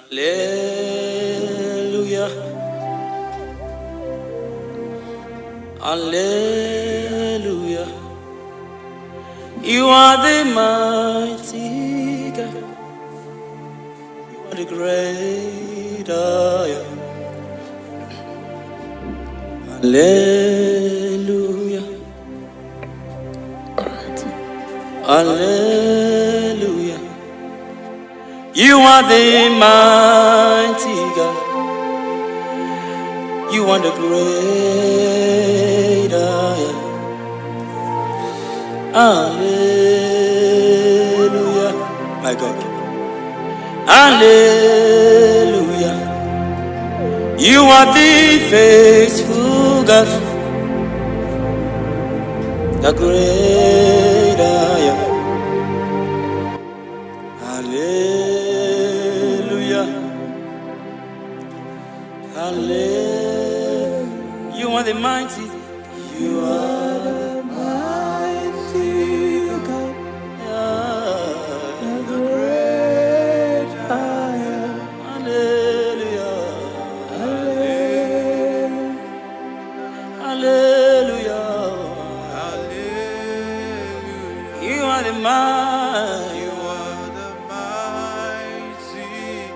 Hallelujah. Hallelujah. You are the mighty God. You are the great I am. Hallelujah. Hallelujah. You are the mighty God. You are the great I am. Hallelujah. My God. Hallelujah. You are the faithful God. The great I am. Hallelujah. Hallelujah. You are the mighty. You are the mighty God. The great I am. Hallelujah. Hallelujah. Hallelujah. Hallelujah. You are the mighty. You are the mighty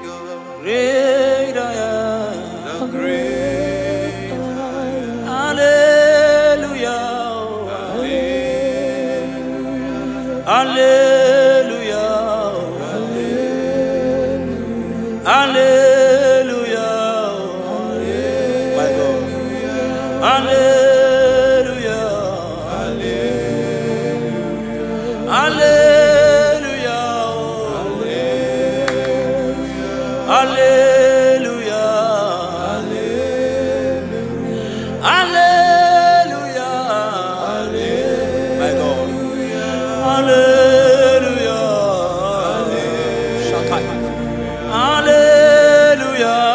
God. Great I am. The great I am. Hallelujah. Hallelujah. Hallelujah. Hallelujah. My God. Hallelujah. Hallelujah. Hallelujah. Hallelujah. Hallelujah. My God. Hallelujah. Shakai. Hallelujah.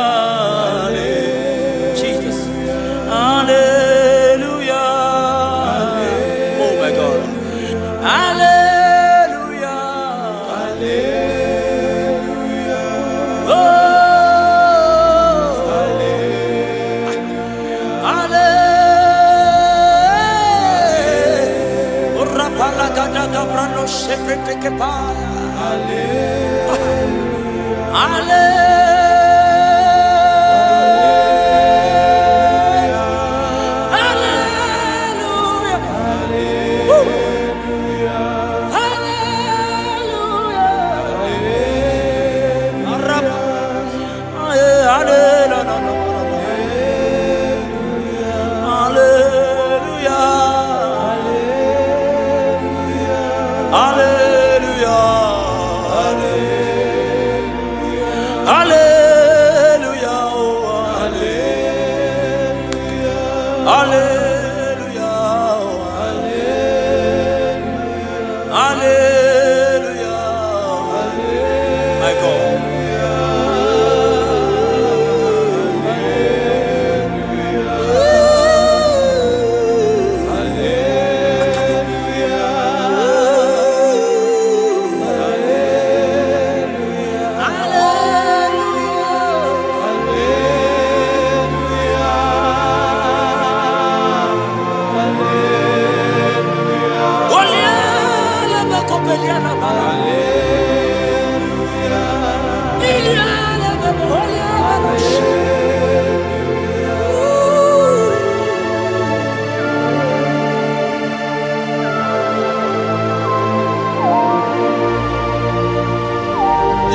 Jesus. Hallelujah. Oh my God. Hallelujah. Hallelujah. Oh. Hallelujah. Rapala gada gabrano shefete kepaya. Hallelujah. Hallelujah. Hallelujah. My God.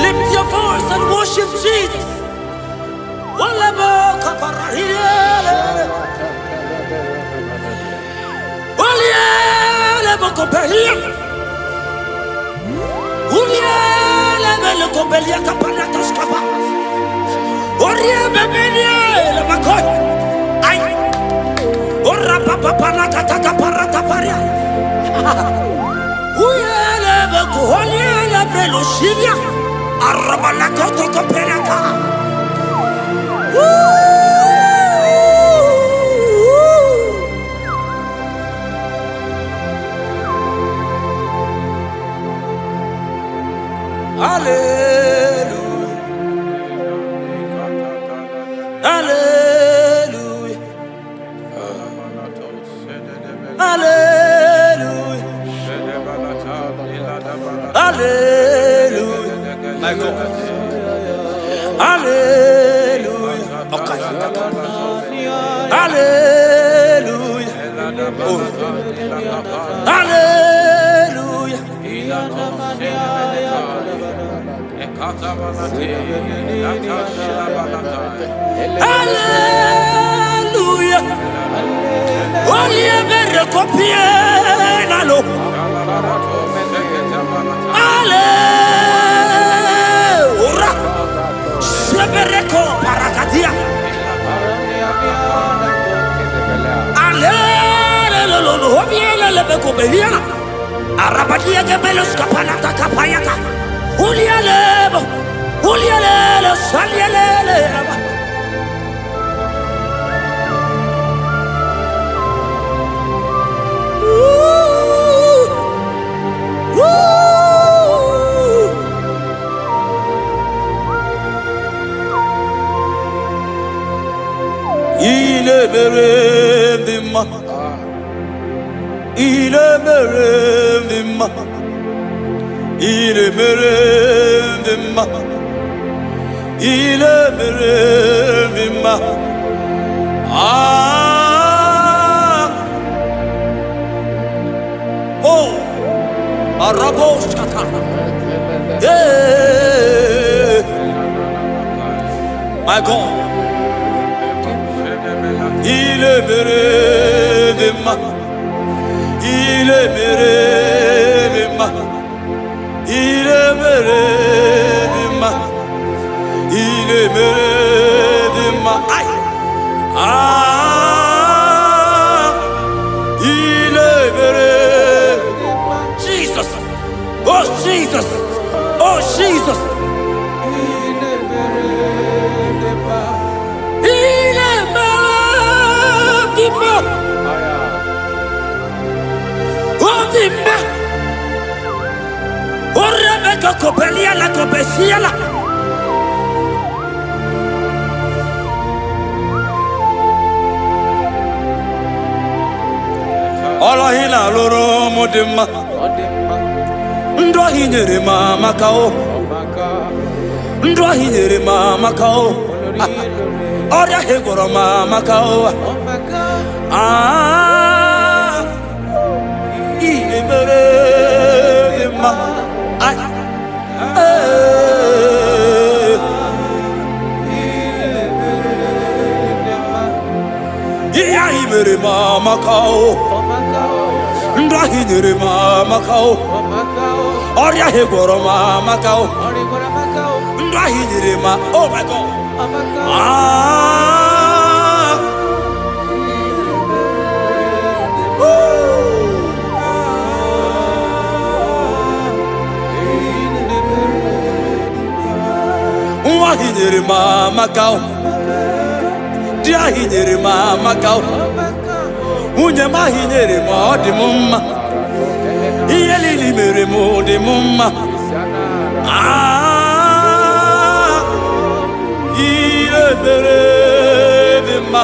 Lift your voice and worship Jesus. Hallelujah. My God. Hallelujah. Okay. Hallelujah. Oh. Hallelujah. Hallelujah. Only a very copy. Hallelujah. Sebereko parakatia. Hallelujah. Obiela lebeko belia. Arabadia gebelos kapalata kapayaka. Ulialebo. Ulialele salialele. İlemerendima, İlemerendima, İlemerendima, İlemerendima. Ah, oh, Arabos kata, yeah, my God. İlemerendima, İlemerendima, İlemerendima, İlemerendima. Ay, ah, İlemerendima. Jesus, oh Jesus, oh Jesus. Rebecca Copelia la Copesiala. Ola hina loro modema. Ndo hinyere mama kao. Ndo hinyere mama kao. Oria hegoro mama kao. Ah, imerema. Ay, iya imerema makao. Ndra hinyerema makao. Oria hegoro mama kao. Ndra hinyerema. Oh my God. Ah. Hinyere mama kao, dia hinyere mama kao, unye ma hinyere mo di mumma, iyeli limere mo di mumma. Ah, ilemere di ma,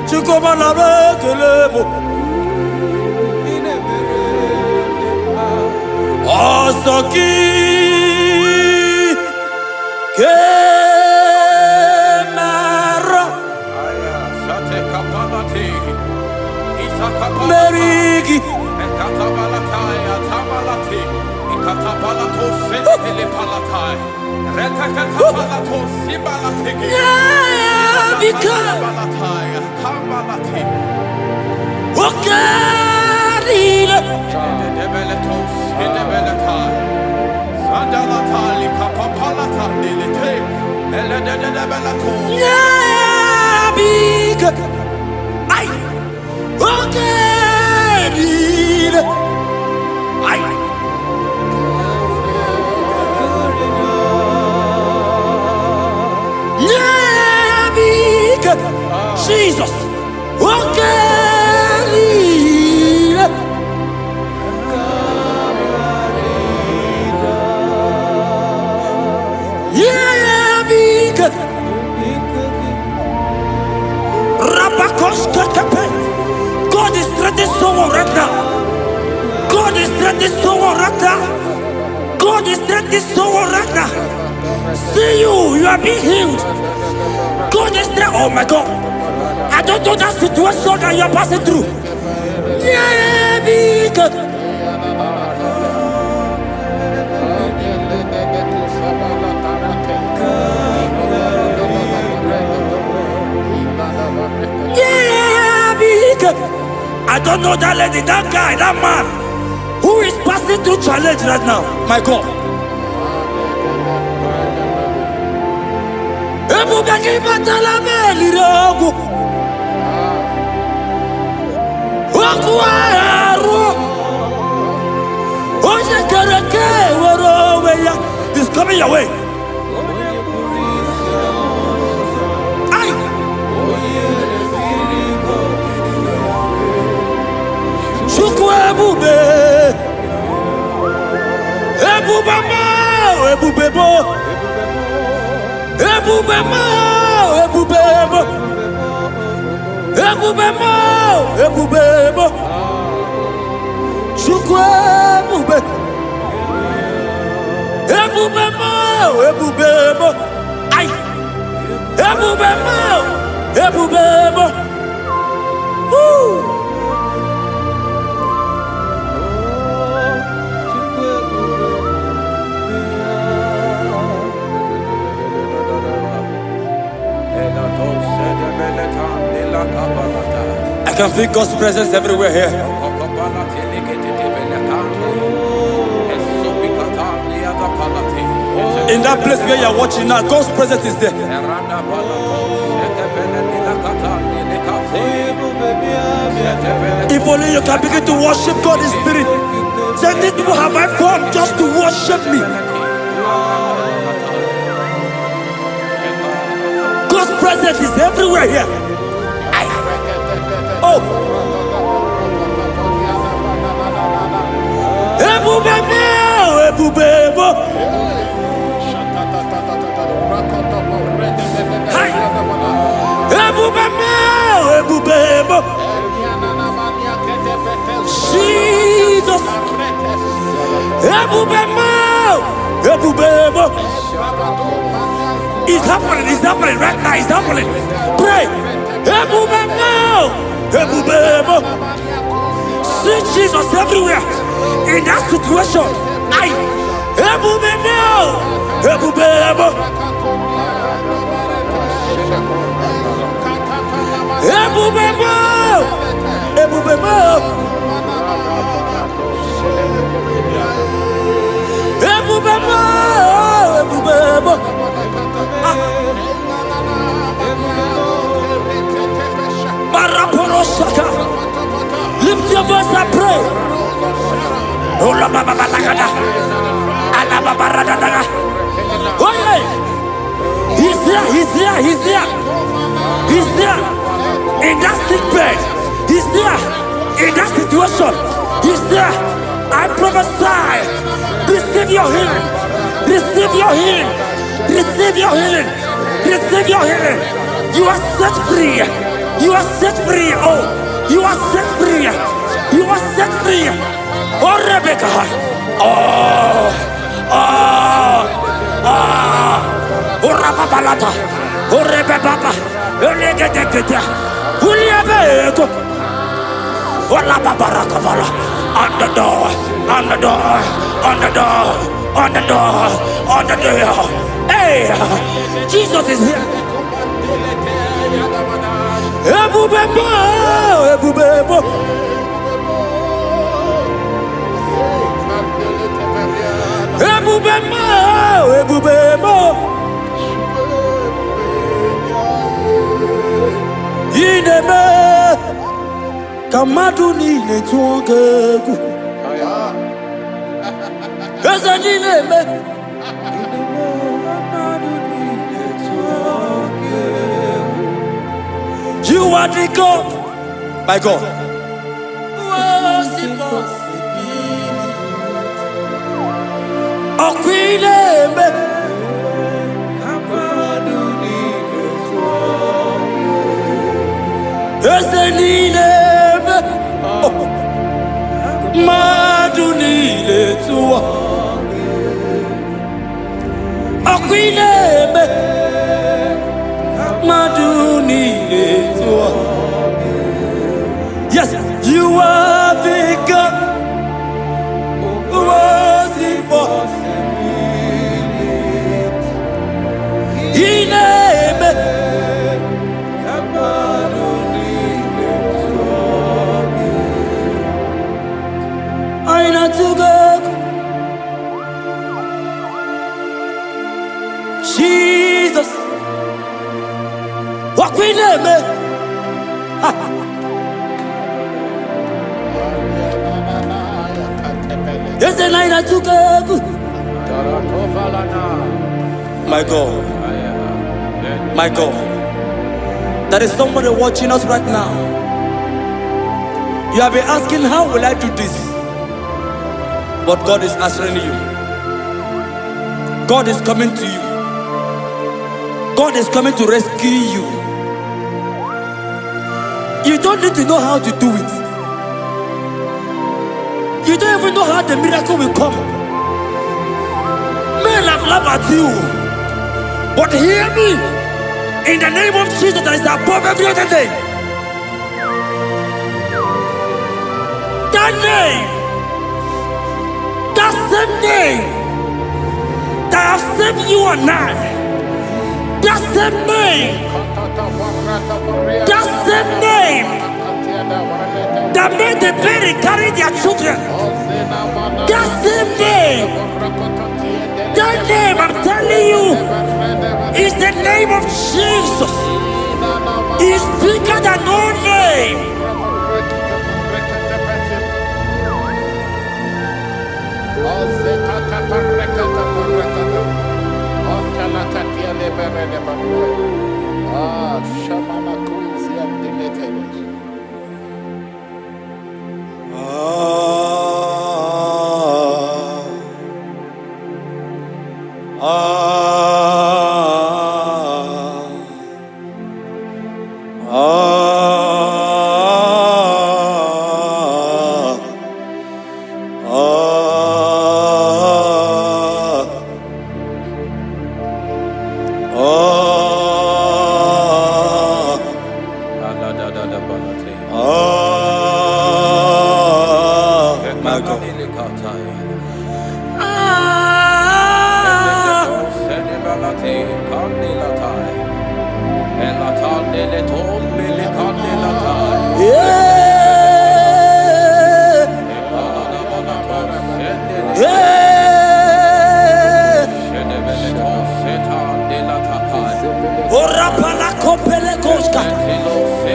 chukoma na bekelemo, osaki. Kemaro Merigi Jesus, God is threatening someone right now. God is threatening someone right now. God is taking someone right now. See you are being healed. God is there. Oh my God. I don't know that situation that you are passing through. Yeah, because I don't know that lady, that guy, that man who is passing through challenge right now. My God. He's coming your way. I can feel God's presence everywhere here. In that place where you are watching now, God's presence is there. If only you can begin to worship God in spirit. Say, these people have I come just to worship me. God's presence is everywhere here. Oh. Jesus. It's happening right now, it's happening. Pray. See Jesus everywhere in that situation. Lift your voice and pray. Oh yeah. He's there. In that sick bed. He's there. In that situation. He's there. I prophesy. Receive your healing. Receive your healing. Receive your healing. Receive your healing. You are set free. You are set free. Oh, you are set free. You are set free. Oh, Rebecca. Oh, Rababalata. Oh, Rebecca. Elegete. Uliabeko. Oh, la Babarakabala. On the door. Hey, Jesus is here. Ebubebo. Yineme kamadu ni netuongeku. Eza yineme. You are the God, my God. Wakwineme Maduni Etua. Yes, you are the God who was impossible. Ineme Aina to go. Jesus, what we name it? Yes, and I took up. My God, my God, there is somebody watching us right now. You have been asking, how will I do this? But God is answering you. God is coming to you. God is coming to rescue you. You don't need to know how to do it. You don't even know how the miracle will come. Men have laughed at you. But hear me. In the name of Jesus that is above every other name. That name. That same name. That have saved you and I. That same name, that same name, that made the baby carry their children. That same name, I'm telling you, is the name of Jesus. Is bigger than all name.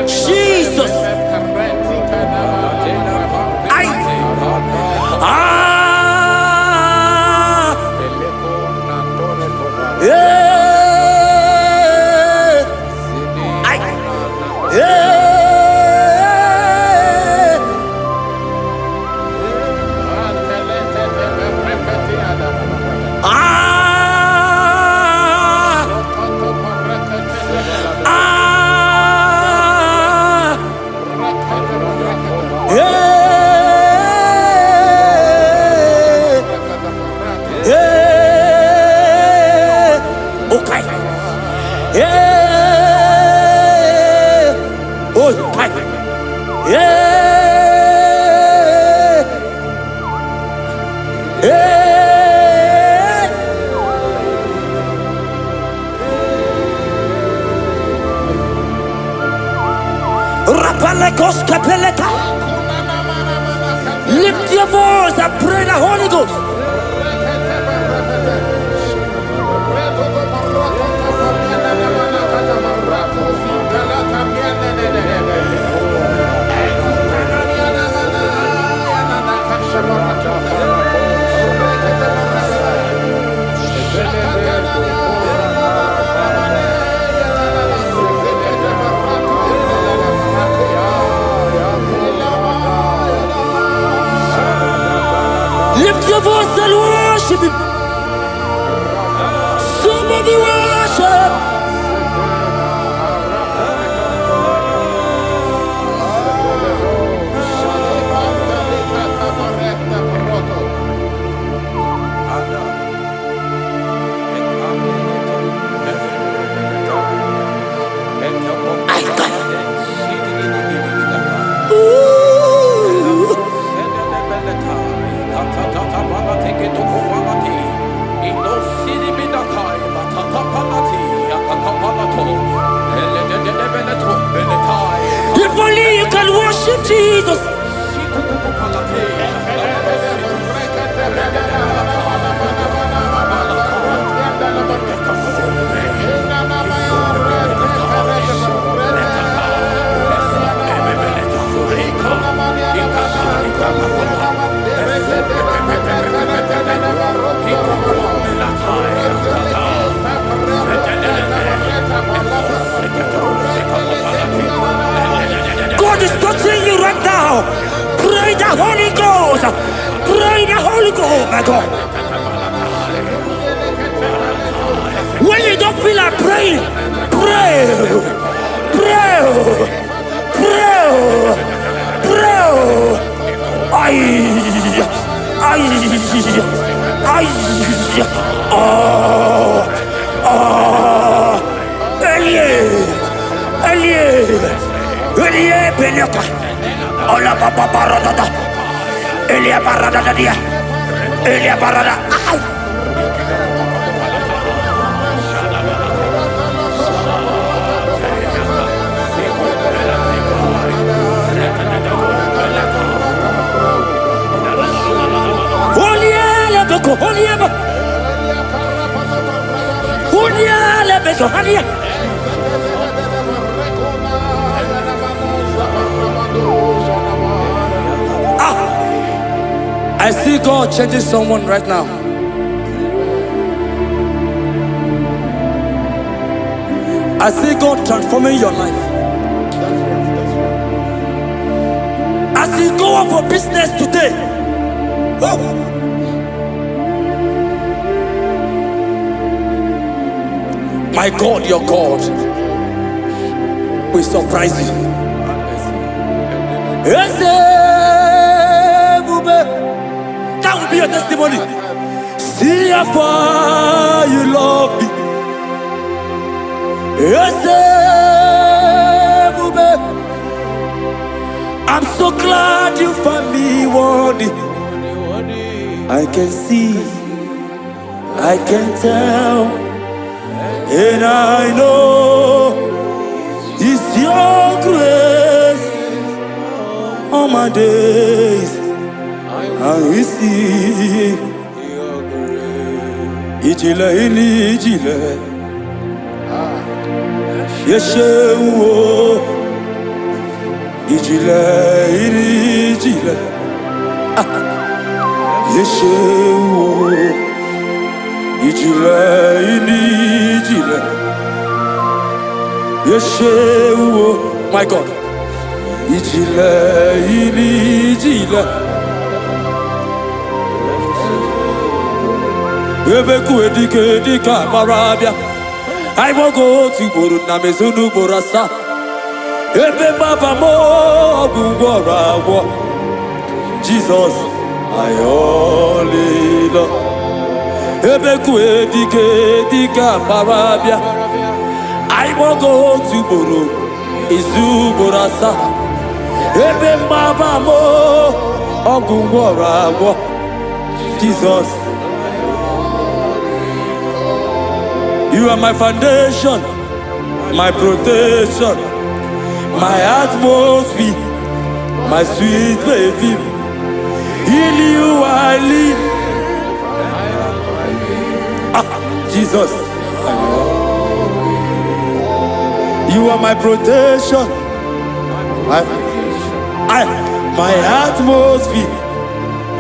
Jesus. Lift your voice and pray the Holy Ghost. Lift your voice and worship Him. Somebody worship. If only you can worship Jesus. God is touching you right now. Pray the Holy Ghost. Pray the Holy Ghost, my God. When you don't feel like praying, pray. Pray. Pray. Pray. Elie Beneka, Ola Papa Barada, Elia Barada dia, Elia Barada. Oliele beko, oliele, oliele beko, oliele. I see God changing someone right now. I see God transforming your life. As you go out for business today, my God, your God will surprise you. That will be your testimony. See how far you love me. I'm so glad you found me worthy. I can see, I can tell, and I know it's your grace all my days. I will see Ijile ini ijile Yeshewo Ijile ini ijile Yeshewo Ijile ini ijile Yeshewo. My God, Ijile ini ijile Ebeku edike dika marabia. I won't go to Buru Namezunu Borasa. Ebe Baba mo Gugora. Jesus, I only love. Ebeku edike dika marabia. I won't go to Buru Izu Borasa. Ebe Baba mo Gugora. Jesus, you are my foundation, my protection, my atmosphere, my sweet baby. In you I live. Jesus, you are my protection, my atmosphere,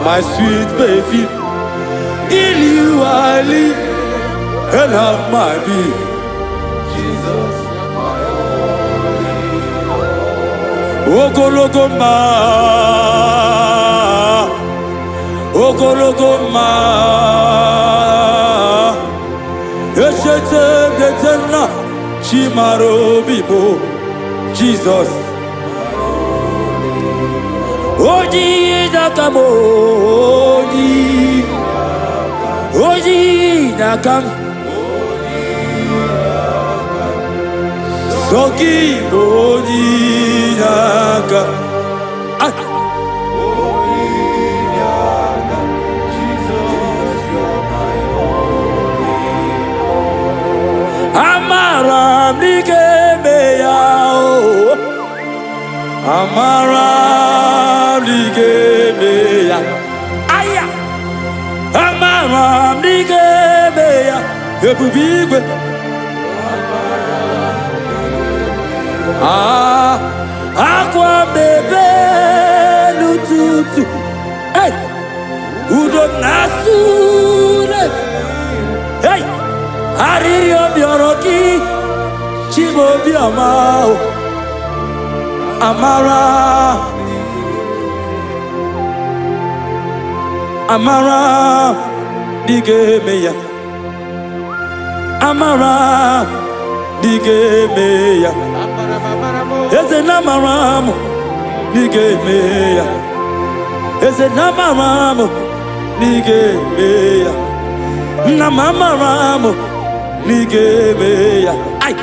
my sweet baby. In you I live and have my being. Jesus, Ogologoma, Ogologoma, Eshete Getena, Chimaro Bibo, Jesus. Oji Nakamo, Oji Nakam. Soki Bodi Naga. Jesus, you're my only. Amara Mike Meya. amara digemeya aya amara digemeya ebubigwe akwa bebe lututu hey udo nasure hey ariyo bioroki chibobi amao amara amara digemeya amara digemeya eze na maramu digemeya eze na maramu digemeya na maramu digemeya ai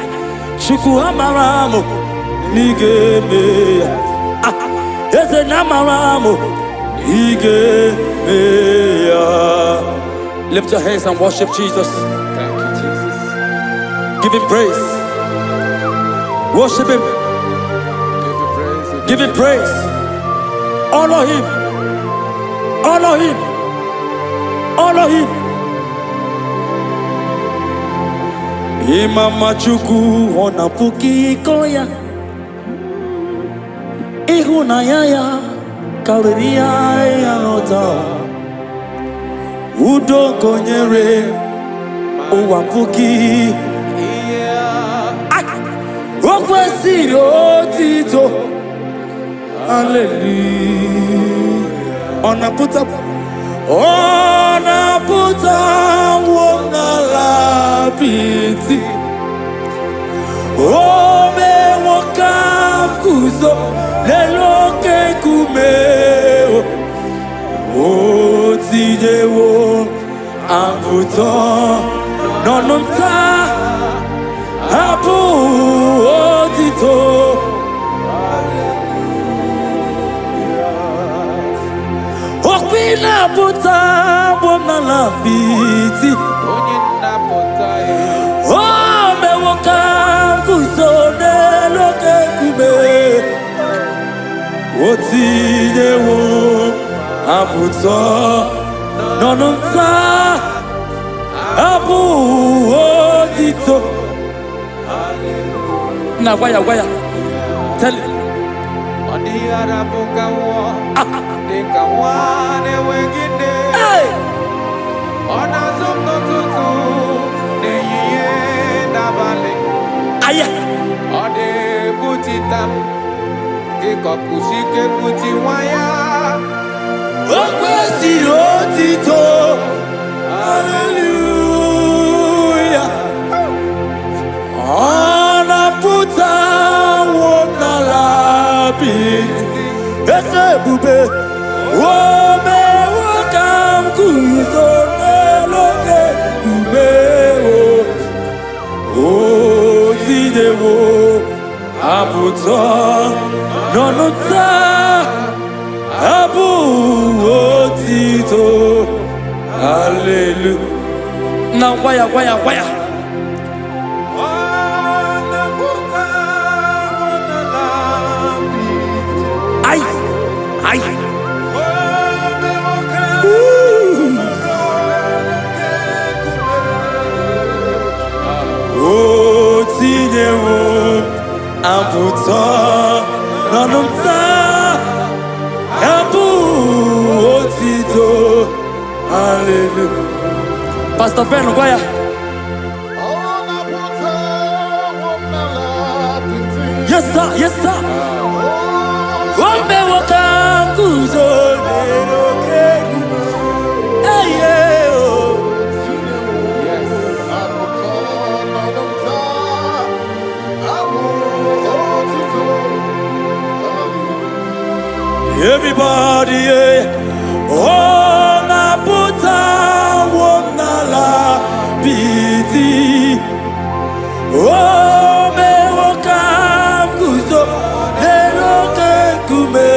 chuku amaramu digemeya eze na maramu digemeya. Lift your hands and worship Jesus. Thank you, Jesus. Give him praise. Worship him. Give you praise. Give him praise. Honor him. Honor him. Honor him. Imama chuku ona puki koya. Ihuna yaya kawiria ya nota. Udo konyere uwa puki. Okwesiri otito. Hallelujah. Onaputa wona piti. Ome wakam kuzo leloke kumeo. Otijewo amputo nonumta apu otito. Okpina puta wona la piti. Ome wakam kuzo leloke kumeo. Otijewo amputo nonumta apu otito. Na waya tell it. Hey. Aya. Okwesiri otito. Hallelujah. Onaputa wona lapiti. Ese bube. Ome wakam kuzo neloke kumeo. Otijewo aputo nonota abu otito. Hallelujah. Now waya. Ay. Otijewo amputo nonumta abu otito. Hallelujah. Pastor Ben Ogoya. Yes sir. Ome wakam kuzo leloke. Hey yeah. Everybody, oh na puta wona la piti. Oh me wakam kuzo leloke kume.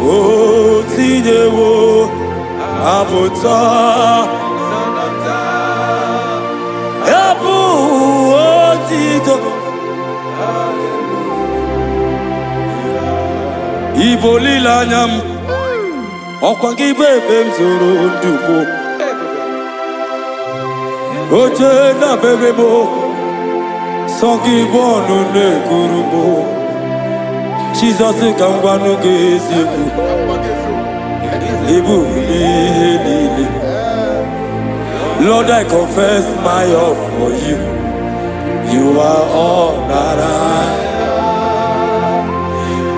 Oh tijewo aputa apu otito. olileanya m ọkwa gị bụ ebe m zoro ndụ m oche na-abebe m sọ gị bụ ọnụ na-ekuru m Jizọs ka m gwanụ gị eziokwu ịbụ ihe niile Lord, I confess my love for you. You are all that I.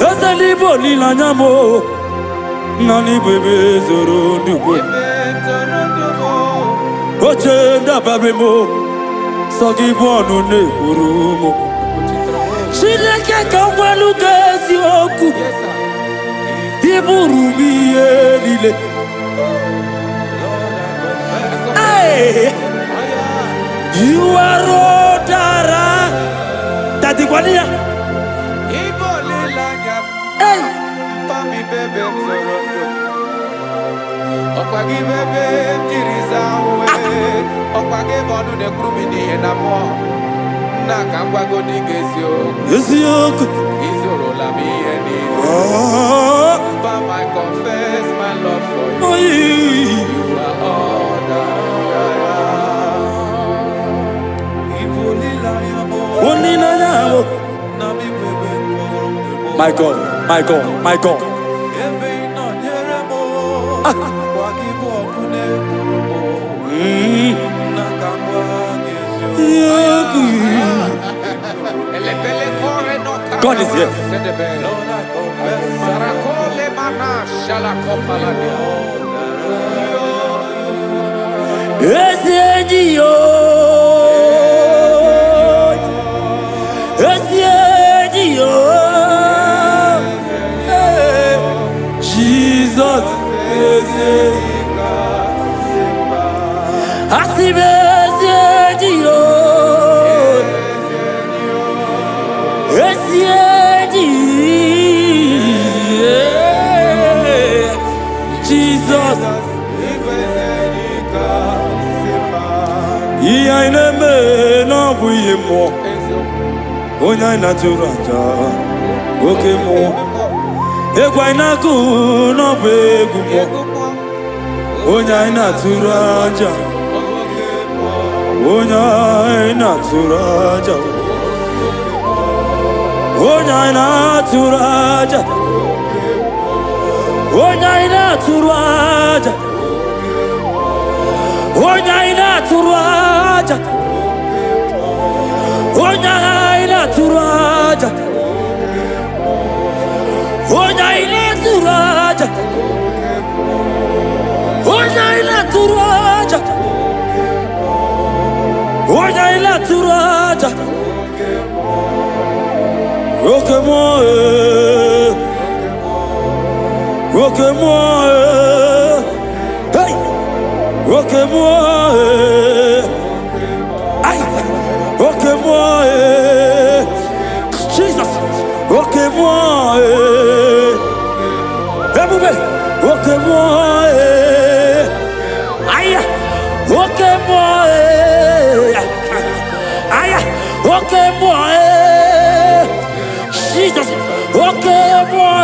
Ese libo lilanya mo, nani bebe zoro ndugo. Oche ndababe mo, sogi bonu ne kurumo. Shileke kangwalu gezi oku, iburu miye lile. You are Rodara. Tati Kwania. Hey. Pami bebe mzorondo. Okwagi bebe mjirizawe. Okwagi bonu ne krumini enamo. Nakangwago ni gezio. Gezio. Izoro la mieni. Pam, I confess my love for you. Oh, you are all that my God, my God, my God. God is here. Jesus Onya naturaja oke mo egwa inaku no begu mo Onya naturaja Onya naturaja Onya naturaja Onya naturaja Onya naturaja Onya turaja Onya ina turaja Onya ina turaja Onya ina turaja Roke mo Hey Roke mo Ay Roke mo Jesus, okay moi, bébé, okay moi, aïe, okay moi, aïe, okay moi, Jesus, okay moi,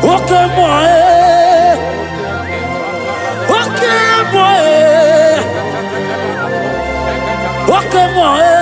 okay moi, okay moi, okay moi.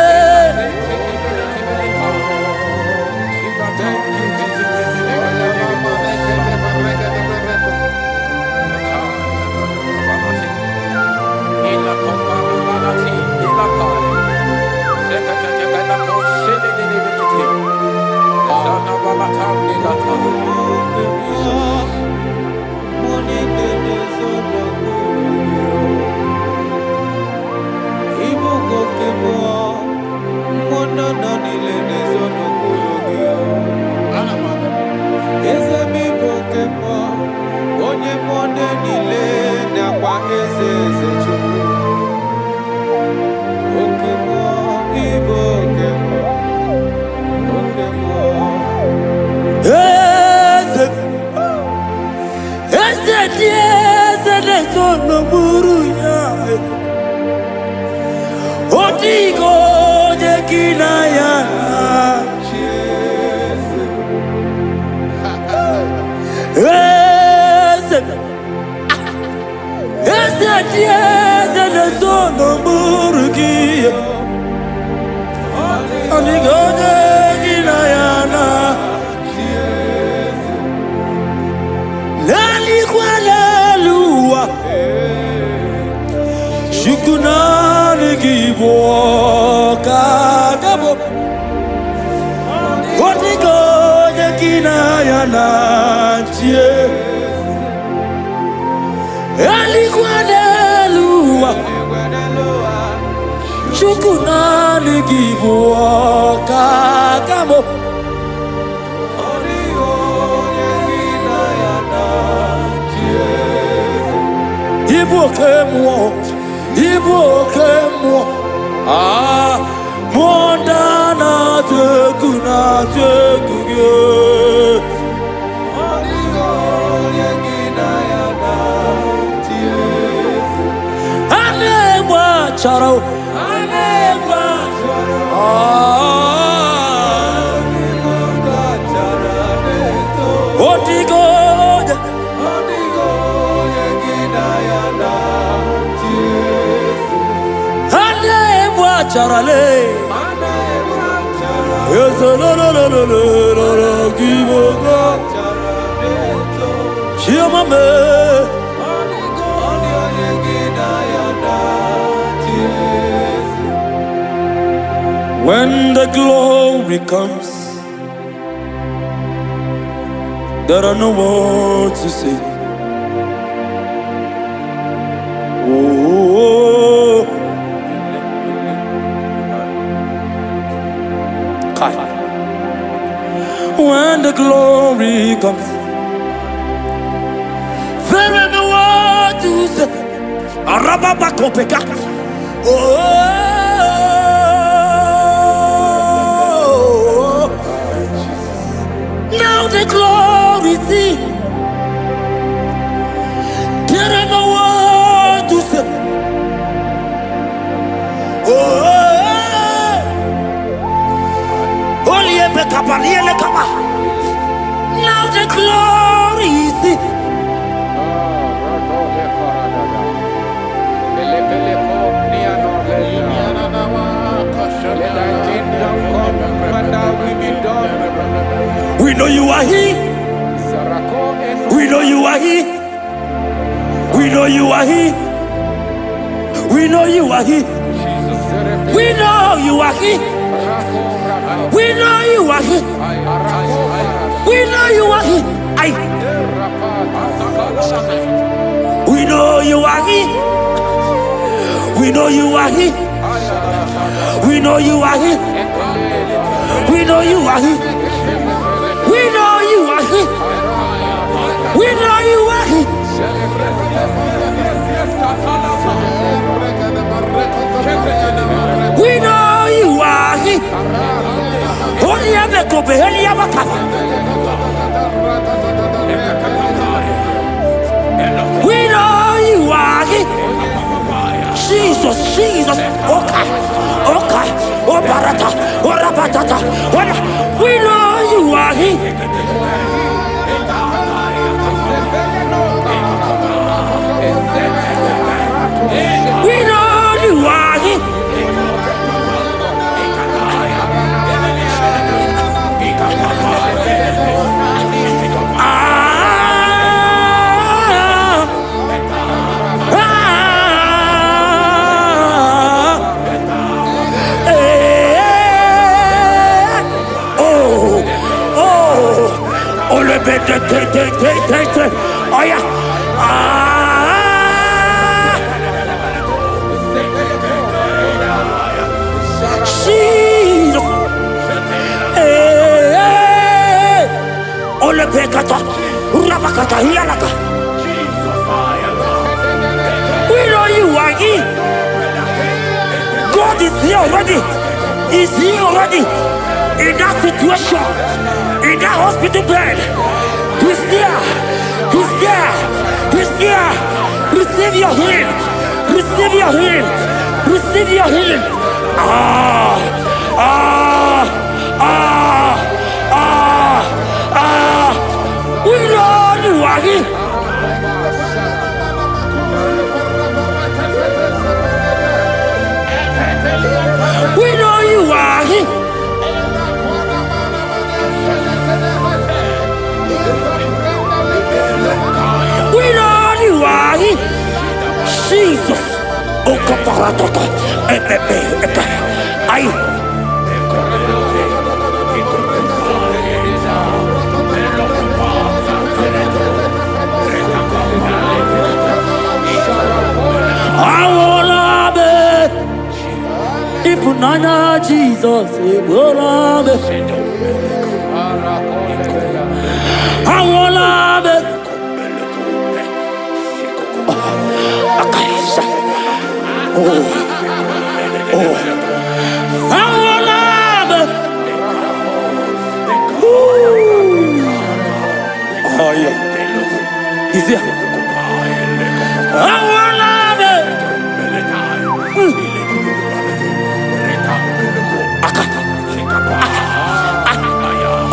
When the glory comes, there are no words to say. Oh, when the glory comes, there are no words to say. Arababakopeka. Oh. Now the glory see. There are no words to say. Now the glory see. We know you are here. We know you are here. We know you are here. We know you are here. We know you are here. We know you are here. We know you are here. We know you are here. We know you are here. We know you are here. We know you are here. We know you are here. We know you are here. We know you are here. Only ever go be only ever come. We know you are here. Jesus, Jesus, okay, okay, oh barata, oh rabatata, we know you are here. We know you are here. Oh yeah. Jesus. Ole pekata. Rabakata hialaka. We know you are here. God is here already. He's here already. In that situation, in that hospital bed, He's there. He's there. He's there. Receive your healing. Receive your healing. Receive your healing. We know you are here. Ekaparatoto. Ebebe. Eka. Ay. Awolabe. Ifunanya Jesus. Awolabe. Awolabe. Akaisa. Oh. Oh. Awolabe. Oh yeah. Is there? Awolabe.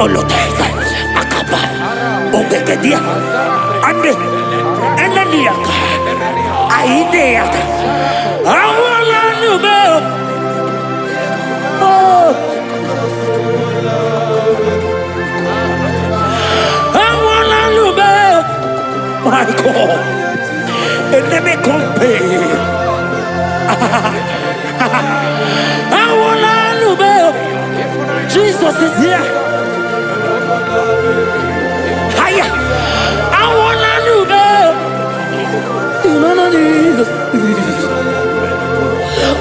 Oloteza. Akapa. Ogegedia. Ande. Enaniaka. Aideaka. Awolabe. Awolabe. My God. Enemy compare. Awolabe. Jesus is here. Higher. Awolabe.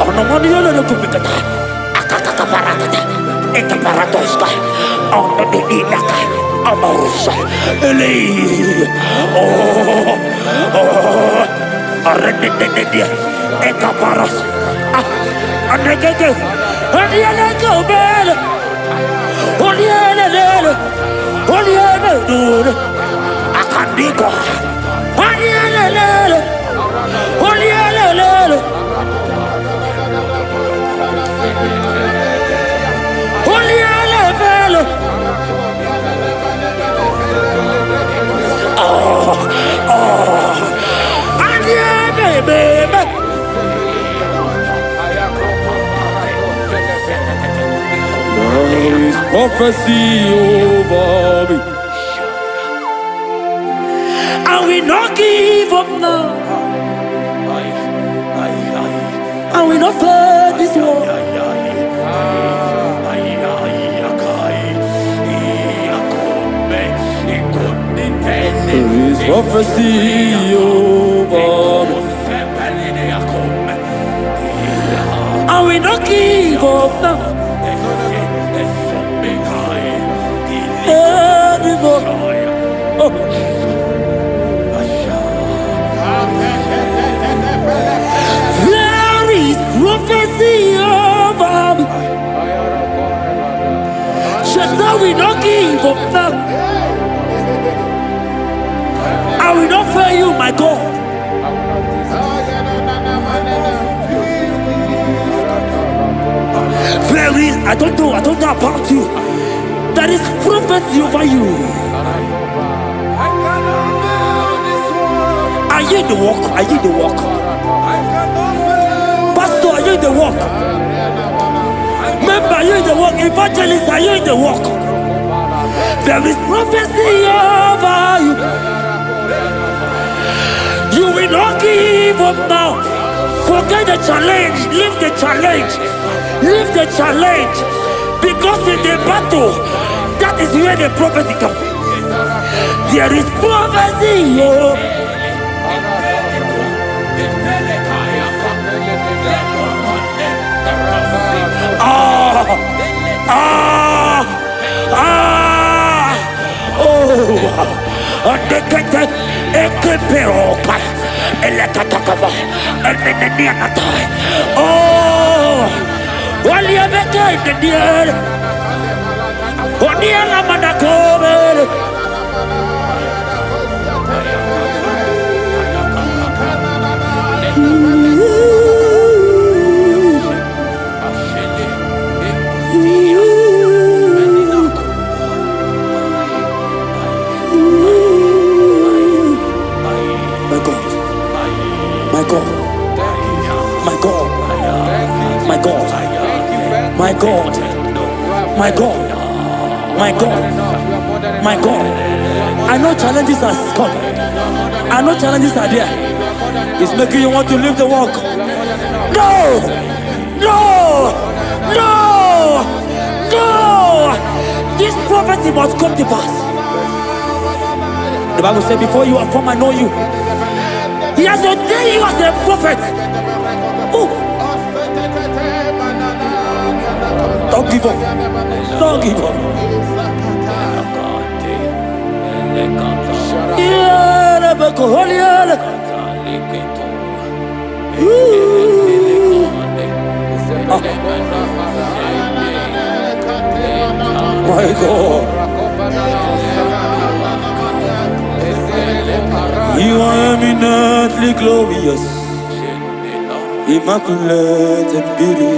Onomoni yolo kupikata. Akaka paratata. Eka paratoska. Ono de inaka. Amorosa. Ele. Oh. Oh. Arredededia. Eka paras. Ah. Anegege. Adielego bele. Olielele. Olielele. Akandiko. Adielele. Olielele. Olielele. Oh. Oh. Adielele. There is prophecy over me. I will not give up now. I will not fear this war. There is prophecy over me. I will not give up now. There is prophecy over me. Shall we not give up now? I will not fail you, my God. There is, I don't know about you. There is prophecy over you. Are you in the walk? Are you in the walk? Pastor, are you in the walk? Member, are you in the walk? Evangelist, are you in the walk? There is prophecy over you. You will not give up now. Forget the challenge. Leave the challenge. Leave the challenge. Because in the battle, that is where the prophecy comes. There is prophecy. Oh. My God, my God, my God, my God. I know challenges are coming. I know challenges are there. It's making you want to leave the walk. No! No! No! This prophecy must come to pass. The Bible said, before you are formed, I know you. He has ordained you as a prophet. Oh. Don't give up. Don't give up. My God. You are eminently glorious, immaculate in beauty.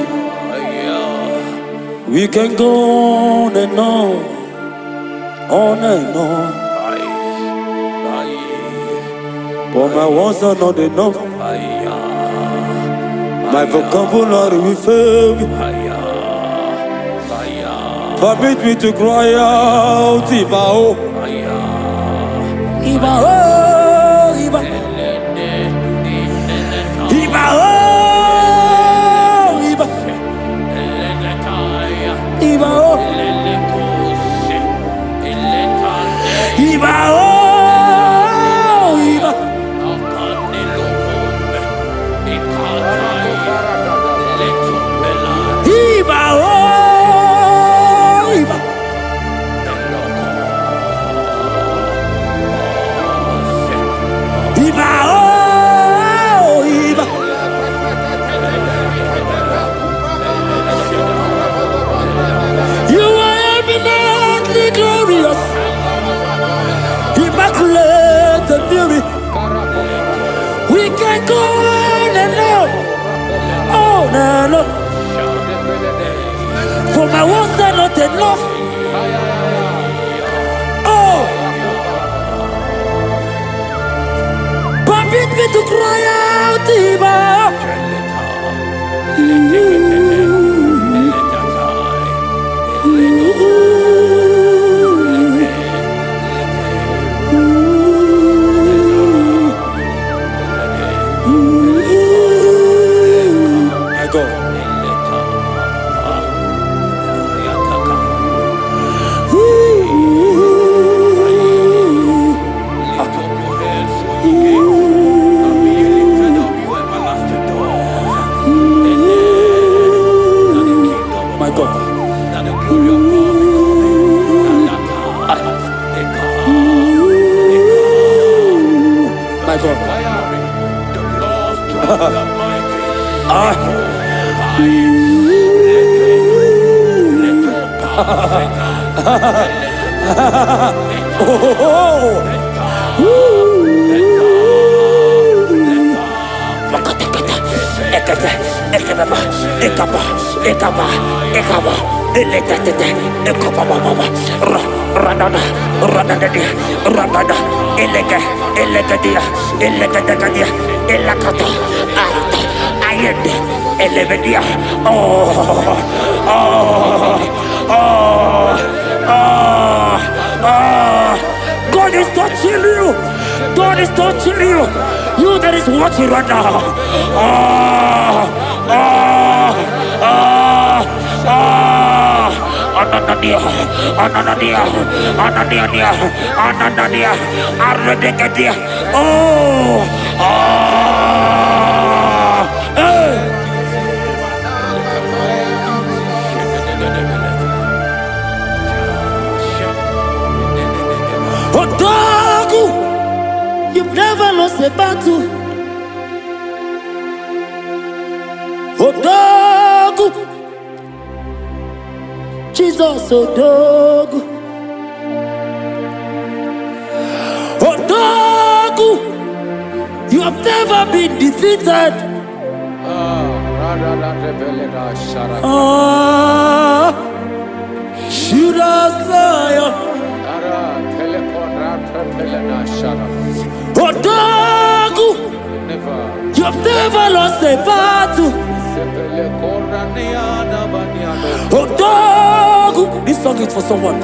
We can go on and on and on. But my words are not enough. My vocabulary will fail me. Permit me to cry out, IGBO. IGBO, IGBO, IGBO, IGBO, we can go on and on. For my words are not enough. Oh, permit me to cry out, God is touching you. God is touching you. You that is watching right now. Ananadia, Arredecadia. Otaku, you've never lost a battle. Otaku, Jesus, Otaku. Otaku, you have never been defeated. Judas lion. Otaku, you have never lost a battle. Otaku, this song is for someone.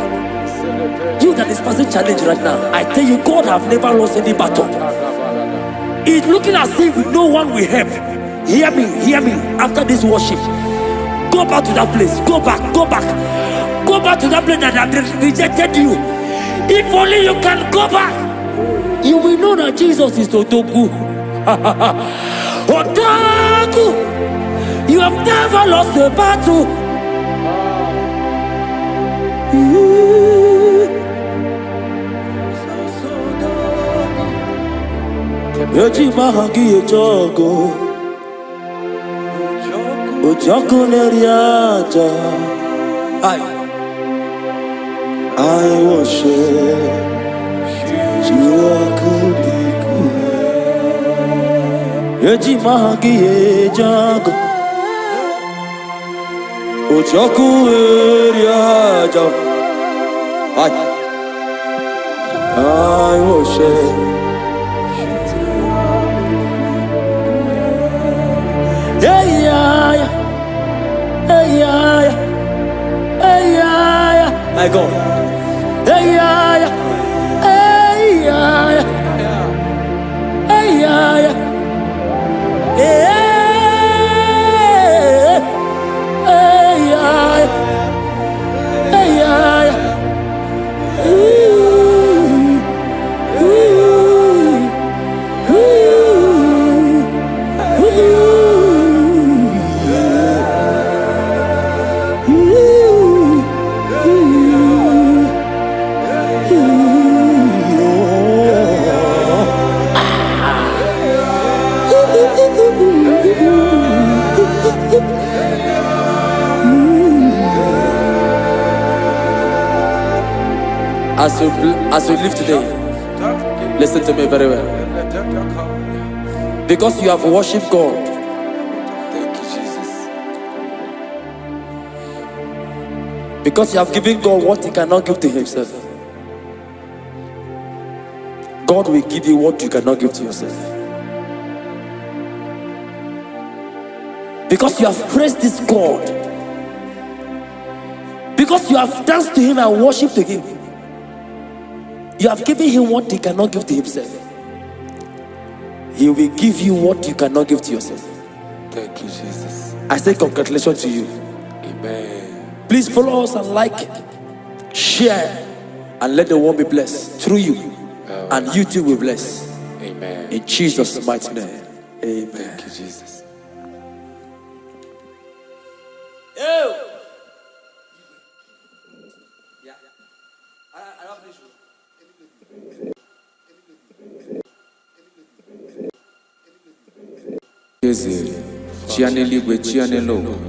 You that is passing challenge right now, I tell you, God have never lost any battle. It's looking as if no one will help. Hear me, hear me. After this worship, go back to that place. Go back, go back. Go back to that place that have rejected you. If only you can go back, you will know that Jesus is Otoku. Otoku! You have never lost a battle. Yoji mahangi ejogo, ojoko neriaja. I worship you, Akudiku. Yoji mahangi ejogo, ojoko neriaja. I worship. I go. As we live today, listen to me very well. Because you have worshipped God, Thank you, Jesus. because you have given God what He cannot give to Himself, God will give you what you cannot give to yourself. Because you have praised this God, because you have danced to Him and worshipped to Him, you have given Him what He cannot give to Himself. He will give you what you cannot give to yourself. Thank you, Jesus. I say congratulations to you. Amen. Please follow us and like, share, and let the world be blessed through you. And you too will bless. Amen. In Jesus' mighty name. Amen. Thank you, Jesus.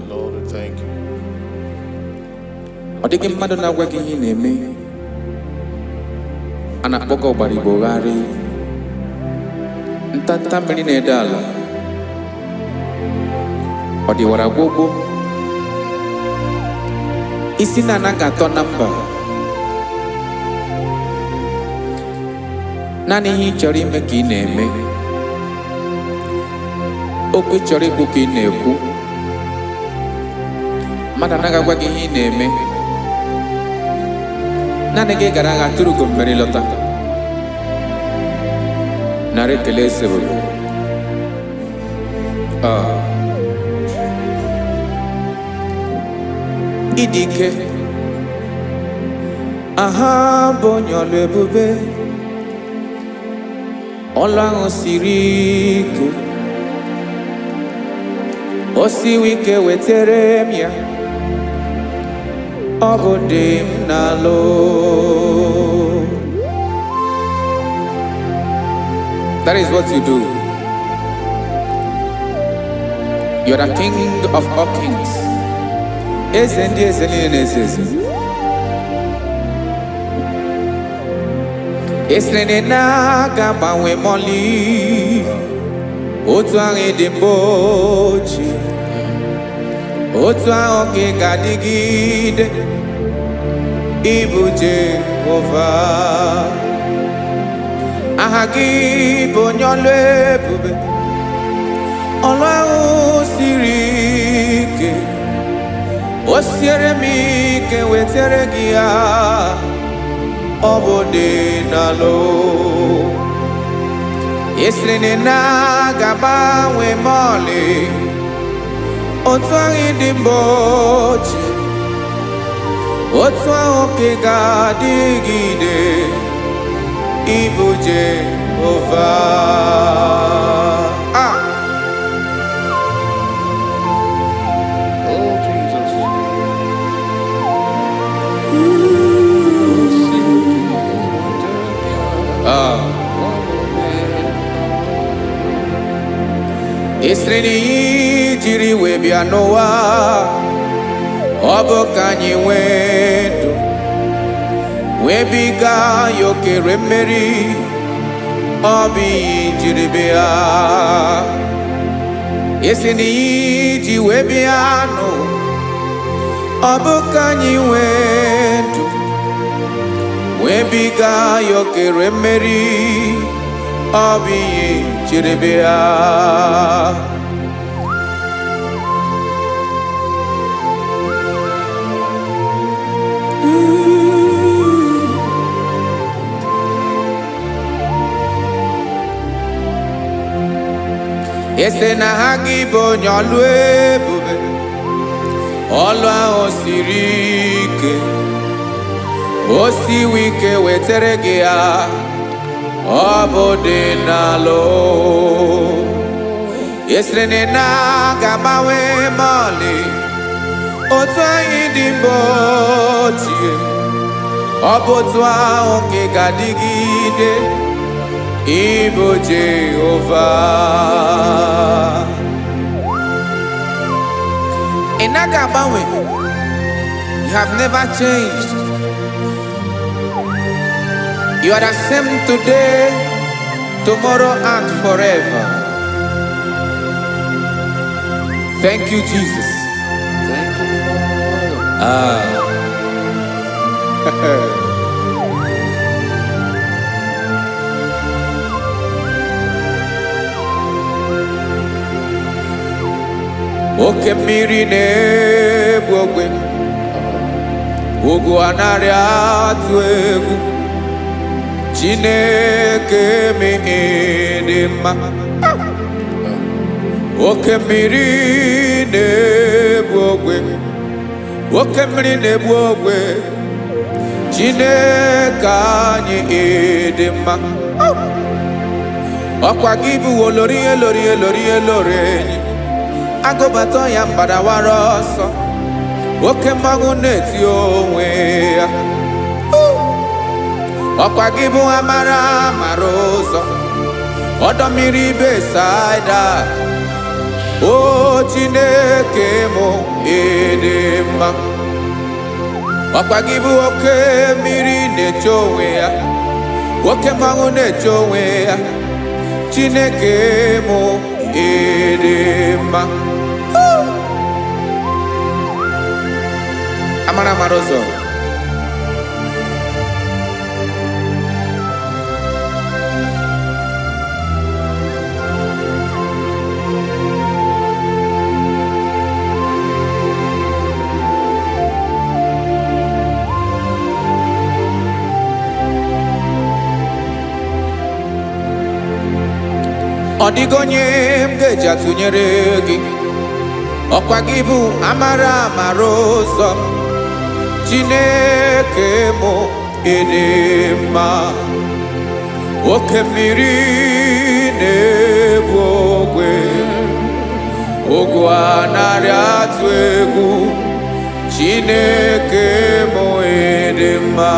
Lord, thank you. Ọ dịghị mmadụ na-agwa gị ihe ị na-eme, a na-akpọga ọgbara Igbo gharị, ntanta mmiri na-ede ala, ọ dịwara gbogbo, isi na-anaghị atọ na mba. Naanị ihe ị chọrọ ime ka ị na-eme, okwu ị chọrọ ikwu ka ị na-ekwu. Mmadụ anaghị agwa gị ihe ị na-eme, naanị gị gara agha tụrụ ugo mmeri lọta. Nara ekele eze bụ ịdị ike, aha bụ onye ọlụ ebube, ọlụ ahụ siri ike, o siwe ike wetere m ya, ọ bụ dị m n'alụ. That is what you do. You are the King of all kings. Eze ndị eze niile na-eze eze. Esere na-agbanwe mọlị, otu ahụ dị mgbe ochie, otu ahụ ka ị ga-adịgide, ịbụ Jehova. Aha gị bụ onye ọlụ ebube, ọlụ ahụ siri ike, o siere m ike wetere gị ya, ọ bụ dị n'alụ. Esrene na gaba we mole otu anyị dị mgbochi otu ahụ ka ị ga-adịgide ịbụ Jehova. Oh, Jesus. Esrene jiri wee bịa n'ụwa ọ bụ ka anyị nwee ndụ wee biga ya okere mmeri ọ bụ ihe jiri bịa. Esrene ji wee bịa nụ ọ bụ ka anyị nwee ndụ wee biga ya okere mmeri ọ bụ ihe jiri bịa. Ese na ha gị bụ onye ọlụ ebube ọlụ ahụ siri ike o siwe ike wetere gị ya ọ bụ dị n'alụ. Esere na ga-agbanwe ma ọlị otu anyị dị mgbe ochie ọ bụ otu ahụ ka ị ga-adịgide ịbụ Jehova. Ị naghị agbanwe. You have never changed. You are the same today, tomorrow and forever. Thank you, Jesus. Thank you, Lord. Oke mmiri na-egbu ogwe ugwu anaghị atụ egwu Chineke mee dị mma. Oke mmiri na-egbu ogwe oke mmiri na-egbu ogwe Chineke anyị dị mma. Ọkwa gị bụ olori elori elori elori enyi agụbata ya mgbadawara ọsọ oke mmanwụ na-eti onwe ya. Ọkwa gị bụ amara amara ụzọ ọdọ mmiri Besaida o Chineke mụ ịdị mma. Ọkwa gị bụ oke mmiri na-eche onwe ya oke mmanwụ na-eche onwe ya Chineke mụ ịdị mma. Amara amara ụzọ ọ dịghị onye m ga-eji atụnyere gị. Ọkwa gị bụ amara amara ụzọ Chineke mụ ịdị mma. Oke mmiri na-egbu ogwe ugwu anaghị atụ egwu Chineke mụ ịdị mma.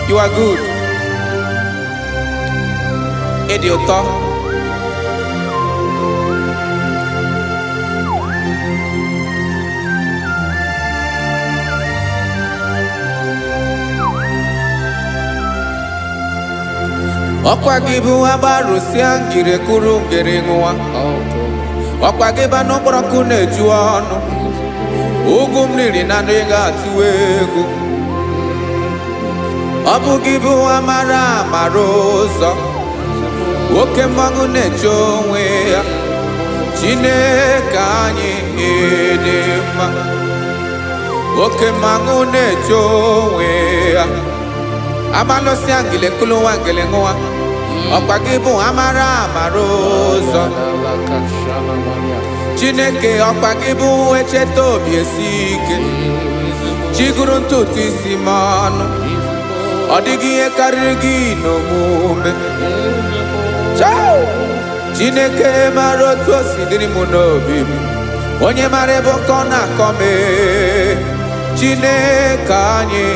You are good. Ịdị ụtọ. Ọkwa gị bụ agbarụsịa ngire kụrụ ngere nwa. Ọkwa gị bụ n'okporoko na-eju ọnụ ugwu mmiri na ndị ga-atụ egwu. Ọ bụ gị bụ amara amara ụzọ oke mmanwụ na-eche onwe ya Chineke anyị ịdị mma. oke mangu necho we amalo si angile kulu wangele ngwa okwagibu amara amarozo Chineke okwagibu echeto biesike chiguru ntutu isi manu odigi ekarigi no mume ciao Chineke marotu osidiri munobi onye marebo kona kome Chineke anyị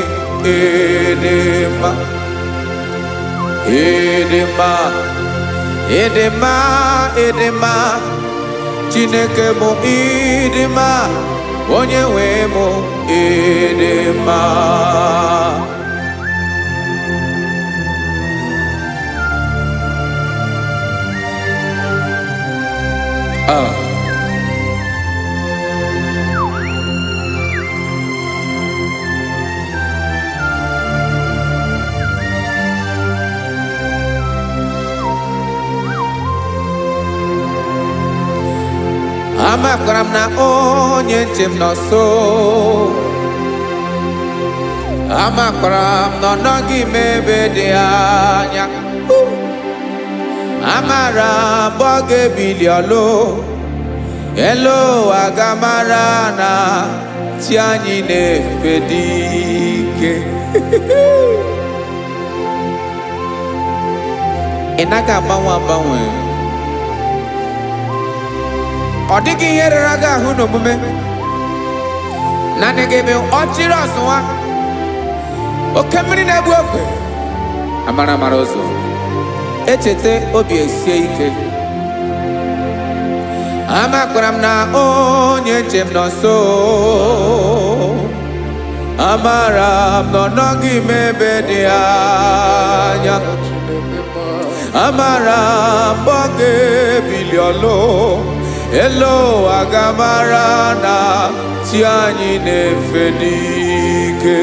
edema edema edema edema Chineke mụ edema onye nwe mụ edema Amakram na onye ntem no so Amakram no nogi mebe de anya Amara boge biliolo Elo agamara na tianyi ne fedike Enaga bawa Odigi yeraga huno mume Nanegebe ochiro aswa Okemiri na ebu okwe Amara marozo Echete obi esie ike Amakram na onye nchem no so Amara no nogi mebe di anya Amara boge biliolo Elo agamara na tianyi nefedike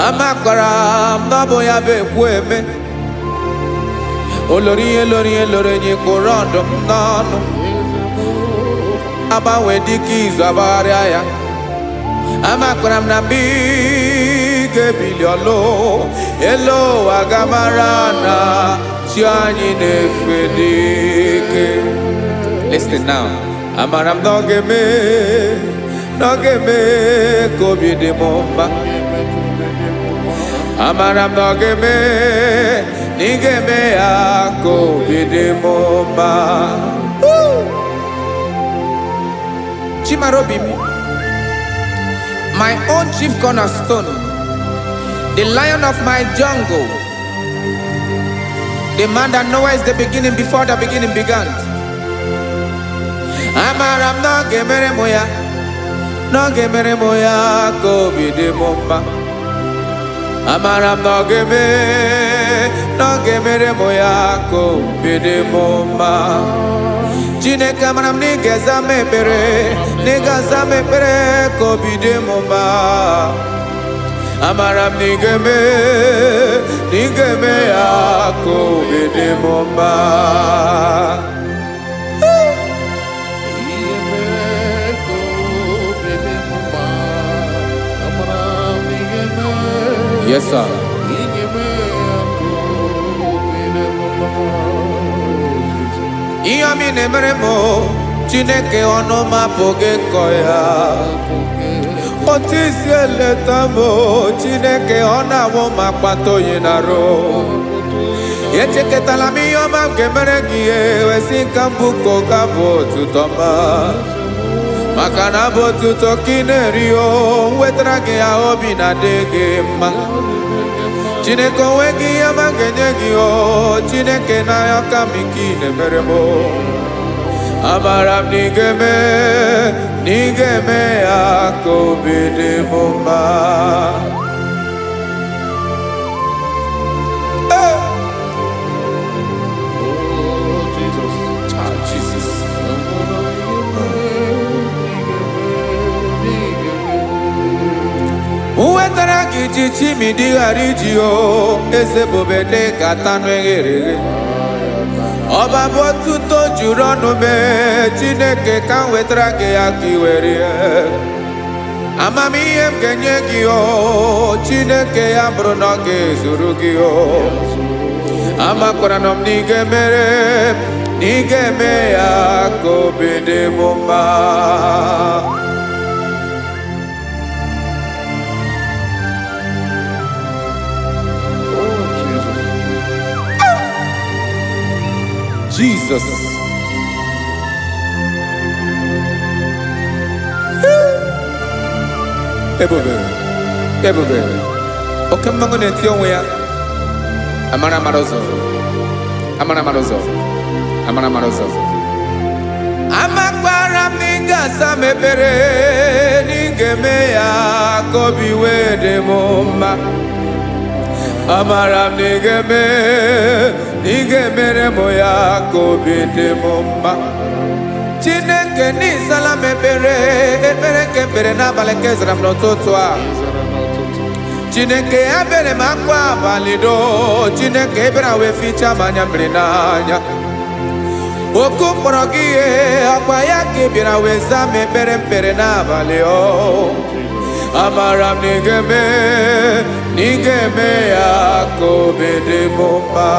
Amakara mnabo ya bekweme Olori nye korondo mnano Aba wediki zabari aya Amakara mnambike biliolo Elo agamara na tianyi nefedike Listen now. Amaram nogeme kobi de momba. Amaram nogeme nigeme ya kobi de momba. Chimarobi, my own chief cornerstone, the lion of my jungle, the man that knows the beginning before the beginning began. Amaram no gemere moya kobi de momba. Amaram no gemere moya kobi de momba. Chineke amaram ni gezame pere kobi de momba. Amaram ni geme ya kobi de momba. Yes, sir. Iyami nemeremo, Chineke onoma poge koya. Otisi eletamo, Chineke onamo makpato yinaro. Yecheke talami yoma kemeregie, wesi kambuko kabo tutoma. Makana botu tokinerio wetrage ya obi na dege ma Chineke wegi ya mangenyegi o Chineke na ya kamiki nemeremo Amaram nigeme ya kobede moma Chichi mi di harijio ese bobede katanu egere Oba botu to juronu me Chineke kan wetrage akiwere amamihe m ga-enye gị o Chineke ya bụrụ na ọ ga-ezuru gị o amakwara na m na ị ga-emere na ị ga-eme ya ka obi dị m mma. Jesus. Ebube. Oke mmanwụ na-eti onwe ya. Amara ọzọ. Amakwara m na ị ga-asa m ebere na ị ga-eme ya ka obi wee dị m mma. Amara m na ị ga-emere m ya ka obi dị m mma. Chineke n'ịzala m ekpere nke ekpere n'abalị nke zara m n'ụtụtụ a. Chineke ya bere m akwa abalị do. Chineke bịara wee ficha m anya mmiri n'anya. Oku mkpọrọ gị ihe akwa ya ka ị bịara wee zaa m ekpere n'abalị o. Amara m na ị ga-eme ya ka obi dị m mma.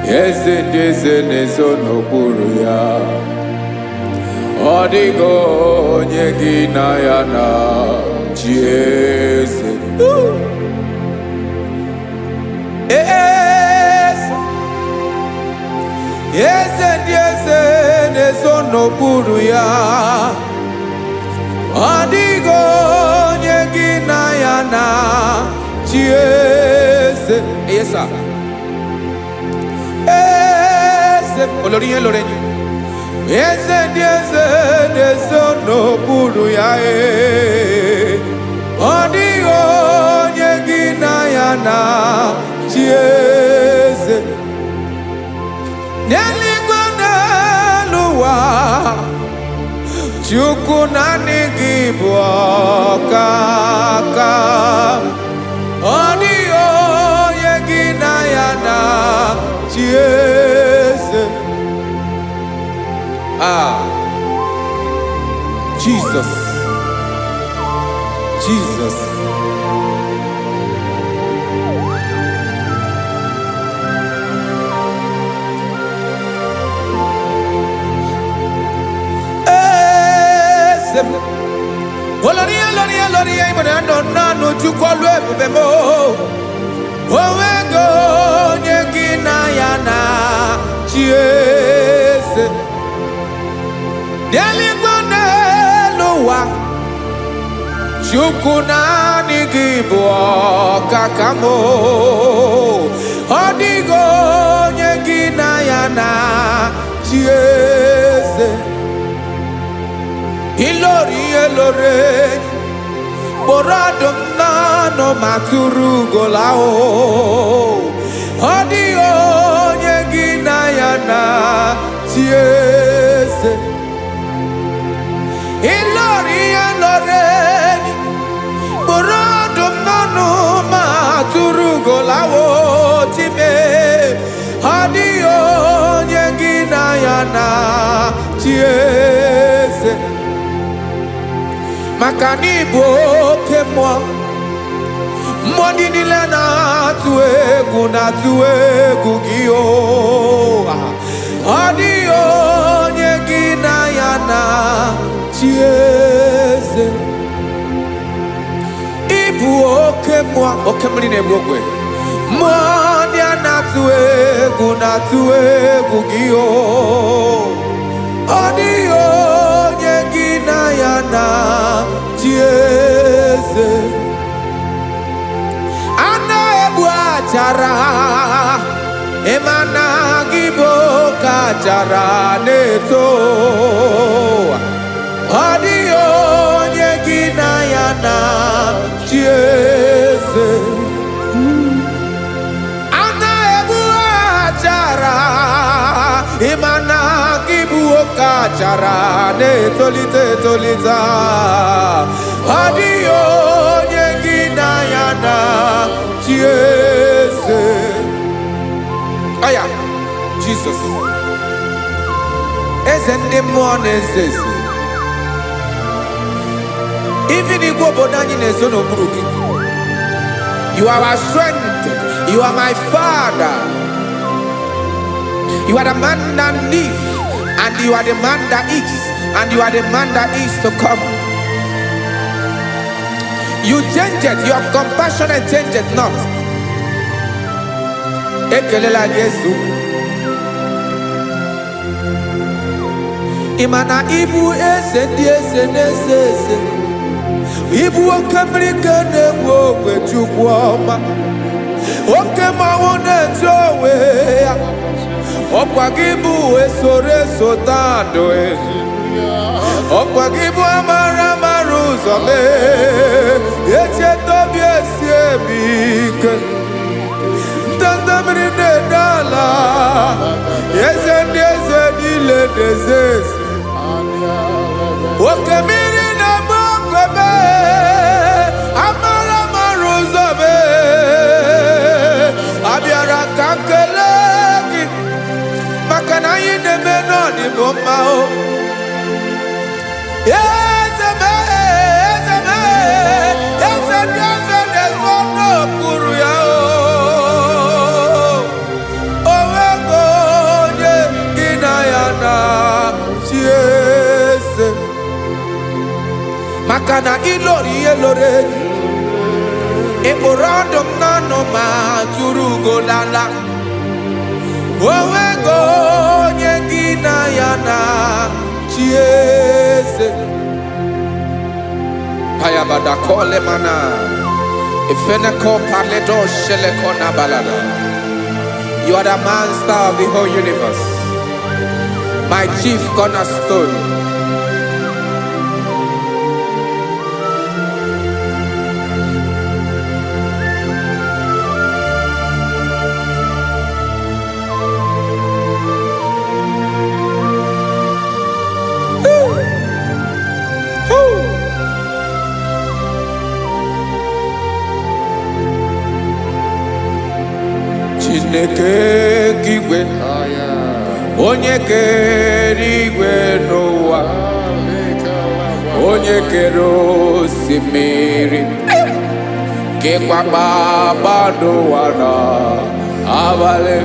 Eze na-eso n'okpuru ya. Ọ dịghị onye gị na ya na-achị eze. Eze na-eso n'okpuru ya. Ọ dịghị onye gị na ya na-achị eze. Yes, sir. Olórí yẹn lórí yẹn. Eze na-eso n'okpuru ya. Ọ dịghị onye gị na ya na-achị eze. N'eluigwe n'elu ụwa, Chukwu naanị gị bụ ọkaka. Ọ dịghị onye gị na ya na-achị eze. Jesus. Olórí ìmọ̀nà nánú Chukwu ọlụ ebube mo. Onwego onye gị na ya na-achị eze. N'eluigwe n'elu ụwa, Chukwu naanị gị bụ ọkaka m. Ọ dịghị onye gị na ya na-achị eze. Ilori kpọrọ ọdụm n'ọnụ ma tụrụ ugola o. Ọ dịghị onye gị na ya na-achị eze. Ilori kpọrọ ọdụm n'ọnụ ma tụrụ ugola o. Time ọ dịghị onye gị na ya na-achị eze. Maka na ị bụ oke mmụọ, mmụọ ndị niile na-atụ egwu gị o. Ọ dịghị onye gị na ya na-achị eze. Ị bụ oke mmụọ, oke mmiri na-egbu ogwe. Mmụọ ndị a na-atụ egwu gị o. Ọ dịghị onye gị na ya na-achị eze. A na-egbu achara, ịma na gị bụ ka achara na-eto. Adio nyegina yana chieze. Ana ebu ajara imana kibu okachara ne tolita. Adio nyegina yana chieze. Aya, Jesus. Ezende mwanezeze. Even if you are our strength, you are my Father. You are the man that lives, and you are the man that is, and you are the man that is to come. You change it, your compassion and change it not. Ekelela Jesu. Imana ibu ese. Ibu okamrika ne wowe chukwoma. Okema wone jowe. Okwagibu esore sotando. Okwagibu amara maruzome. Eche tobi esiebike. Tandamri ne dala. Eze dile dezes. Okemiri na bokwe. Amara maruzome. Abiara kankelegi. Makana yine menoni bomao. Ezeme. Nezono kuru yao. Owego nye ginayana chiese. Makana ilori elore. Eborandom nano ma turugo lala. Owego nye ginayana chiese. Payabada kole mana. Ifeneko paledo sheleko na balada. You are the master of the whole universe. My chief cornerstone. Chineke kigwe onye kere igwe n'ụwa onye kere osimiri kekwa kpakpando ụwa na abalị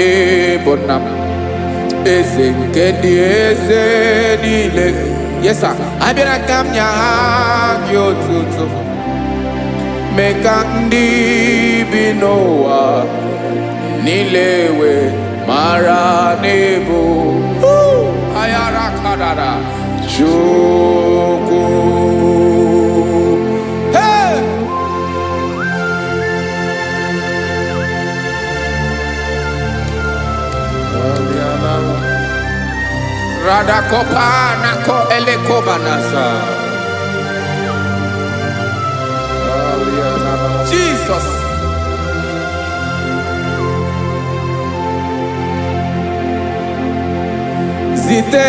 ịbụ nna m eze nke ndị eze niile. Yes sir, abịara ka m nye gị otuto mee ka ndị bi n'ụwa niile wee mara n'ebu ayara kadara Chukwu. Hey! Radakopa nako elekobanasa. Jesus. Zite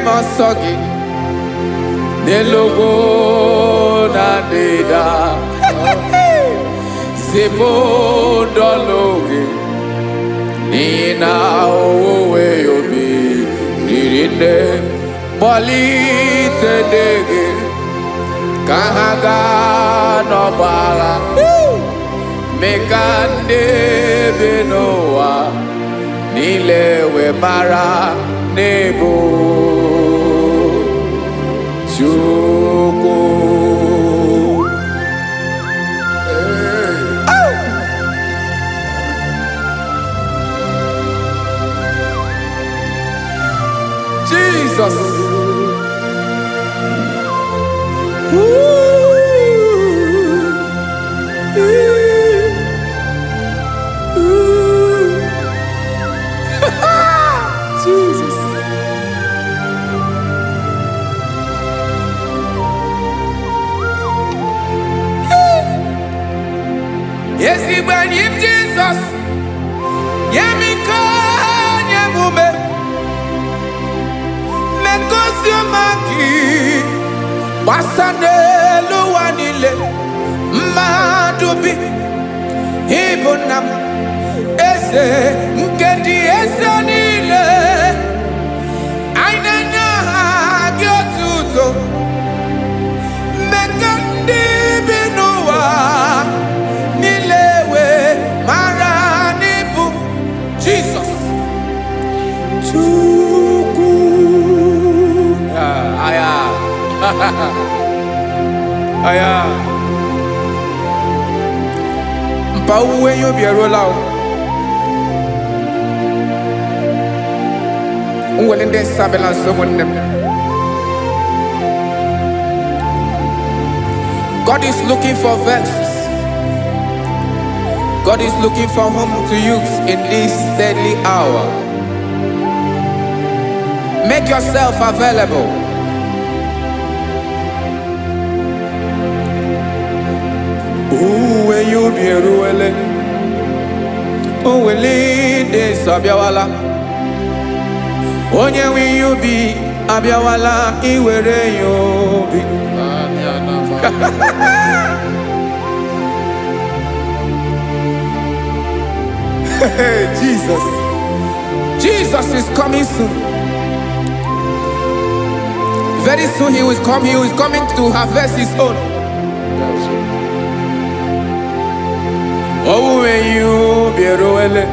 masogi nelogo na deda. Zipo dologe nina owe yobi nirinde bolite dege kahaga no bala. Mekande benoa nilewe mara nebo Chukwu. Jesus. Jesus. Ezigbanyi Jesus, Yemika Nyemume, Mekosio Maki, Basane Luanile, Madubi, Ibunam, Eze, Nkendi Esanile, Ainanya Gyotuto, Mekandi Binua, Nilewe, Maranibu, Jesus. Chuku. Aya. Aya. Mpa uwe yo biero lao. Uwe nde sabela someone. God is looking for verses. God is looking for whom to use in this deadly hour. Make yourself available. When you be ruele, uwele de sabiawala. Onye when you be abiawala, iwere you be. Jesus. Jesus is coming soon. Very soon he will come. He is coming to harvest his own. Oh, when you be roele,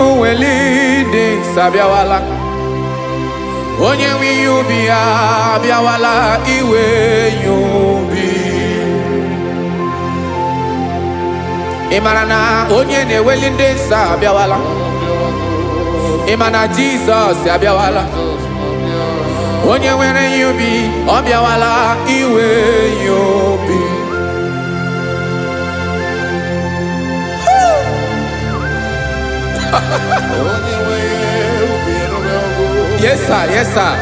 oh, when leading sabiawala. Onye when you be abiawala, iwe you be. Imarana onye ne welinde sa abiawala. Imana Jesus abiawala. Onye were you be abiawala iwe you be. Yes sir, yes sir.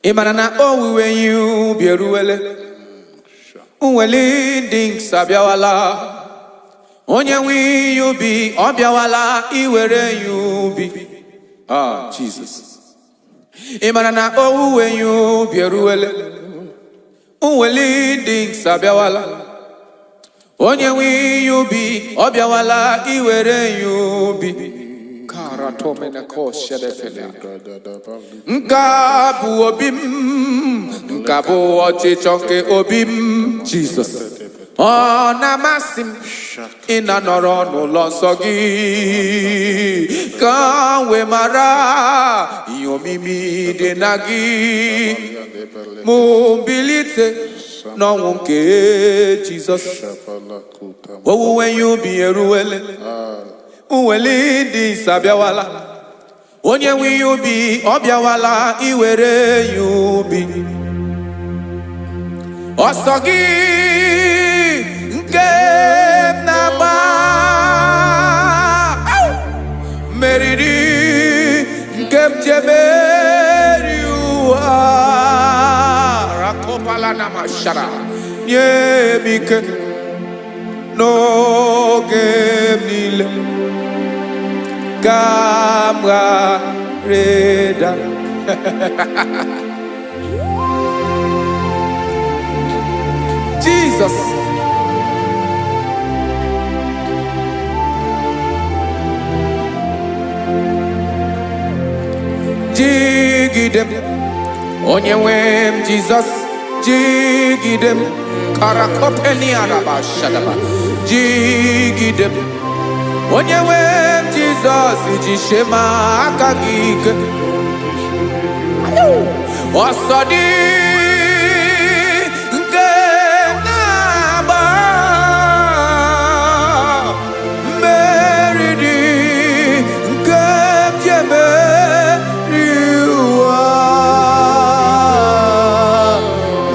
Imanana oh when you be ruele, uwele ding sabiawala. Onye we you be obiawala iwere you be. Ah Jesus. Imanana oh when you be ruele, uwele ding sabiawala. Onye we you be obiawala iwere you be. Nkabu obim, nkabu ochichoke obim, Jesus. Oh namasim, ina noro no losogi. Kanwe mara, yomimi denagi. Mobilite, no wonke Jesus. Oh when you be a ruele. Uwele di sabiawala. Onye wi you be obiawala iwere you be. Osogi nke naba. Meridi nke mjeberi uwa. Rakopala na mashara. Ye mike no gemnile. Kamra reda. Jesus. Jigidem. Onyewem Jesus. Jigidem. Karakopeni araba shadaba. Jigidem. Onyewem Jesus ijishema akagike. Osodi nke naba. Meridi nke mjemeriwa.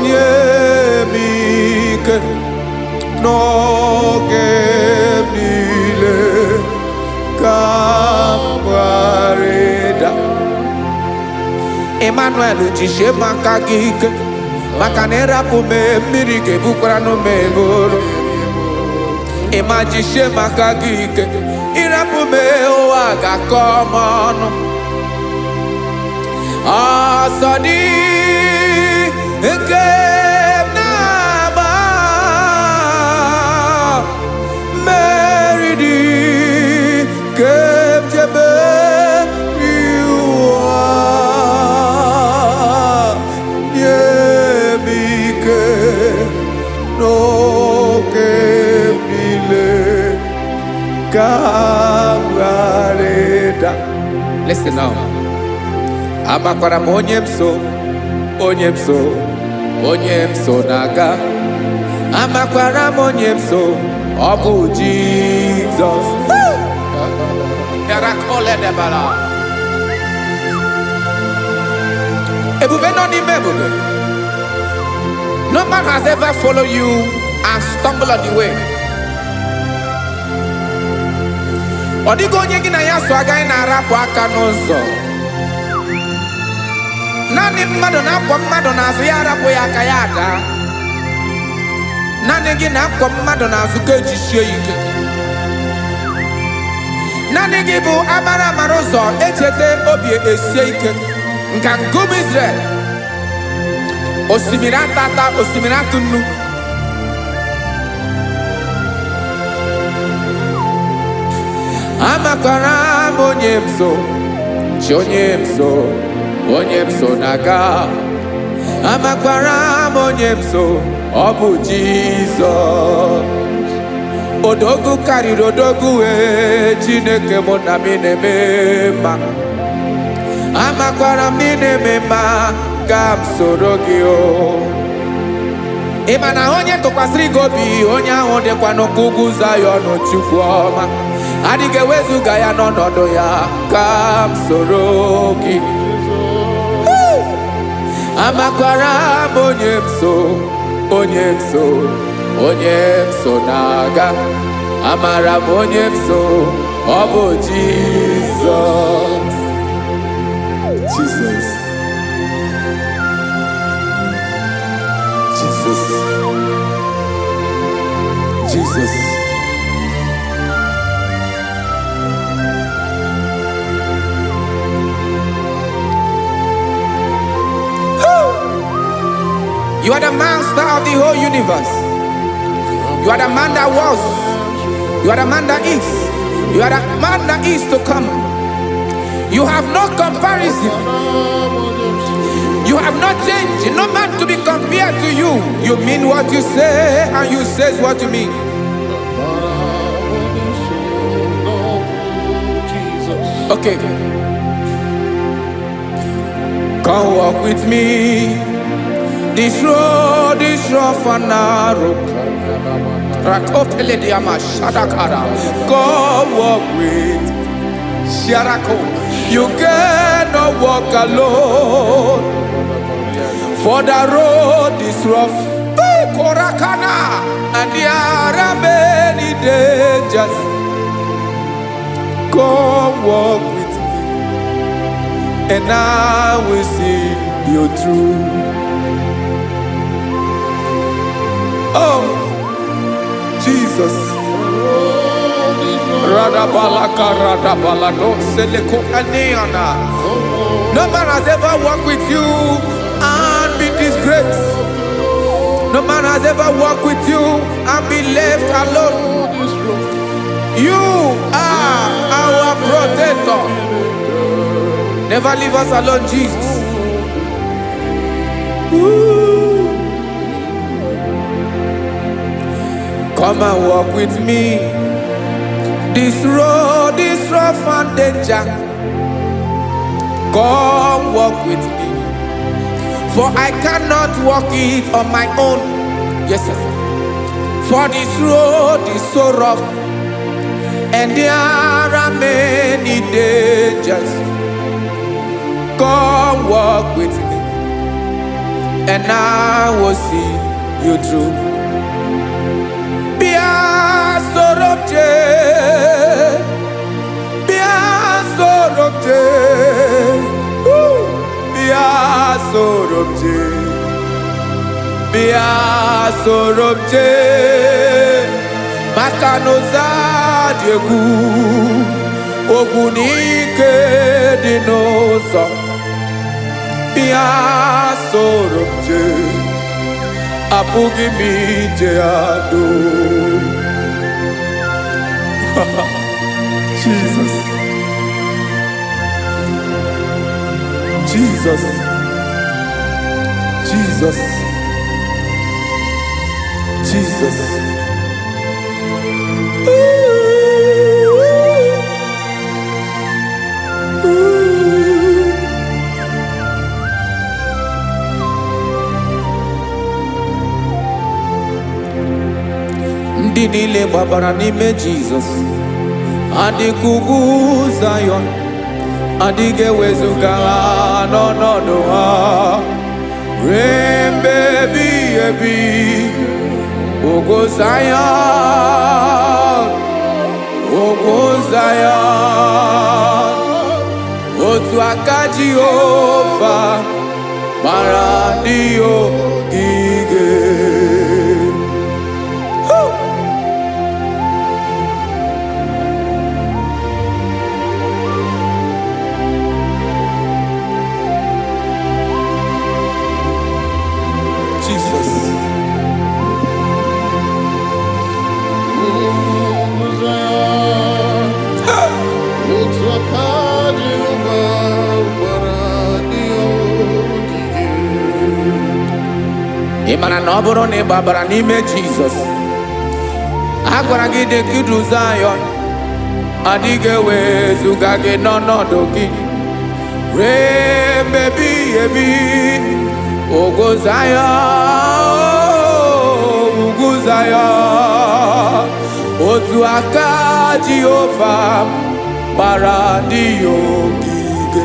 Nyemike noge Emmanuel jishe maka gị ike maka na ịrapụ m mmiri ga-ebukwara m eburu ịma jishe maka gị ike ịrapụ m ụwa ga-akọ m ọnụ ọsọ dị nke na-agba mmeri dị nke m jebe Listen now. Amakwara m onye m so na-aga. Amakwara m onye m so, ọ bụ Jizọs. Ebube nọ n'ime ebube. No man has ever followed you and stumbled on the way. Ọ dịghị onye gị na ya so agaghị na-arapụ aka n'ụzọ. Naanị mmadụ na-akwọ mmadụ n'azụ ya arapụ ya aka ya ada. Naanị gị na-akwọ mmadụ n'azụ ka ejisie ike. Naanị gị bụ amara ụzọ echete obi esie ike. Nka ngụm Israel. Osimiri atata, osimiri atụ nnu. Amakwara m onye m so, onye m so na-aga. Amakwara m onye m so, ọ bụ Jizọs. Odogwu karịrị odogwu Chineke mụ na m na-eme mma. Amakwara m na-eme mma ka m soro gị o. Ị ma na onye tụkwasịrị gị obi onye ahụ dịkwa n'ụkwụ ugwu Zayọn Chukwu ọma. Adịghị ewezuga ya n'ọnọdụ ya ka m soro gị. Amakwara m onye m so na-aga. Amara m onye m so, ọ bụ Jizọs. Jesus. You are the master of the whole universe. You are the man that was. You are the man that is. You are the man that is to come. You have no comparison. You have not changed. No man to be compared to you. You mean what you say and you say what you mean. Okay. Come walk with me. This road is rough and narrow. Go walk with Sharako. You cannot walk alone. For the road is rough. Korakana. And there are many dangers. Go walk with me. And I will see you through. Oh, Jesus. No man has ever walked with you and be disgraced. No man has ever walked with you and be left alone. You are our protector. Never leave us alone, Jesus. Ooh. Come and walk with me. This road is rough and danger. Come walk with me. For I cannot walk it on my own. Yes, sir. For this road is so rough, and there are many dangers. Come walk with me, and I will see you through. Be a sorobje, bia sorobje, makanoza diegu, ogunike dinosa, bia sorobje, apugi mije ado. Jesus. Jesus, Jesus, Jesus. Ndị niile gbabara n'ime Jesus, adịkugu Zion. Adịghị ewezuga ha n'ọnọdụ ha ruo mgbe ebighị ebi. Ugwu Zion, ugwu Zion, otu aka Jehova gbara ndị ogige. Ịmara na ọ bụrụ na ị gbabara n'ime Jizọs, a gwara gị dị ka Zion, adịghị ewezuga gị n'ọnọdụ gị ruo mgbe ebighị ebi. Ugwu Zion, ugwu Zion, otu aka Jehova gbara ndị ogige.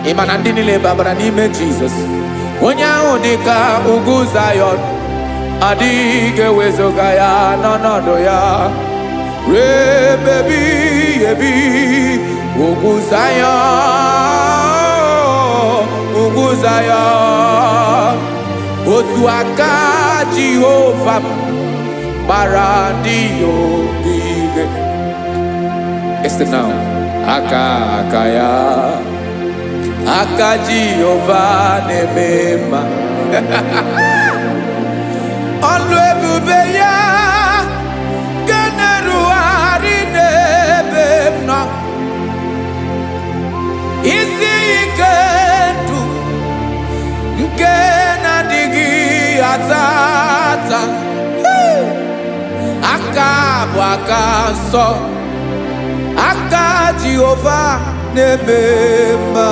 Ịma na ndị niile gbabara n'ime Jizọs, onye ahụ dị ka ugwu Zion, adịghị ewezuga ya n'ọnọdụ ya ruo mgbe ebighị ebi. Ugwu Zion, ugwu Zion, otu aka Jehova gbara ndị ogige. Listen now, aka ya, aka Jehova na-eme mma. Ọlụ ebube ya ga na-erugharị n'ebe m nọ. Isi ike ndụ nke na-adịghị ata ata. Aka bụ aka nsọ, aka Jehova na-eme mma.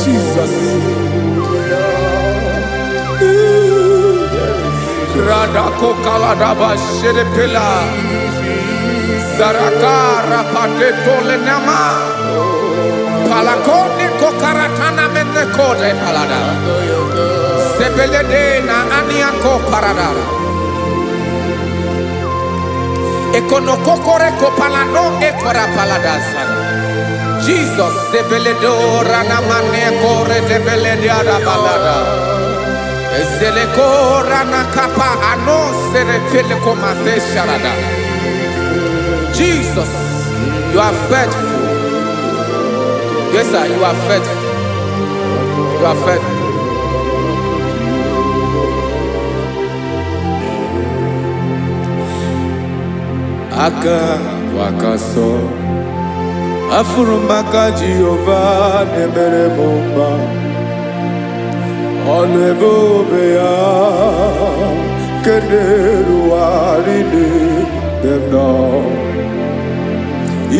Jesus. Radako kaladaba sherepela, zarakara patetole nama, palakone kokaratana mene kode palada, sebelede na aniako parada, ekonokokore kopalano ekora paladasa. Jesus, sebeledo rana mane kore debelede ada balada. Ezeleko rana kapa ano serepele komate sharada. Jesus, you are faithful. Yes, sir, you are faithful. You are faithful. Aka wakaso afurumaka Jehova nemere bomba. Ọlụ ebube ya keneruwarị n'ebe m nọ.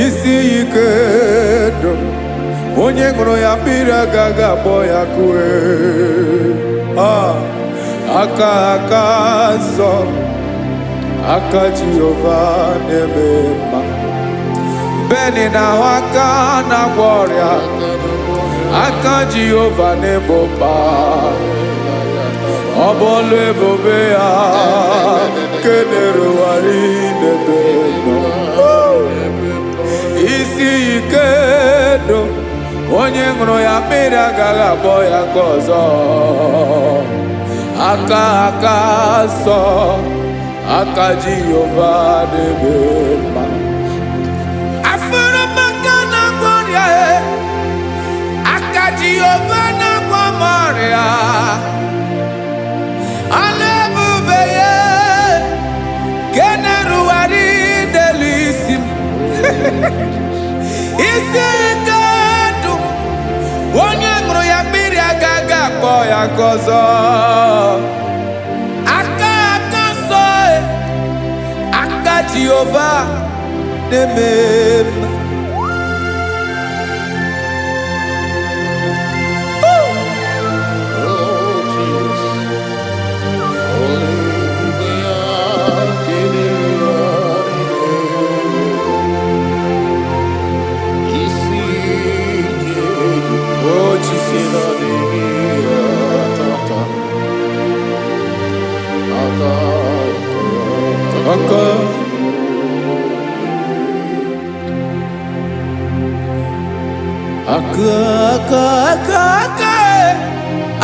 Isi ike ndụ, onye ṅụrụ ya mmiri agaghị agbọ ya kue. Aka nsọ, aka Jehova na-eme mma. Beni na aka na-agwọ ọrịa, aka Jehova na-egbo mkpa. Ọ bụ ọlụ ebube ya keneruwarị n'ebe onye ṅụrụ ya mmiri agaghị akpọ ya aka ọzọ. Aka aka nsọ, aka Jehova na-eme mma. Afụrụ m aka na-agwọ ọrịa, aka Jehova na-agwọ m ọrịa. Ala ebube ya nke na-erugharị n'elu isi m. Isi ike ndụ, onye ṅụrụ ya mmiri agaghị akpọ ya aka ọzọ. Aka aka nsọ, aka Jehova na-eme mma.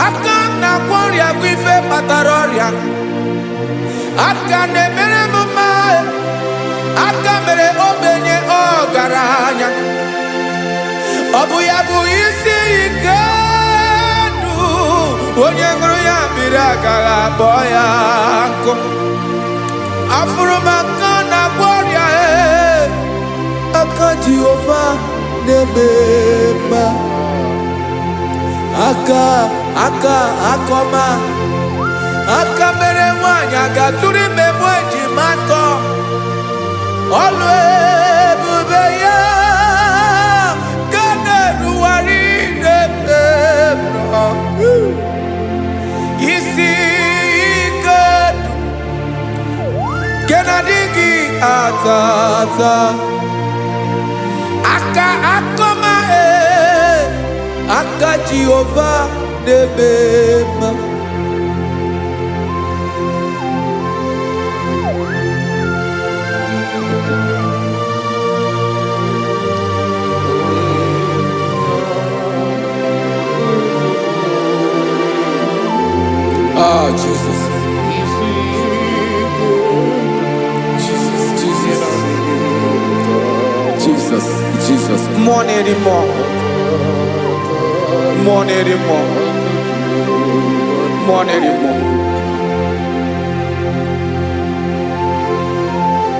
Aka na-agwọ ọrịa bụ ife kpatara ọrịa. Aka na-emere m mma, aka mere ogbenye ọgaranya. Ọ bụ ya bụ isi ike ndụ, onye ṅụrụ ya mmiri agaghị akpọ ya nkụ. Afụrụ m aka na-agwọ ọrịa, aka Jehova na-eme mma. Aka ọma, aka mere nwanyị agatụrụ ime mụ ejima atọ. Ọlụ ebube ya ka na-erugharị n'ebe m nọ. Isi ike nke na-adịghị ata ata. Aka ọma, aka Jehova na-eme mma. Ah, Jesus. Jesus. More anymore.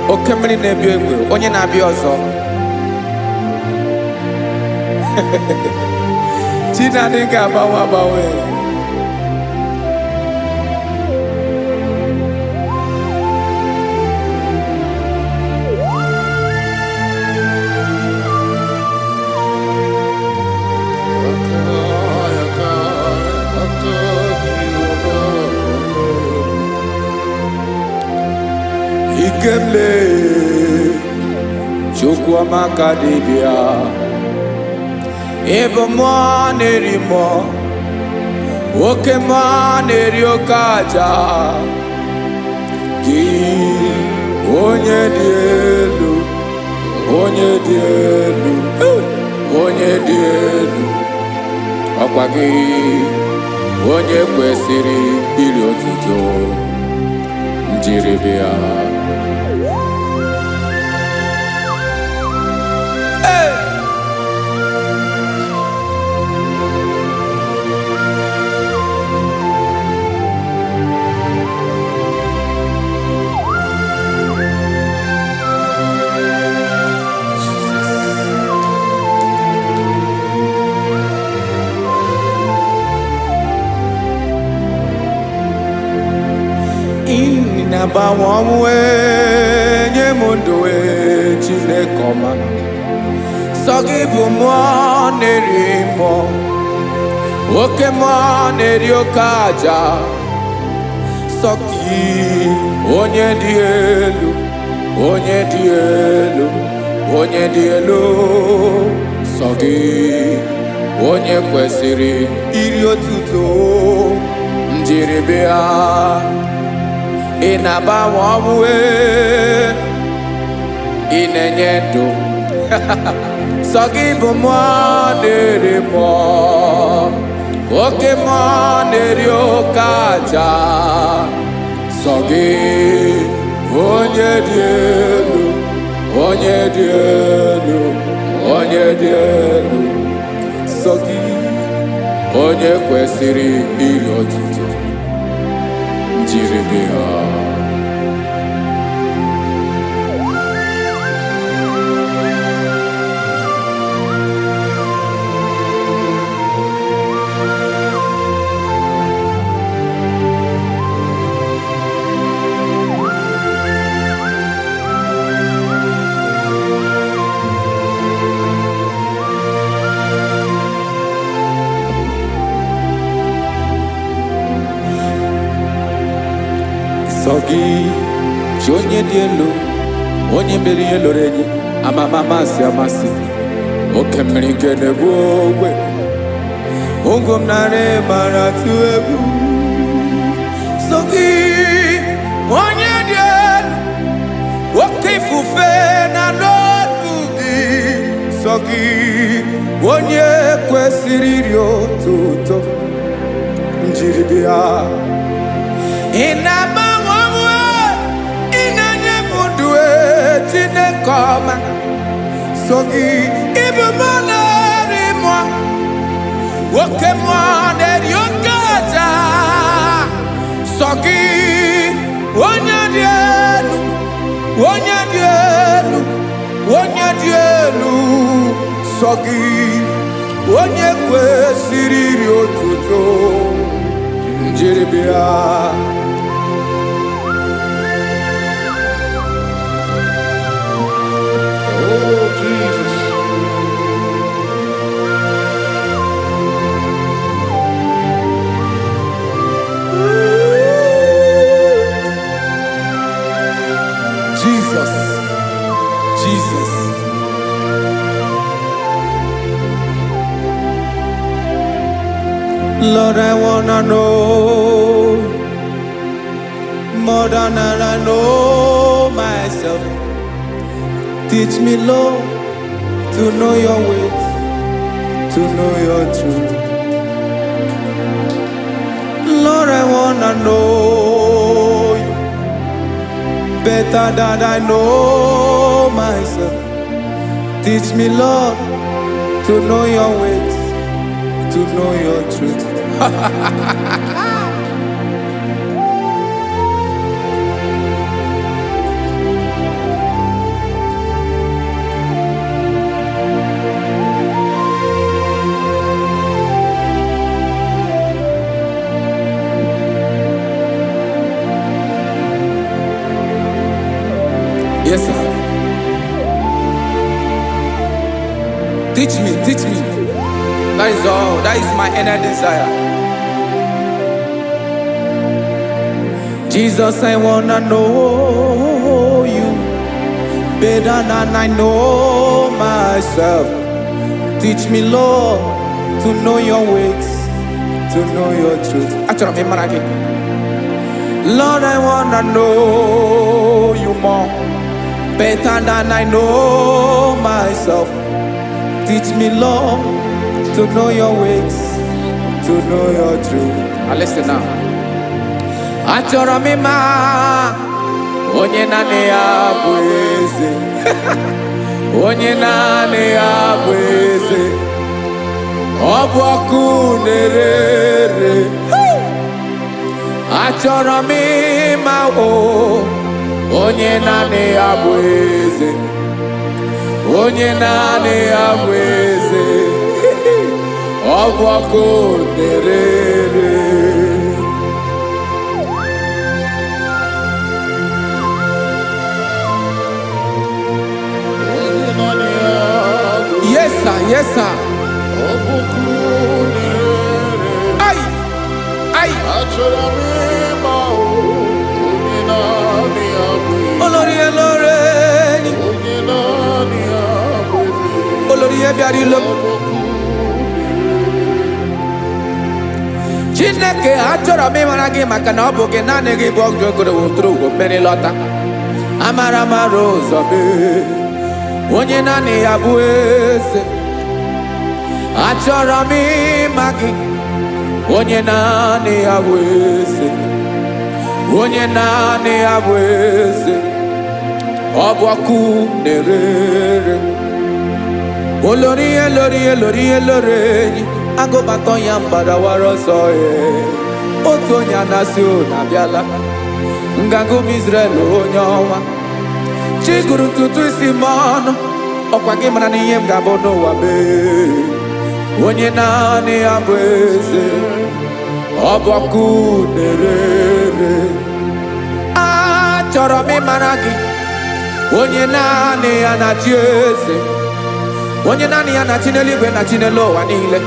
Oke mmiri na-ebi egbe, onye na-abịa ọzọ. Chinadị ga-agbanwe. Ikemle Chukwuamaka dibịa, ebe mmụọ na-eri mmụọ, oke mmụọ na-eri oke aja. Gị onye dị elu, onye dị elu, onye dị elu, ọkwa gị onye kwesịrị iri otuto. Njiri bịa. Inagbanwe ọnwụ nye m ndụ Chineke ọma. Sọ gị bụ mmụọ na-eri mmụọ, oke mmụọ na-eri oke aja. Sọ gị onye dị elu, onye dị elu, onye dị elu. Sọ gị onye kwesịrị iri otuto. Njiri bịa. Ị na-agbanwe ọnwụ, ị na-enye ndụ, Soggy Bumane mo. Oke Monerio Kaja. Soggy Onye Dielu. Onye Dielu. Onye Dielu. Soggy Onye Kwesiri Iri Otuto. Njiribiha. Sogi, Jonye Dielo, Onye Meri Loreni, Amamasi Amasi, Okemrike de Bowe, Ongom Nare Maratu Ebu. Sogi, Onye Dielo, Okifufe na Lodi. Sogi, Onye Kwesiririo Tuto, Njiribia. Inama wawe, inanye mundue tine koma. Sogi ibu moneri mwa, woke moneri yokaja. Sogi wonya dielu, wonya dielu, wonya dielu. Sogi wonye kwe siriri otuto, njiribia. Jesus. Lord, I wanna know more than I know myself. Teach me, Lord, to know your ways, to know your truth. Lord, I wanna know you better than I know myself. Teach me, Lord, to know your ways, to know your truth. Yes, sir. Teach me, teach me. That is all. That is my inner desire. Jesus, I wanna know you better than I know myself. Teach me, Lord, to know your ways, to know your truth. Actually, I'm again. Lord, I wanna know you more, better than I know myself. Teach me, Lord, to know your ways, to know your truth. Now listen now. Achora mima, onye nane abweze, onye nane abweze, obwaku nerere. Achora mima o, onye nane abweze, onye nane abweze, obwaku nerere. Yes, sir. Yes, sir. Ay, ay. Olori eloreni. Olori ebiarilo. Chineke achọrọ m ịmara gị maka na ọ bụ gị naanị gị bụ ọgụ ogologo tụrụ ụgwọ mmeri lọta. Amara mara ụzọ mee. onye naanị ya bụ eze. Achọrọ m ịma gị, onye naanị ya bụ eze, onye naanị ya bụ eze. Ọ bụ ọkụ na-erere, olori elori elori elori enyi, agụbatọ ya mgbadawara ọsọ ya. Otu onye anasị unu abịala, nganga ụmụ Izrel onye ọnwa. Chi gụrụ ntutu isi m ọnụ, ọkwa gị mara na ihe m ga-abụ n'ụwa mee. Onye naanị ya bụ eze, ọ bụ ọkụ na-erere. Achọrọ m ịmara gị, onye naanị ya na-achị eze, onye naanị ya na-achị n'eluigwe na chi n'elu ụwa niile.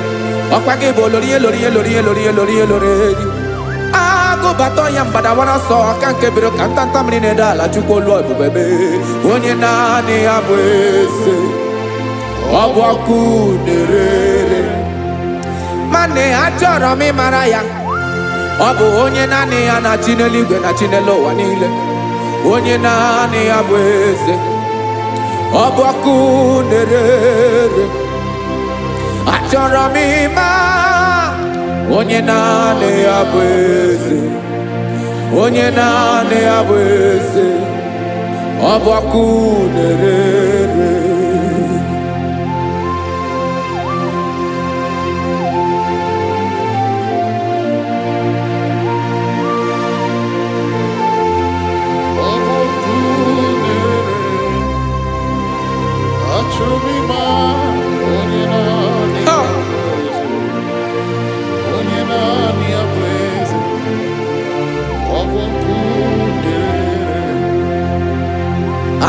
Ọkwa gị bụ olori elori elori elori elori elori enyi, agụbatọ ya mgbadawara ọsọ aka nke biri ka ntanta mmiri na-ede ala. Chukwu olu ebube mee. Onye naanị ya bụ eze, ọ bụ ọkụ na-erere. Mane achọrọ m ịmara ya, ọ bụ onye naanị ya na-achị n'eluigwe na chi n'elu ụwa niile. Onye naanị ya bụ eze, ọ bụ ọkụ na-erere. Achọrọ m ịma onye naanị ya bụ eze, onye naanị ya bụ eze. Ọ bụ ọkụ na-erere.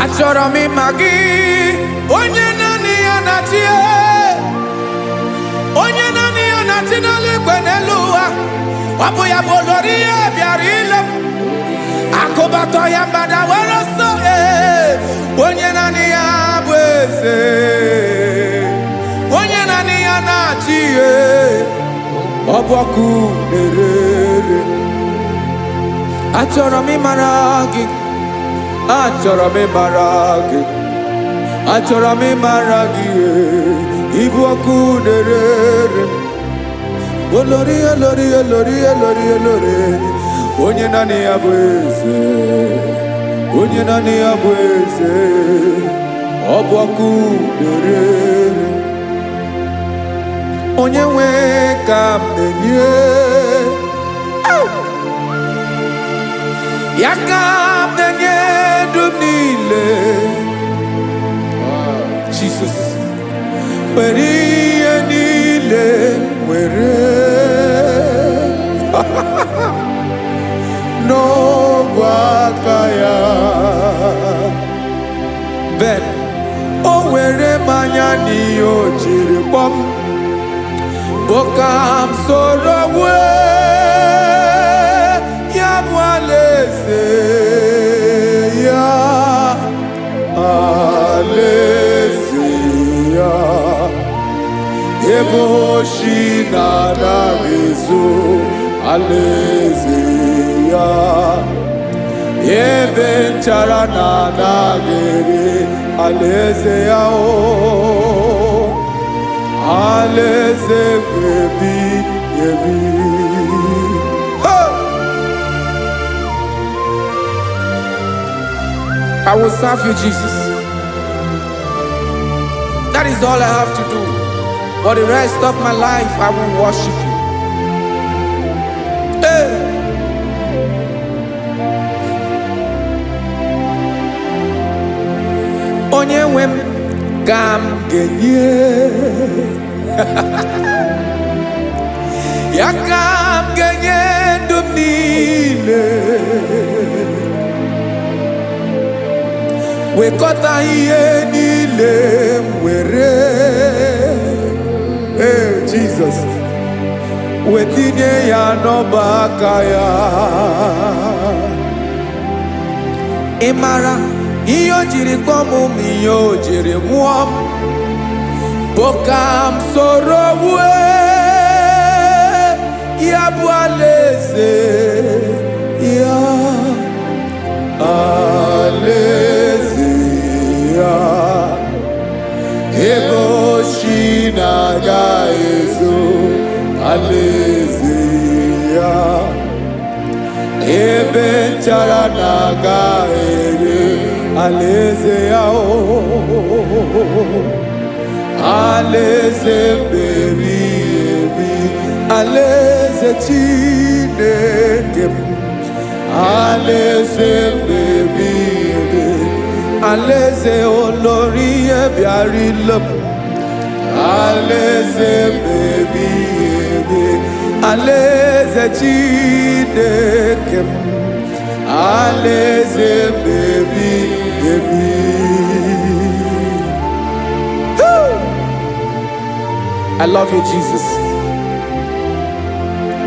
Achọrọ m ịma gị, onye naanị ya na-achị, onye naanị ya na-achị n'eluigwe n'elu ụwa. Ọ bụ ya bụ olori ya bịara ile m, akụbatọ ya mgbadawara ọsọ. Onye naanị ya bụ eze, onye naanị ya na-achị, ọ bụ ọkụ na-erere. Achọrọ m ịmara gị, achọrọ m ịmara gị, achọrọ m ịmara gị. Ịbụ ọkụ na-erere, olori elori elori elori elori. Onye naanị ya bụ eze, onye naanị ya bụ eze. Ọ bụ ọkụ na-erere. Onye nwe ka m na-enye, ya ka m na-enye dum niile. Jesus, were ihe niile were n'ọbụ aka ya. Ben o were mmanya n'ihe o jiri kpọọ m, bụ ka m soro wee ya bụ alaeze ya, alaeze ya. Ebe oshi na-anaghị ezo, alaeze ya. Ebe nchara na-anaghị ere, alaeze ya. Alaeze ebi ebi. I will serve you, Jesus. That is all I have to do. For the rest of my life, I will worship you. Hey. Onye nwe m ka m ga-enye, ya ka m ga-enye ndụ m niile. Wekọta ihe niile m were, Jesus, wetinye ya n'ọba aka ya. Ị mara ihe o jiri kpọọ m, ihe o jiri mụọ m, bụ ka m soro wee ya bụ alaeze ya, alaeze ya. benchara naga ere aleze yao aleze baby aleze chineke aleze baby aleze olori ebiarilem aleze baby aleze chineke aleze baby. I love you, Jesus.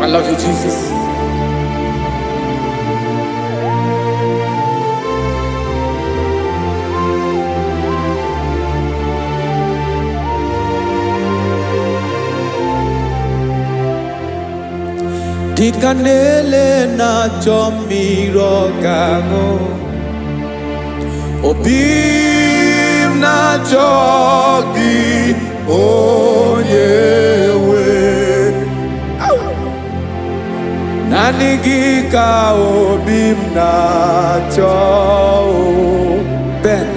I love you, Jesus. Dikanele na chomiro kango Obim na chogi onyewe Nanigi ka obim na cho Ben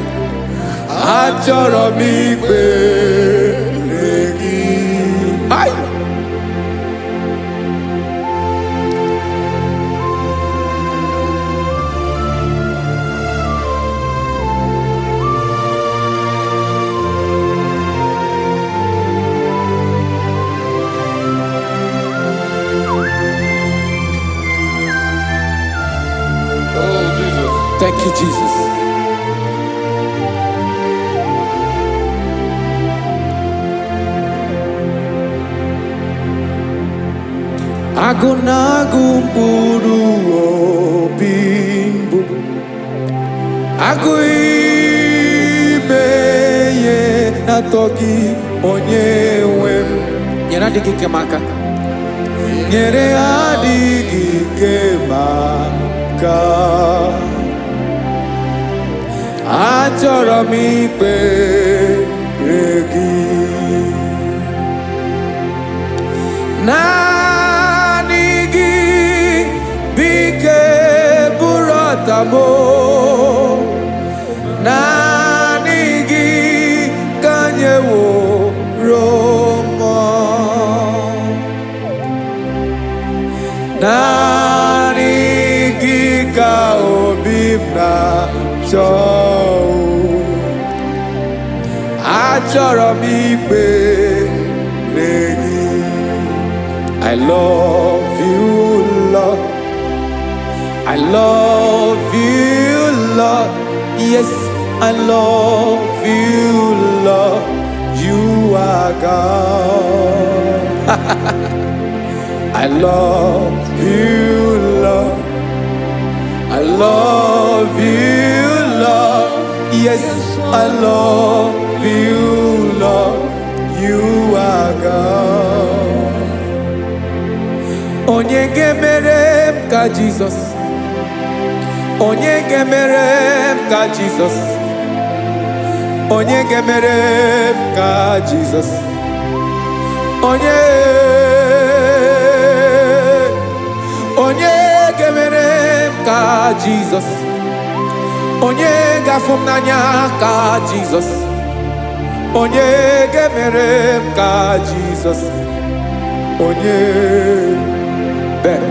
achoro mi pe legi Ay Thank you, Jesus. Agunagu buru obimbu Aguimeye natogi onyewe Nyere adigi kemaka Nyere adigi kemaka Achoro mi pe regi Nanigi bike buratamo Nanigi kanyewo romo Nanigi ka obimna cho Achoro mi pe regi I love you, Lord. I love you, Lord. Yes, I love you, Lord. You are God. I love you, Lord. I love you, Lord. Yes, I love you, Lord. You are God. Onye gemere ka Jesus. Onye gemere ka Jesus. Onye gemere ka Jesus. Onye gemere ka Jesus. Onye gafum nanya ka Jesus. Onye gemere ka Jesus. Onye Ben.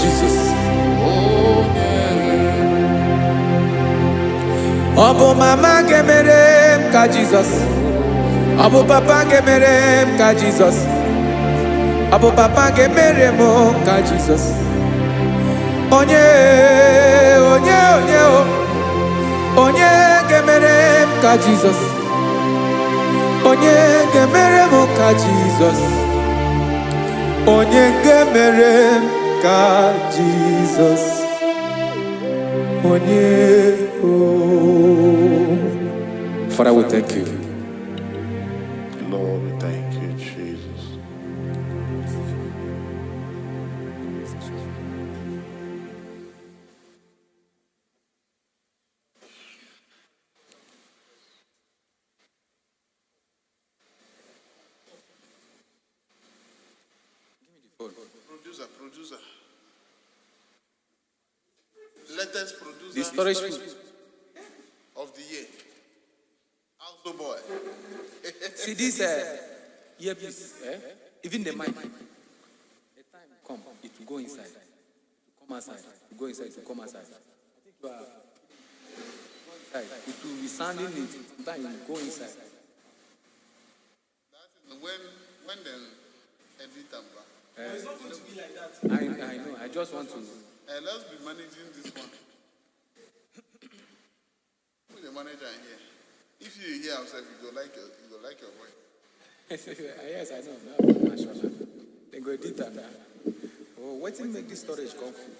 Jesus. Obo mama gemere ka Jesus. Obo papa gemere ka Jesus. Obo papa gemere mo ka Jesus. Onye gemere ka Jesus. Onye gemere mo ka Jesus. Onye gemere ka Jesus. Father, we thank you. Lord, we thank you, Jesus. Producer. Latest producer The storage food. of the year. Also boy. See this earpiece, even the mic. The time come, it will go inside. It will come outside. It will go inside. It will come outside. I think you are inside. It will be sounding it. Sometimes it will go inside. That's when then edit them back. It's not going to be like that. I know. I just want to. Let's be managing this one. Put the manager in here. If you hear yourself, you go like your voice. Yes, I know. They go edit that. Oh, what will make this storage come full?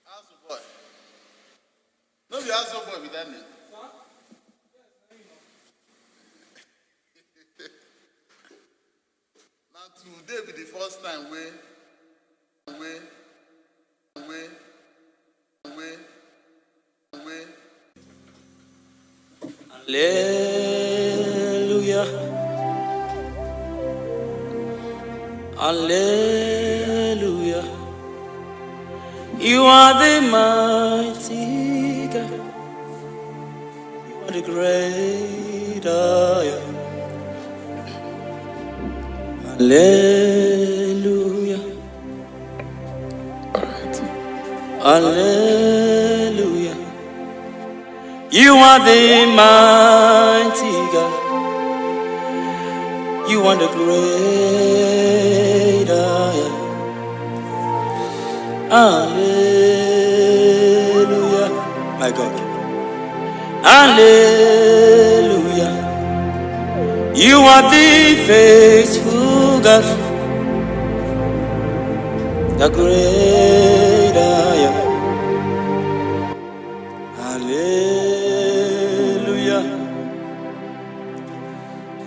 Also boy. No, be also boy with that name. Now today be the first time we Hallelujah. Hallelujah. You are the mighty God. You are the great I am. Hallelujah. Hallelujah. You are the mighty God. You are the great I am. Hallelujah. My God. Hallelujah. You are the faithful God. The great I am. Hallelujah.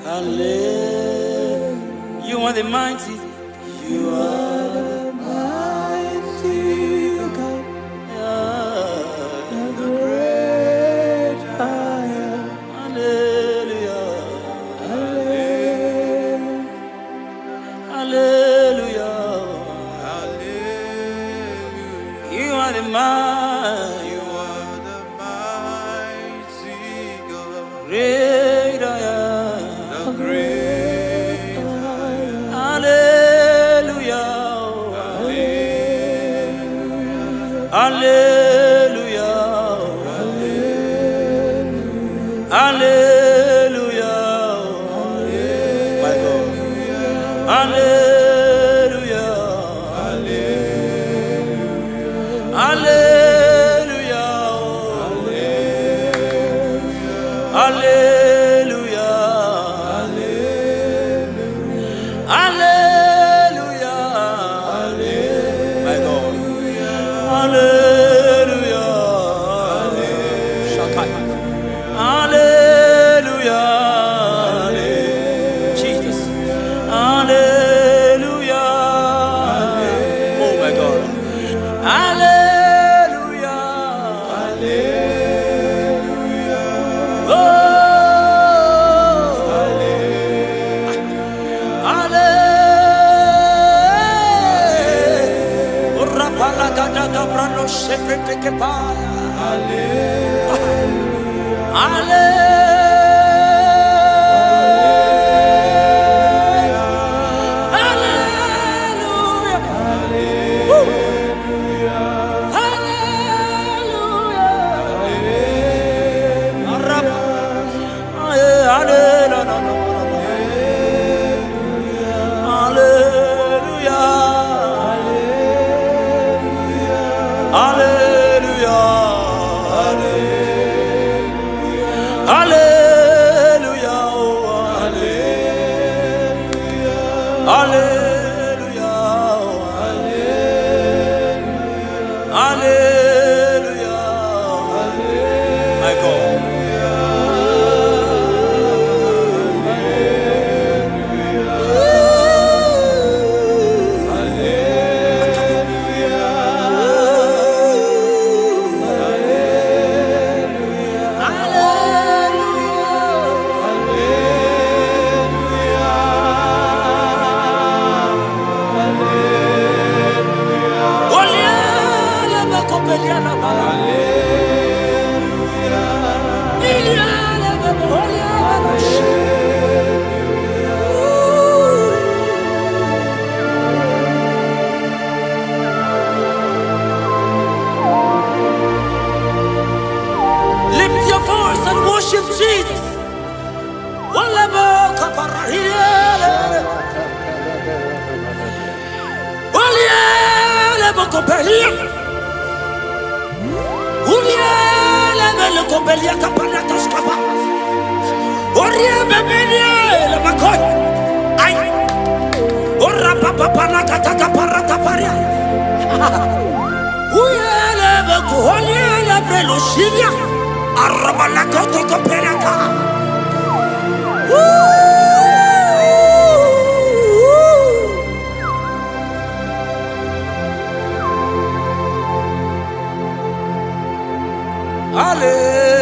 Hallelujah. You are the mighty. You are the mighty God. The great I am. Hallelujah. Hallelujah. Hallelujah. You are the mighty. You are the mighty God. Great I am. The great I am. Hallelujah. Hallelujah. Hallelujah. Hallelujah. My God. Hallelujah. Hallelujah. Hallelujah. Hallelujah. Hallelujah. My God. Hallelujah. Shakai. Hallelujah. Jesus. Hallelujah. Oh my God. Hallelujah. Hallelujah. Oh. Hallelujah. Rapala gada gabrano shefete kepaya. Hallelujah. Hallelujah. Hallelujah. Oliele bokopelia. Oliele belokopelia kapana toskapa. Orie bebelia le bakoy. Ay. Ora papa pana kataka parata paria. Oliele boko oliele belosilia. Arabala koto koperata.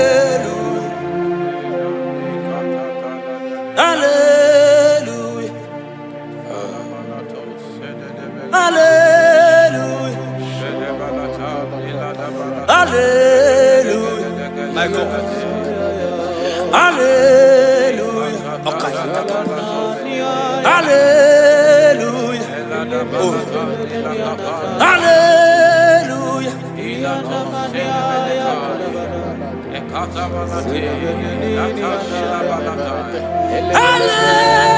Hallelujah. Hallelujah. Hallelujah. Hallelujah. My God. Hallelujah. Okay. Hallelujah. Oh. Hallelujah.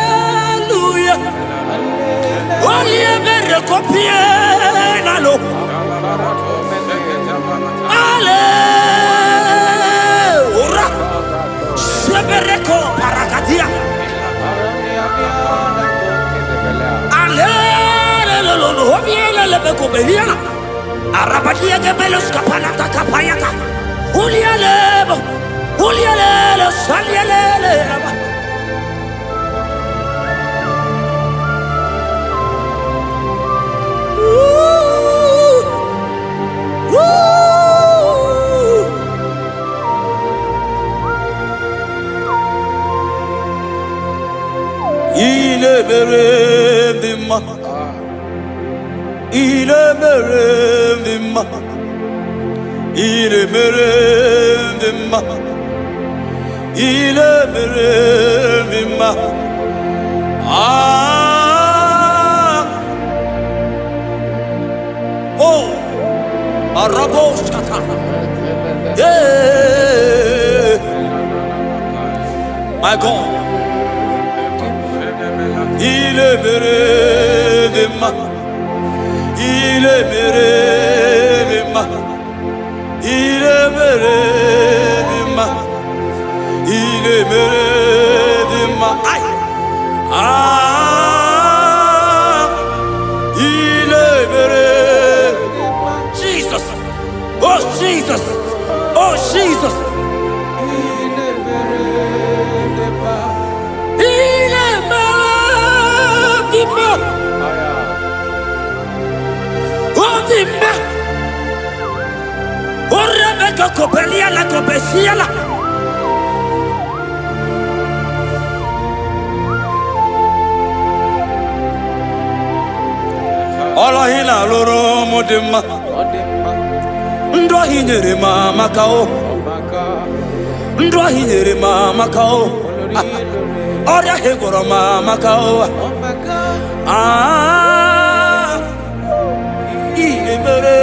Hallelujah. Only a copier. Hallelujah. Sebereko parakatia. Hallelujah. Lebeko beliana. Arabadia ke belos kapana takapayaka. Ulialebo. Ulialele salialele. ile merendima, ile merendima, ile merendima, ile merendima. Ah, oh, arabos kata, yeah, my God. Il est mere de ma, il est mere de ma, il est mere de ma, il est mere de ma. Aïe. Ah, il est mere. Jesus, oh Jesus, oh Jesus. Rebecca Copelia la Copesiala. Ola hina loro modema. Ndo hinyere mama kao. Ndo hinyere mama kao. Oria hegoro mama kao. Ah, ile mere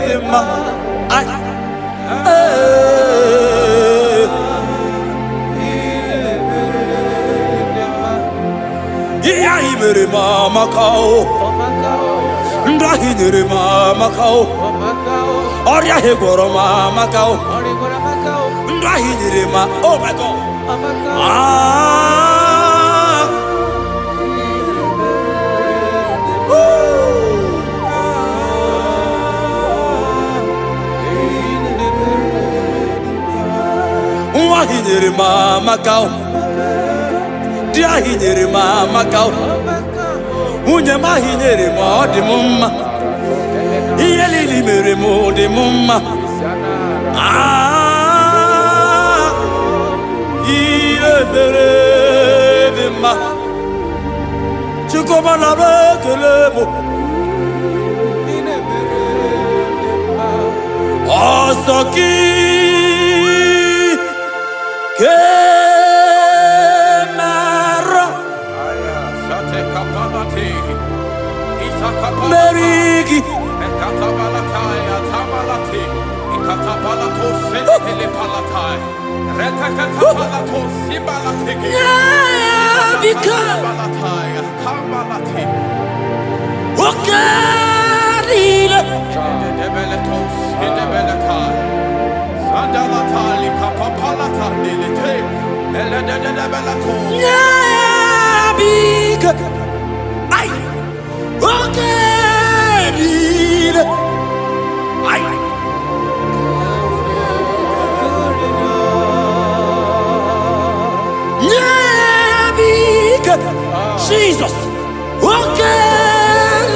de ma. Ay, iya imere mama kao. Ndra hinere mama kao. Oria hegoro mama kao. Ndra hinere ma. Oh my God. Ah. Hinere mama kao, dia hinere mama kao, unye ma hinere mo de mumma, iyeli li mere mo de mumma. Ah, ile mere de ma, chukoma la bekelemo, osoki. Merigi because Kambalati. oh God, Debeletos, Debeletai. Sandalatali, Kapapalata, Dilite. Eledebelatos. yeah, because I oh God, yeah, because Jesus, oh God,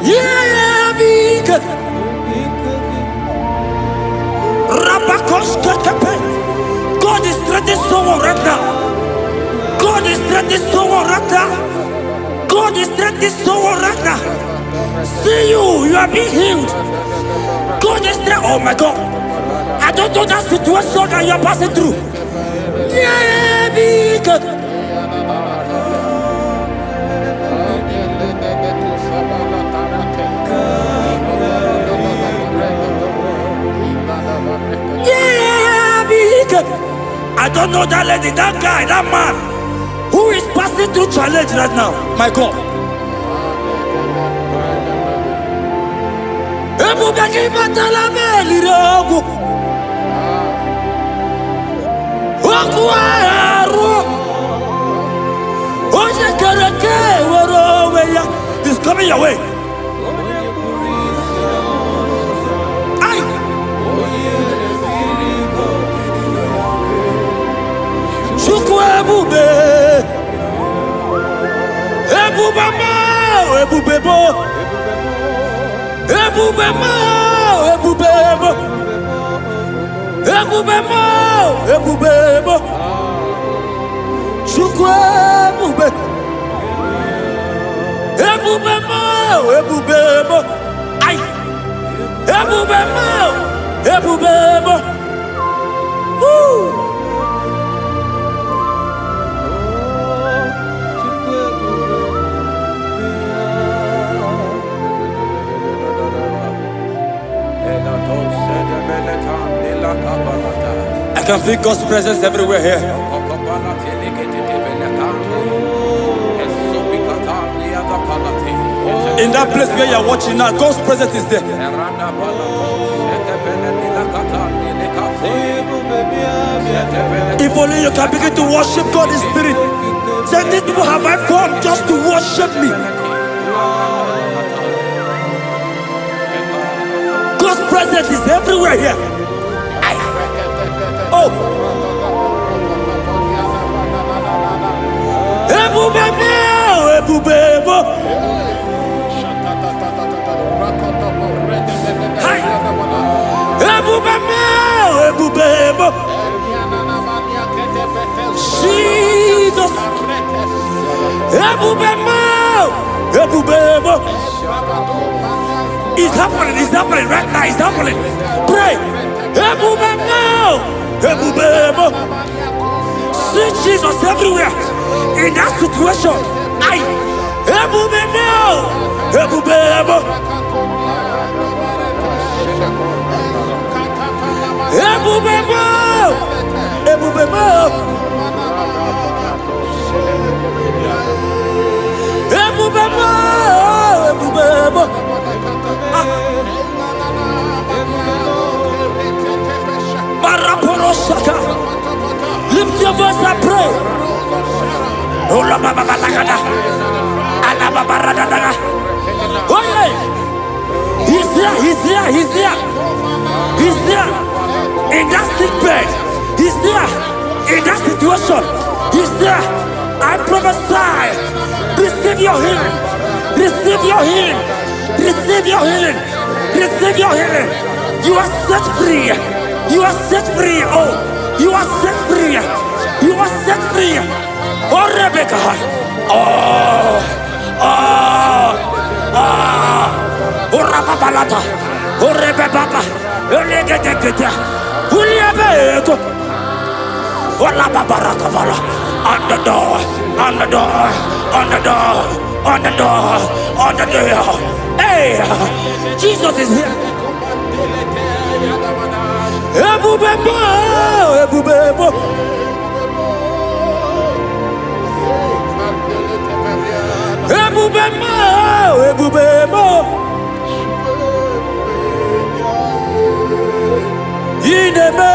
yeah, because God is threatening someone right now. God is threatening someone right now. God is threatening someone right now. See you are being healed. God is threatening. Oh my God. I don't know that situation that you are passing through. Yeah, because yeah, because I don't know that lady, that guy, that man who is passing through challenge right now. My God. Ebubeki batala melirogu. Okwaru. Oje karake woroweya. He's coming your way. Ay. Chukwu ebube. Ebubema, ebubebo. Ebubema, ebubebo. Ebubema, ebubebo. Chukwu ebube. Ebubema, ebubebo. Ay. Ebubema, ebubebo. Woo. I can feel God's presence everywhere here. In that place where you are watching now, God's presence is there. If only you can begin to worship God in spirit. Say, these people have I come just to worship me. God's presence is everywhere here. Oh. Ebubebo, ebubebo. Hi. Ebubebo, ebubebo. Jesus. Ebubebo, ebubebo. It's happening right now, it's happening. Pray. Ebubebo, ebubebo. See Jesus everywhere. In that situation, I ebubebo, ebubebo. Ebubebo, ebubebo. Ebubebo, ebubebo. Maraporosaka. Lift your voice and pray. Ola baba balagada. Ala baba radada. Oh yeah. He's there. He's there. In that sick bed. He's there. In that situation. He's there. I prophesy. Receive your healing. Receive your healing. Receive your healing. Receive your healing. You are set free. You are set free. Oh, you are set free. You are set free. Oh, Rebecca. Oh, Rababalata. Oh, Rebecca. Oh, Legata. Uliabeko. Oh, La Babarakavala. On the door. On the door. On the door. On the door. On the door. Hey, Jesus is here. Ebubebo, ebubebo. Ebubebo, ebubebo. Ineme,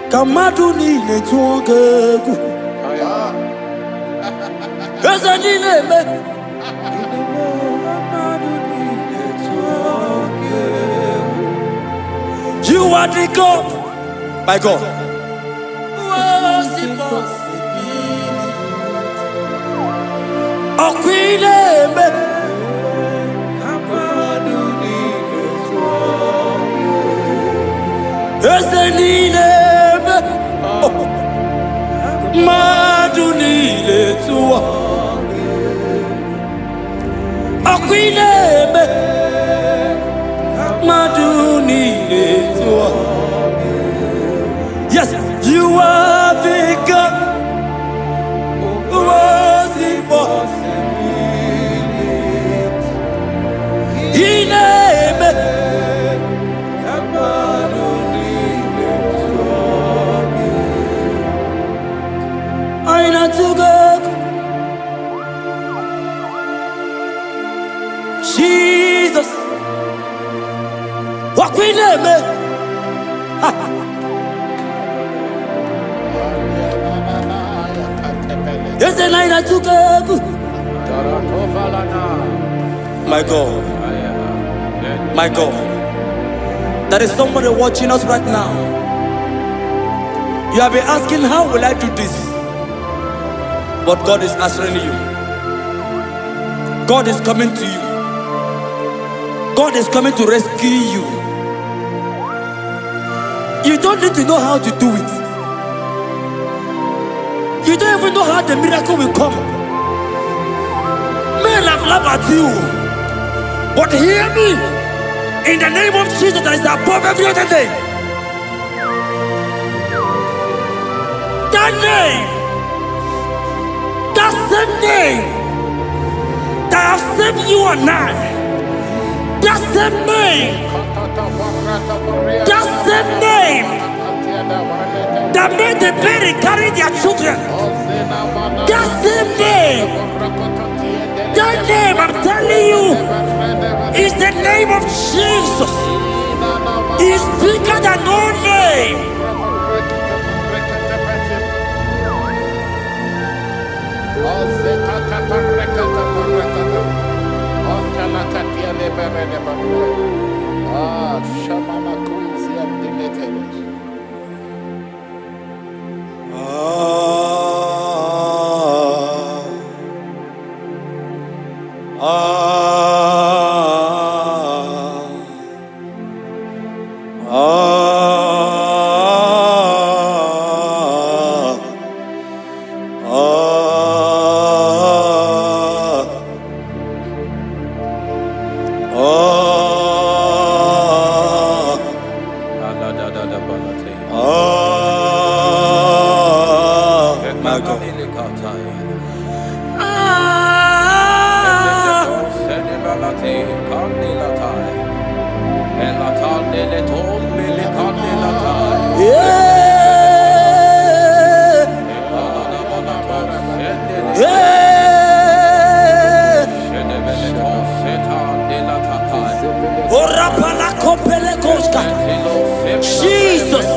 kamadu ni netuogegu. Eze ineme. You are the God, my God. Was impossible. Oh, Queen, yes, you are the God who was impossible. I not to go. Jesus, what we name? Yes, and I not to go. My God, my God, there is somebody watching us right now. You have been asking, how will I do this? But God is answering you. God is coming to you. God is coming to rescue you. You don't need to know how to do it. You don't even know how the miracle will come. Men have laughed at you. But hear me. In the name of Jesus that is above every other name. That name. That same name. That have saved you and I. That same name. That same name. That made the parents carry their children. That same name. That name, I'm telling you, is the name of Jesus. He's bigger than all name. My God. Jesus.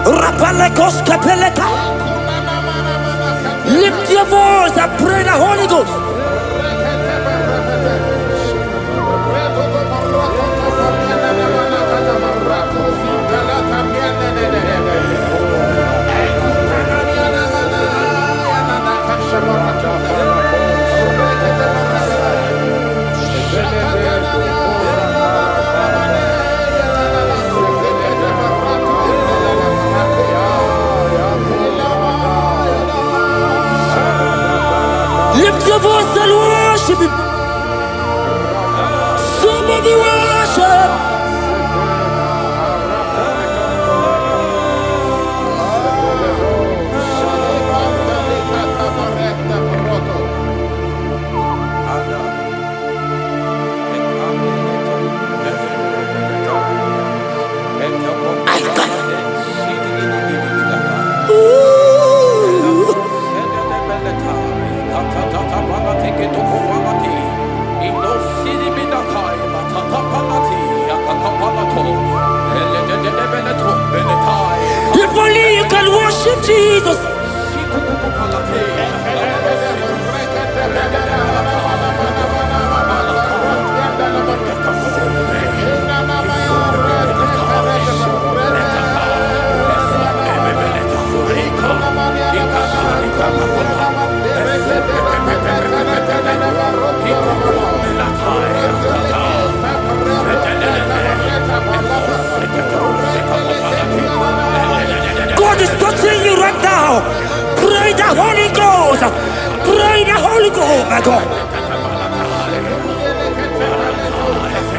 Rapalekos kapeleka. Lift your voice and pray the Holy Ghost. Lift your voice and worship Him. Somebody worship. If only you can worship Jesus. God is touching you right now. Pray the Holy Ghost. Pray the Holy Ghost, my God.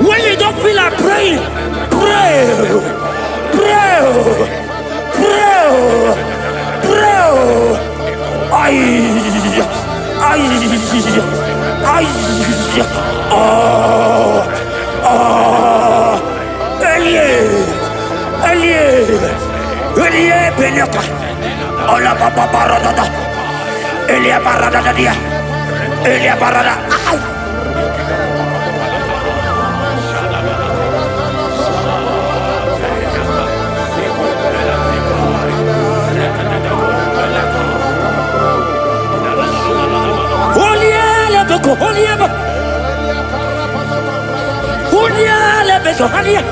When you don't feel like praying, pray. Pray. Pray. Pray. Elie Beleka, Ola Baba Barada, Elia Barada dia, Elia Barada. Holia Lebeko, Holia Lebeko, Holia.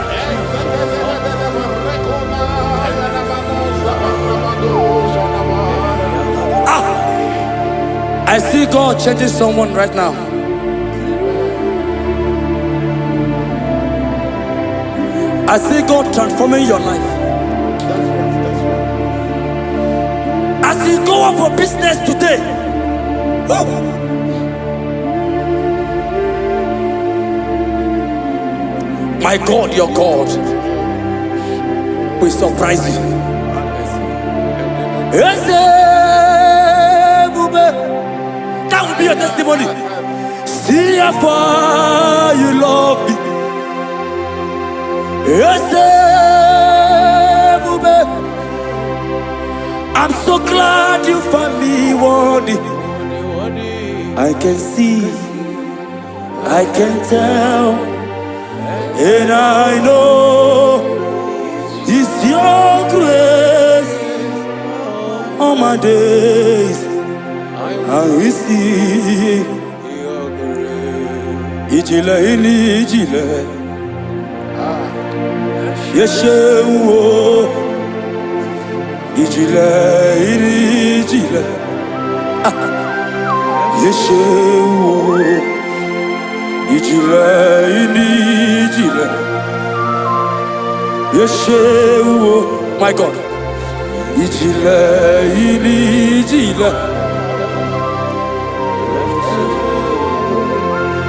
I see God changing someone right now. I see God transforming your life. As you go out for business today, my God, your God will surprise you. That will be your testimony. See how far you love me. I'm so glad you found me worthy. I can see, I can tell, and I know it's your grace all my days. I will see Ijile ini Ijile Yeshewo Ijile ini Ijile Yeshewo Ijile ini Ijile Yeshewo. My God, Ijile ini Ijile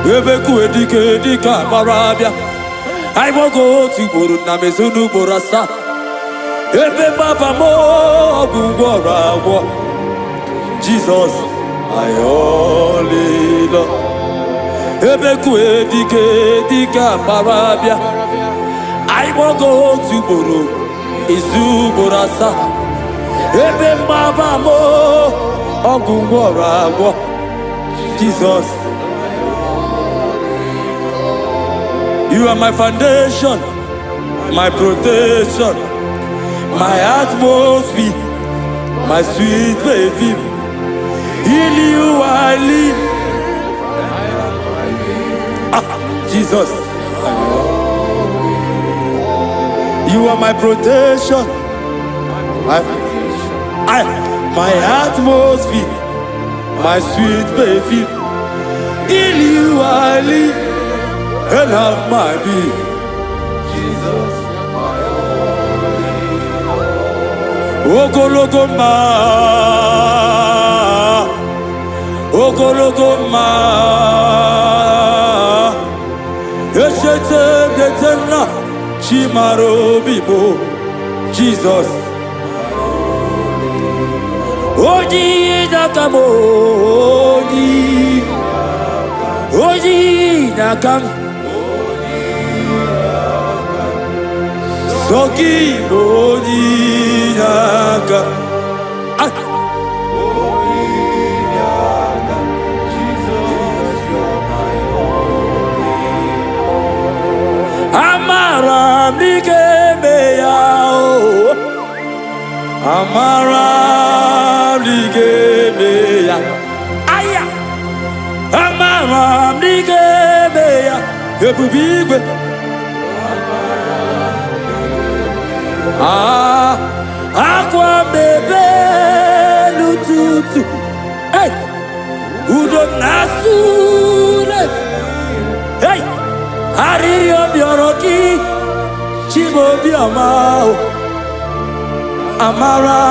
Ebeku edike dika barabia. I won't go to Guru Namezunu Borasa. Ebe Baba mo Gugora. Jesus, I only love. Ebeku edike dika barabia. I won't go to Guru Izu Borasa. Ebe Baba mo Gugora. Jesus. You are my foundation, my protection. my atmosphere, my sweet baby. In you I live. Jesus, you are my protection. My atmosphere, my sweet baby. In you I live and have my being. Jesus, Ogologoma, Ogologoma, Eshete Detena, Chimaro Bibo, Jesus. Oji Nakamo, Oji Nakam, Soki Oji Nakam. Amara Ligemeya, Amara Ligemeya, Aya, Amara Ligemeya, Ebubigwe, Aqua Bebe Lututu, hey, Udo Nasule, hey. Ariyo bioroki, chibo biamao, Amara,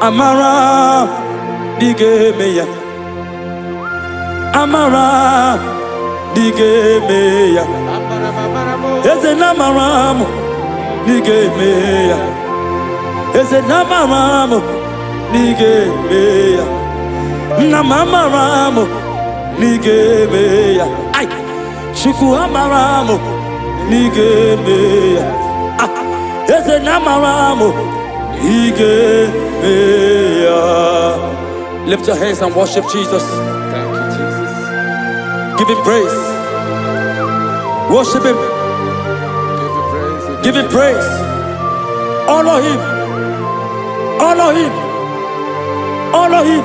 Amara, digemeya, Amara, digemeya, Ezenamaramu, digemeya, Ezenamaramu, digemeya, Namamaramu. Nigemeya, ay, Shuku Amaramo, Nigemeya, ese Namaramo, Nigemeya. Lift your hands and worship Jesus. Thank you, Jesus. Give him praise. Worship him. Give you praise. Give him praise. Honor him. Honor him. Honor him.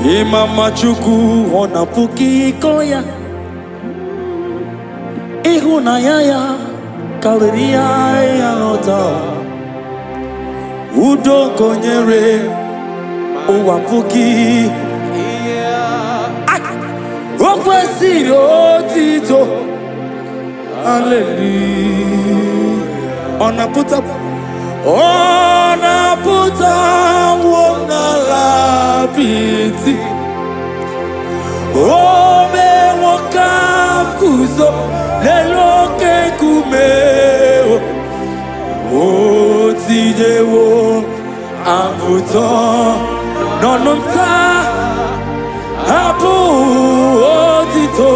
Imama Chukwu ọnapuki koya, ịhụnanya ya karịrị ya n'ọta. Udo konyere ụwa puki, o kwesịrị otito. Hallelujah. Ọnaputa wonala biti, ome wokam kuzo leloke kumeo, otijewo abuto nonumta abu otito.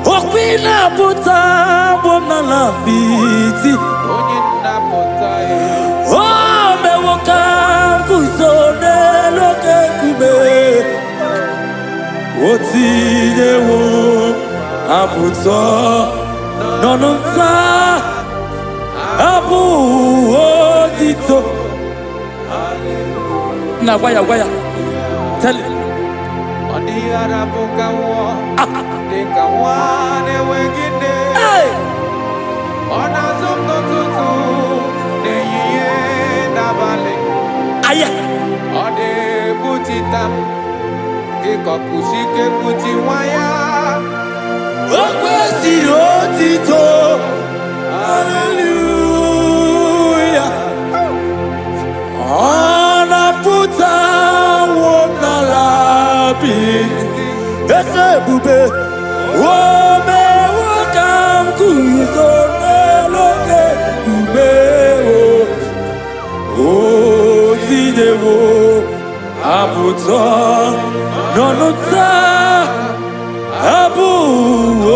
Okwina puta wonala biti, ome wokam kuzo leloke kumeo, otijewo abuto nonumta abu otito. Na waya tell it. Hey! Aya! Okwesịrị otito. Hallelujah. Ọnaputa wonala biti, ese ebube ome wokam kuzo neloke kumeo, otijewo abuto nonuta abu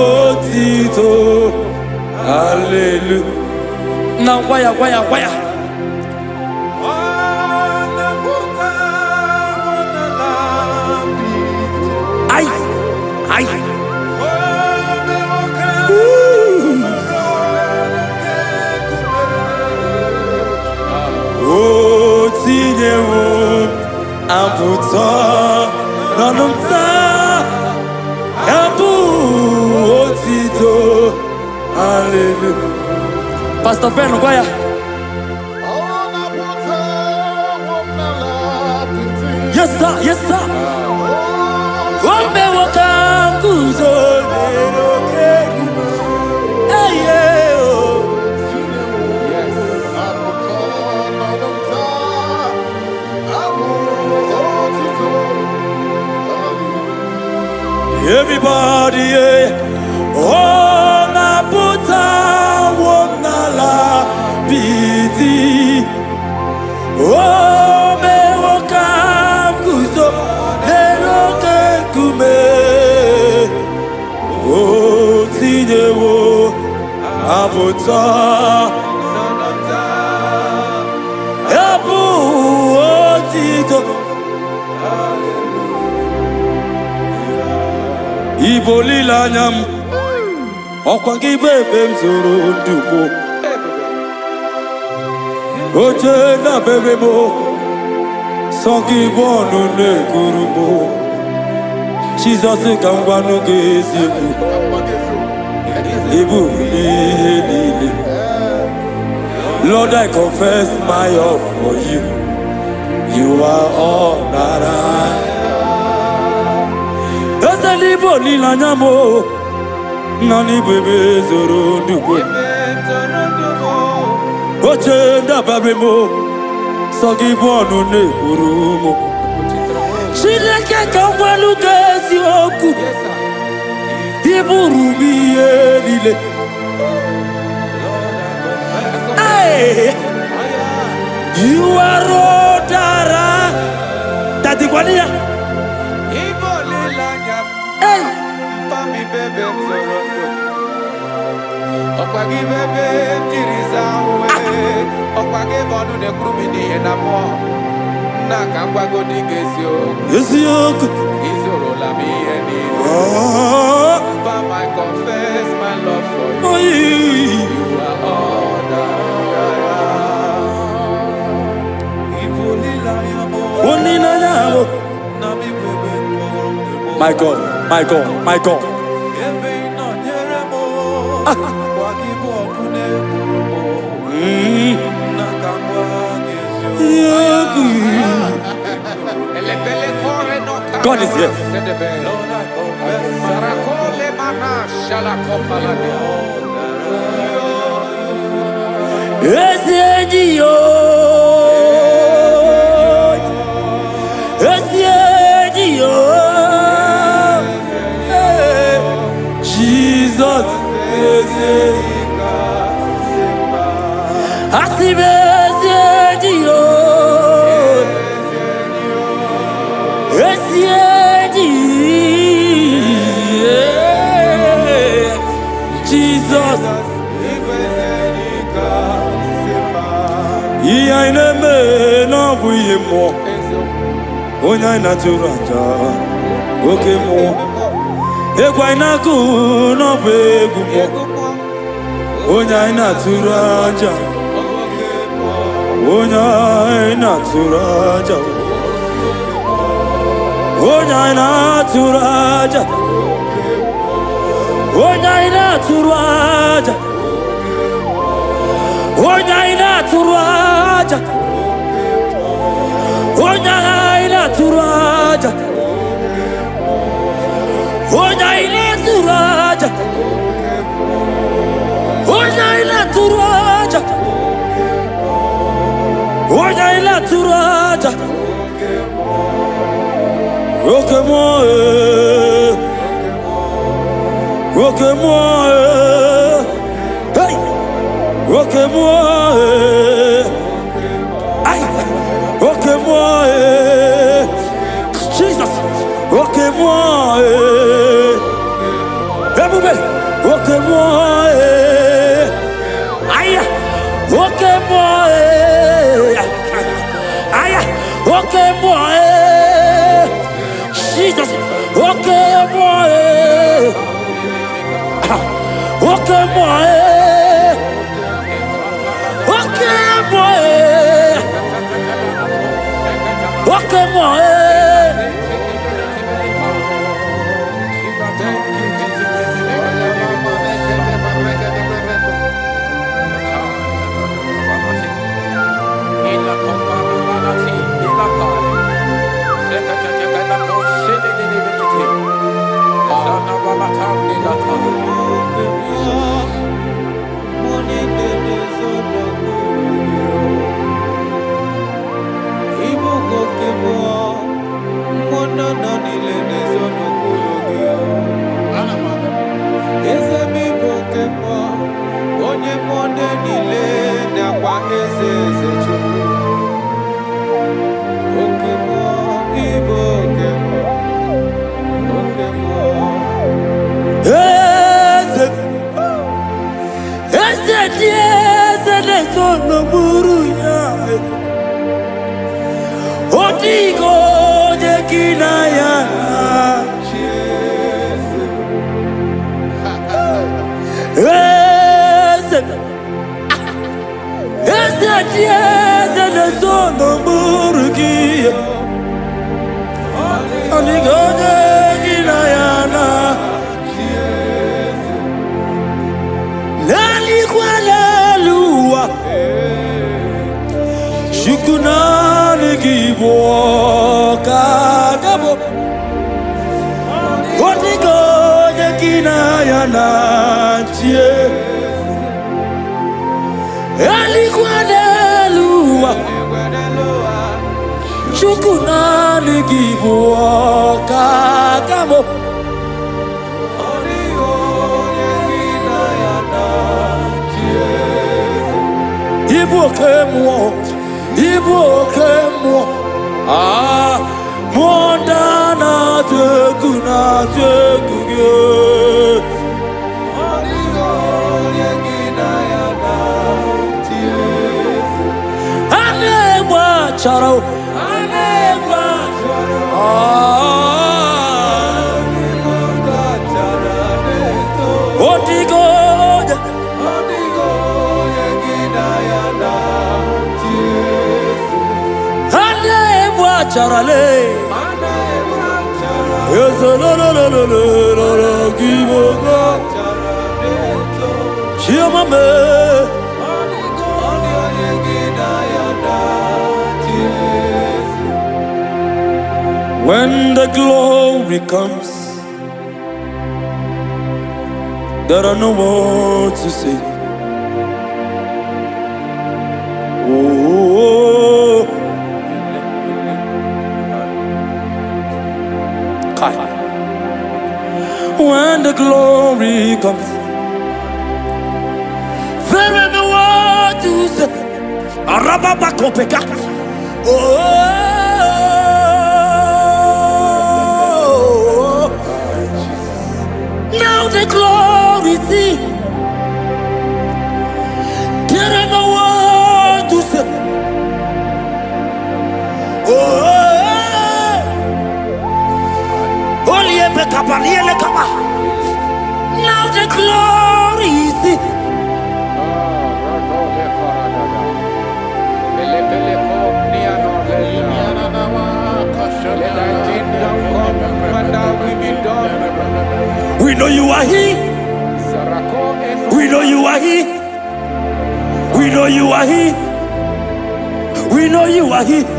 otito. Hallelujah. Now waya. aputa nanumta ebu otito. Hallelujah. Pastor Ben, why? Yes, sir. Yes, sir. One may walk on Kuzo. Hey, yeah. Everybody, yeah. Oh, na puta, oh, na la piti. Oh, me wakam kuzo, me loke kume. Oh, tine wo, aputa. Ebu, oh, tito. Iboli lanyam, okwangi bebe mzuru ndumo. Oje na bebe mo, songi bonu ne kurumo. Jesus kangwa nugezi ku, ibu lili. Lord, I confess my love for you. You are all that I. Libo lila nyamo nani bebe zoro ndugo oche nda babe mo sogi bonu ne kurumo Chileke kamwalu kesi oku iburu miye lile. Hey, you are Rodara Tati Kwania. Okwagi bebe jiriza we okwagi bonu de krumini enamo na kangwago digesio Yesiok izoro la mi eni. But I confess my love for you. Oh, You are all that my God, my God, my God. God is here. Jesus I never know we more. Onya naturanja, okay more. Ekwaina ku no begu mo. Onya naturanja, onya naturanja, onya naturanja, onya naturanja, onya naturanja. Onya ina turaja, onya ina turaja, onya ina turaja, onya ina turaja. Roke moi, hey, roke moi. Moi, Jesus, ok moi, ok moi, aïe, ok moi, aïe, ok moi, Jesus, ok moi, ok moi, ok moi. Walk on, Adiada na zona murgi. Anigone ginayana. Nali kwala luwa. Shukunani gibo kagabo. Anigone ginayana chie. Alikwadelua Chukunani gibuo kakamo Ibuo kemwo Ah Mondana tekuna tekuge Charo, Charale, yes, when the glory comes, there are no words to say. Oh, when the glory comes, there are no words to say. Arababakopeka. Oh. Now the glory see. There are no words to say. Now the glory see. We know you are here. We know you are here. We know you are here. We know you are here.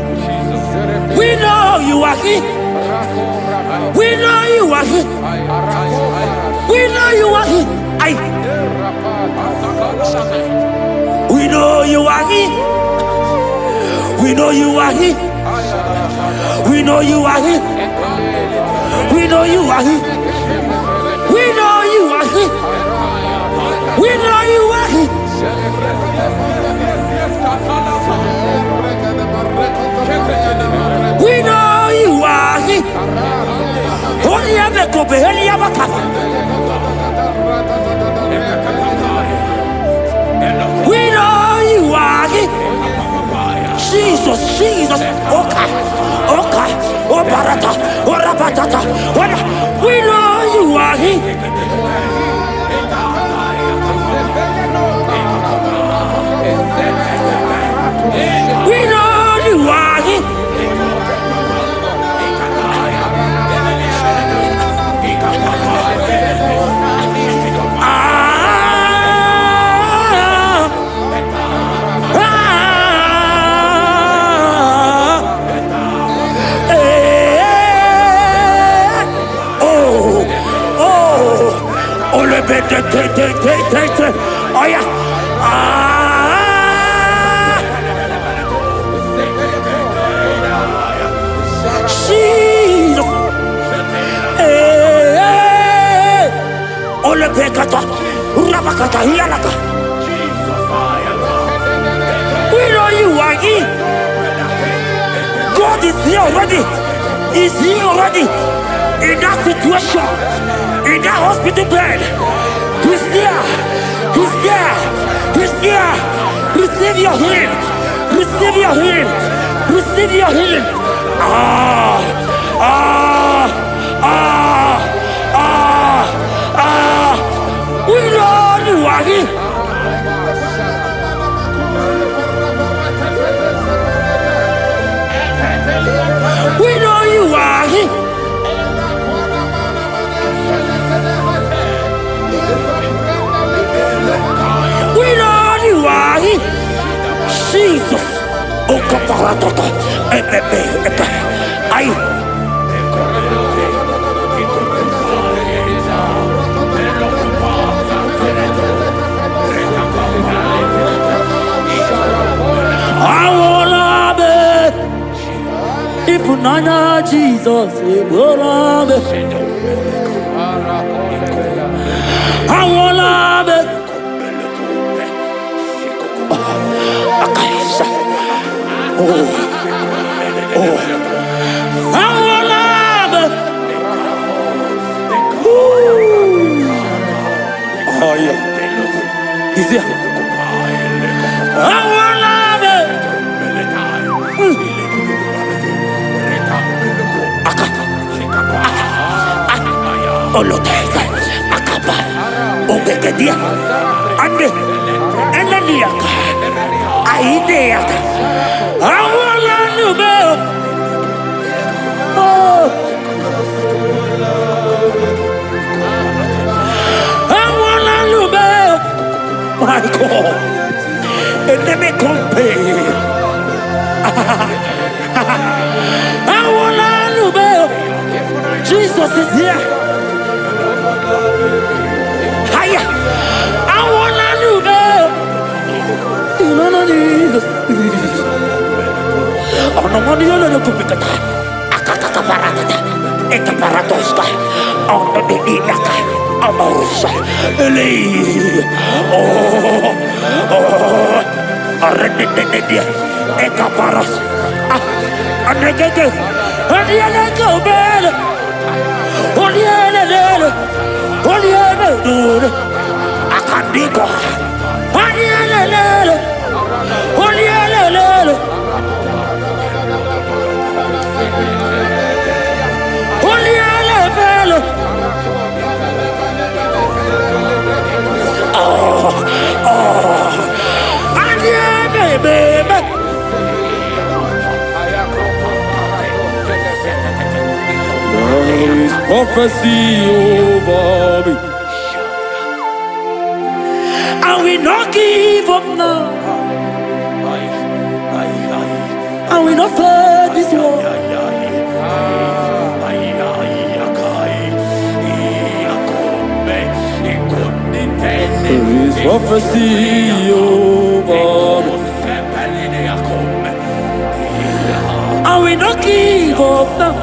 We know you are here. We know you are here. We know you are here. We know you are here. We know you are here. We know you are here. We know you are here. We know you are here. We know you are here. We know you are here. Only ever go be only ever cover. We know you are here. Jesus, Jesus, okay, okay, oh barata, oh rabatata, we know you are here. We know you are here. Oh yeah. Jesus. Ole pekata. Rabakata hialaka. We know you are here. God is here already. He's here already. In that situation. In that hospital bed. He's there. He's there. He's there. Receive your healing. Receive your healing. Receive your healing. We know you are here. Ekaparatoto. Ebebe. Ay. Nana Jesus, Eborabe. Awolabe. Akaisa. Awolabe. Oh yeah. Is it? Awolabe. Oloteka, akapa, obekedia, ande, enaniaka, aideaka, awala nube, oh, awala nube, my God, enemy compare, awala nube, Jesus is here. Hiya! I wanna move it. No, Jesus. Oh, no, money, you know, to pick it. Akaka parata. Eka paratoska. On the Dinaka. Amorsa. Eli. Oh. Arredidia. Eka paras. Ah. Anegeke. Anegeke, bell. Oliele. Oliele. Akandiko. Oliele. Oliele. Oliele. Oh. Adiele, baby. There is prophecy over me. I will not give up now. I will not fight this war. There is prophecy over me. I will not give up now.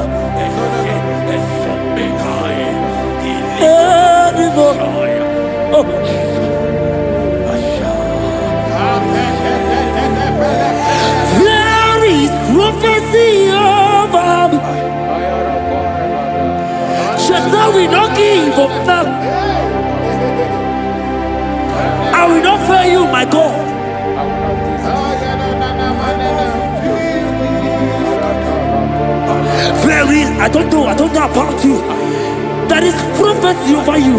Oh. There is prophecy over me. Shall we not give up now? I will not fail you, my God. There is, I don't know about you. There is prophecy over you.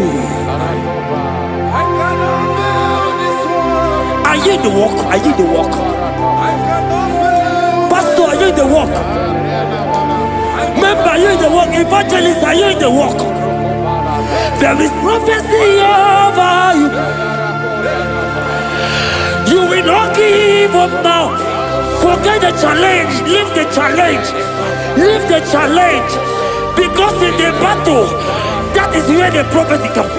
Are you in the walk? Are you in the walk? Pastor, are you in the walk? Member, are you in the walk? Evangelist, are you in the walk? There is prophecy over you. You will not give up now. Forget the challenge. Leave the challenge. Leave the challenge. Because in the battle, that is where the prophecy comes.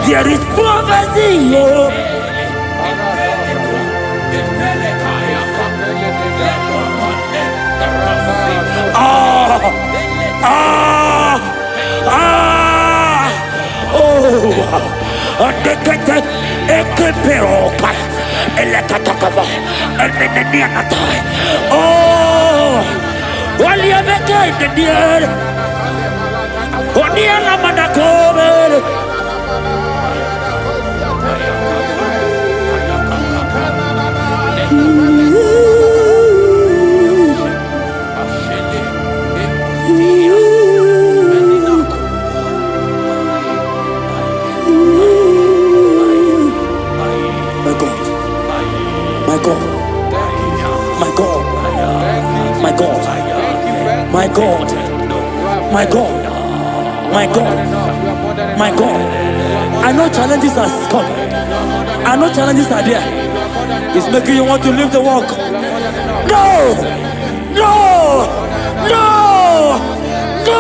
There is prophecy. My God, I know challenges are coming. I know challenges are there. It's making you want to leave the walk. No! No! No! No!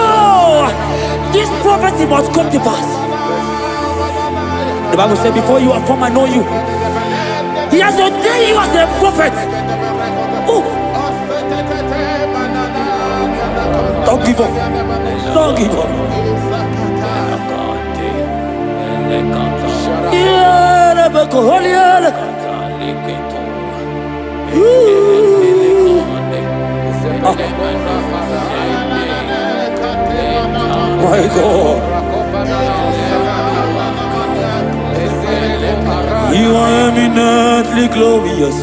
This prophecy must come to pass. The Bible said, before you are formed, I know you. He has ordained you as a prophet. Oh. Don't give up. Don't give up. My God. You are eminently glorious,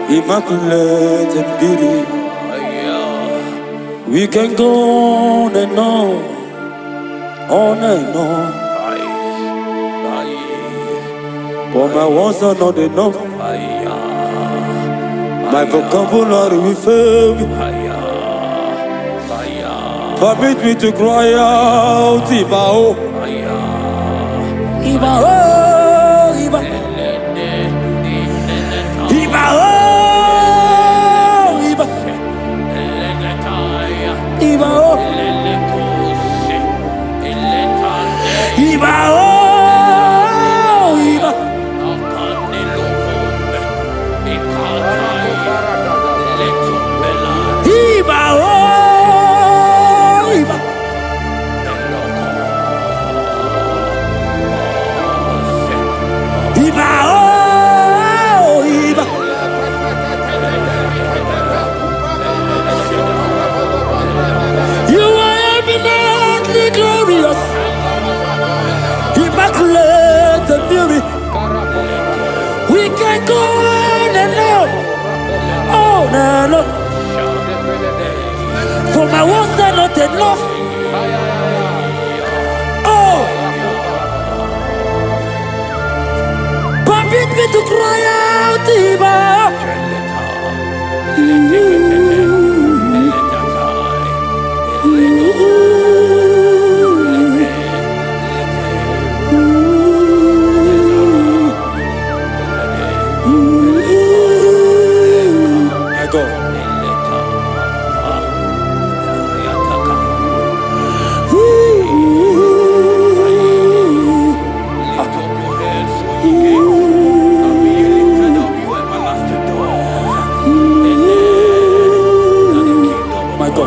immaculate in beauty. We can go on and on and on. But my words are not enough. My vocabulary will fail me. Permit me to cry out, IGBO. IGBO, IGBO, IGBO, you are eminently glorious, immaculate in beauty. We can go on and on. For my words are not enough. Oh, permit me to cry out, I go. My God. My God.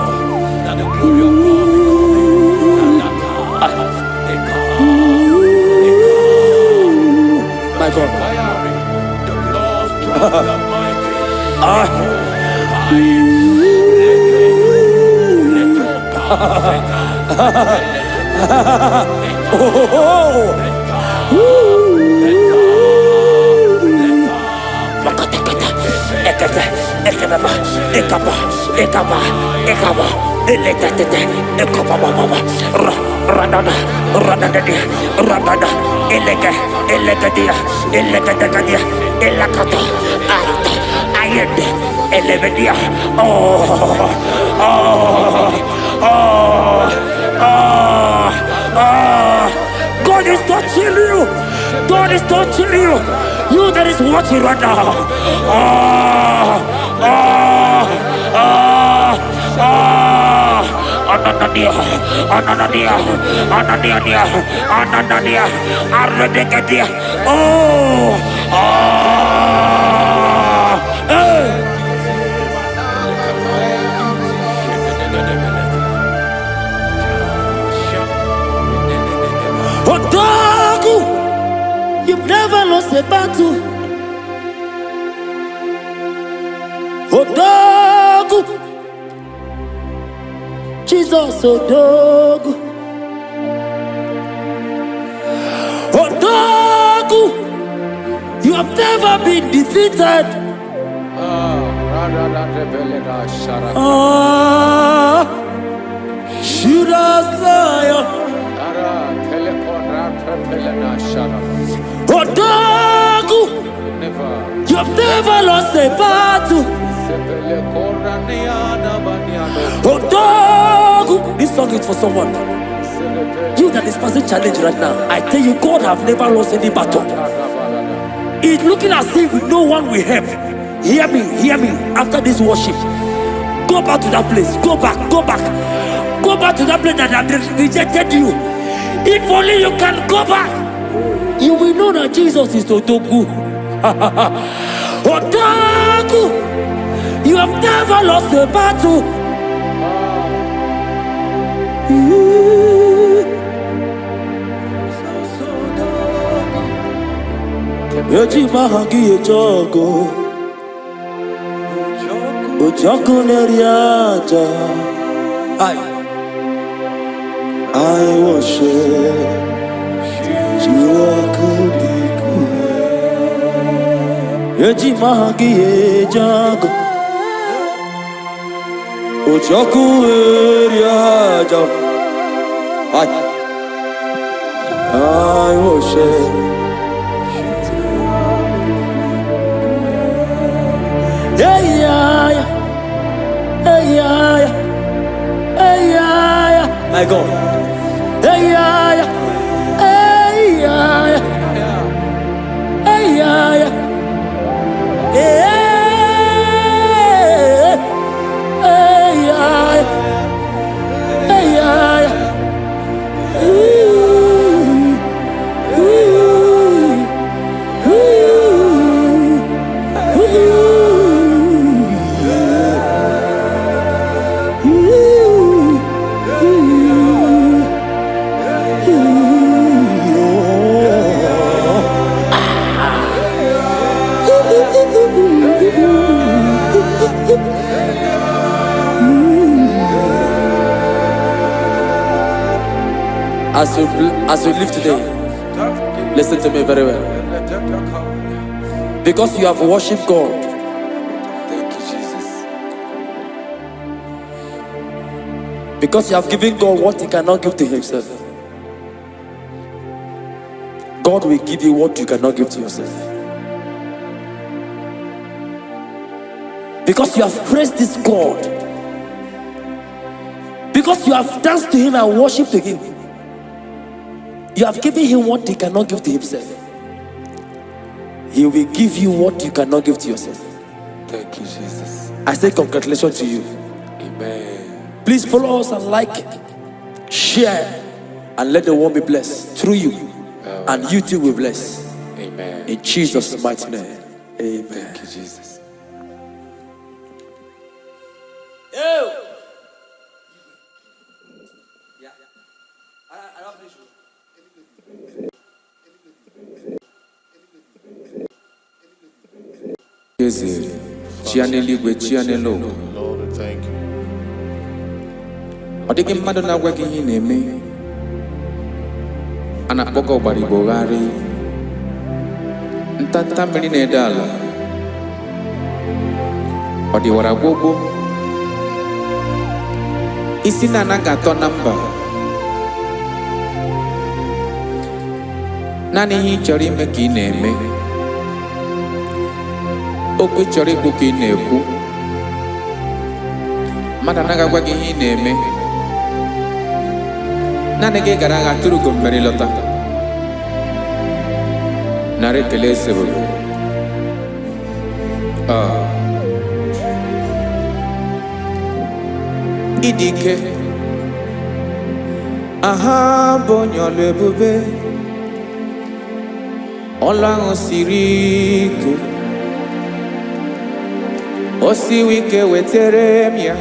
God is touching you. God is touching you. You that is watching right now. Odagu, you've never lost a battle. Odagu, Jesus Odagu. Odagu, you have never been defeated. Judas liar. Odagu, you have never lost a battle. Odagu, this song is for someone. You that is passing challenge right now, I tell you, God have never lost any battle. It's looking as if no one will help. Hear me, hear me. After this worship, go back to that place. Go back, go back. Go back to that place that have rejected you. If only you can go back, you will know that Jesus is Otoku. Otaku, you have never lost a battle. Yoji mahangi ejogo, ojoko neriaja. I worship you, Akudiku. Yoji mahangi ejogo, ojoko neriaja. I worship. My God. As you live today, listen to me very well. Because you have worshipped God, Thank you, Jesus. because you have given God what He cannot give to Himself, God will give you what you cannot give to yourself. Because you have praised this God, because you have danced to Him and worshipped to Him, you have given Him what He cannot give to Himself. He will give you what you cannot give to yourself. Thank you, Jesus. I say congratulations to you. Amen. Please follow us and like, share, and let the world be blessed through you. And you too will be blessed. Amen. In Jesus' mighty name. Amen. Thank you, Jesus. Lord, we thank you. Ọ dịghị mmadụ na-agwa gị ihe ị na-eme, a na-akpọga ọgbara igbogharị, ntanta mmiri na-ede ala, ọ dịwara gbogbo, isi na-anaghị atọ na mba. Naanị ihe ị chọrọ ime ka ị na-eme, okwu ị chọrọ ikwu ka ị na-ekwu. Mmadụ anaghị agwa gị ihe ị na-eme, naanị gị gara agha tụrụ ugo mmeri lọta. Nara ekele esebụrụ. Ịdị ike, aha bụ onye ọlụ ebube, ọlụ ahụ siri ike, o siwe ike wetere m ya.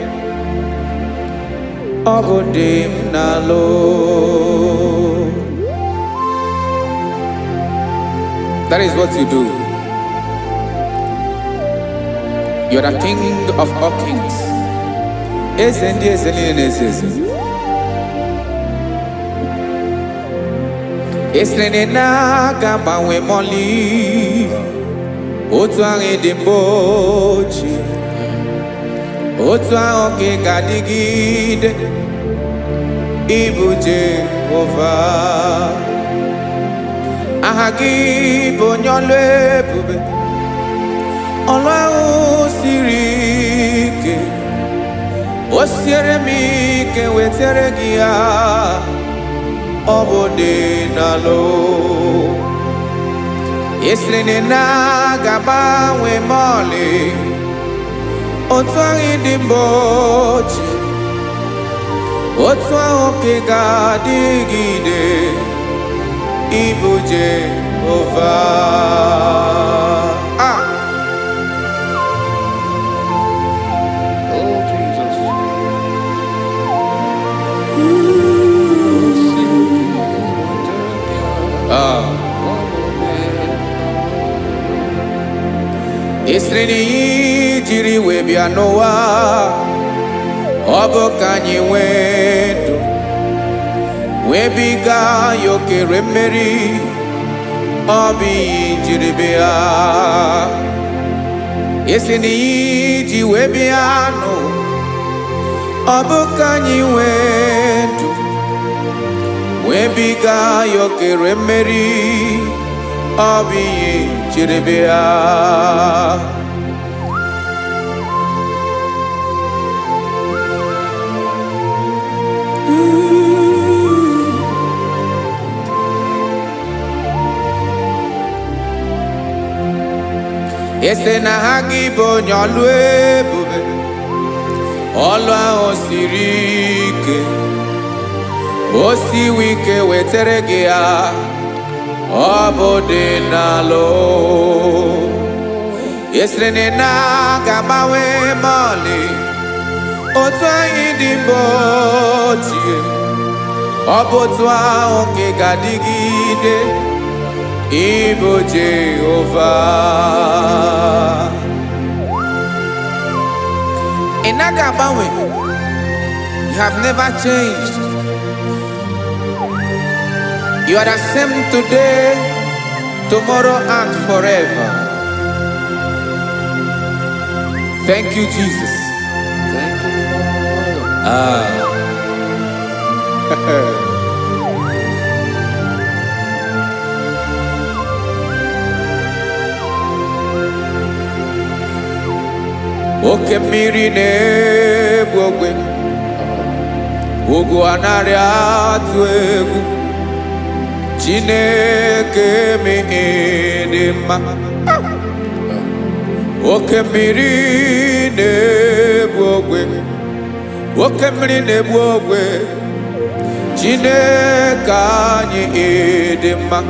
Ọ bụ dị m n'alụ. That is what you do. You are the King of all kings. Eze ndị eze niile na-eze eze. Esere na-agbanwe mọlị, otu ahụ dị mgbe ochie, otu ahụ ka ị ga-adịgide. Ịbụ Jehova, aha gị bụ onye ọlụ ebube, ọlụ ahụ siri ike, o siere m ike wetere gị ya. Ọ bụ dị n'alụ, esiri na na-agabanwe ma ọlị, otu ahụ dị mgbe ochie, otu ahụ ka ị ga-adịgide, ịbụ Jehova. Oh, Jesus. Isiri n'iyi jiri wee bịa n'ụwa, ọ bụ ka anyị nwee ndụ, wee biga ya okere mmeri, ọ bụ iyi jiri bịa. Isiri n'iyi ji wee bịa nụ, ọ bụ ka anyị nwee ndụ, wee biga ya okere mmeri, ọ bụ iyi jiri bịa. Ese na ha gị bụ onye ọlụ ebube, ọlụ ahụ siri ike, o siwe ike wetere gị ya, ọ bụ dị n'alụ. Esere na ga-agbanwe ma ọlị, otu anyị dị mgbe ochie, ọ bụ otu ahụ ka ị ga-adịgide, ịbụ Jehova. Ị naghị agbanwe. You have never changed. You are the same today, tomorrow, and forever. Thank you, Jesus. Thank you, Lord. Oke mmiri na-egbu ogwe, ugwu anaghị atụ egwu, Chineke dị mma. Oke mmiri na-egbu ogwe, oke mmiri na-egbu ogwe, Chineke anyị dị mma.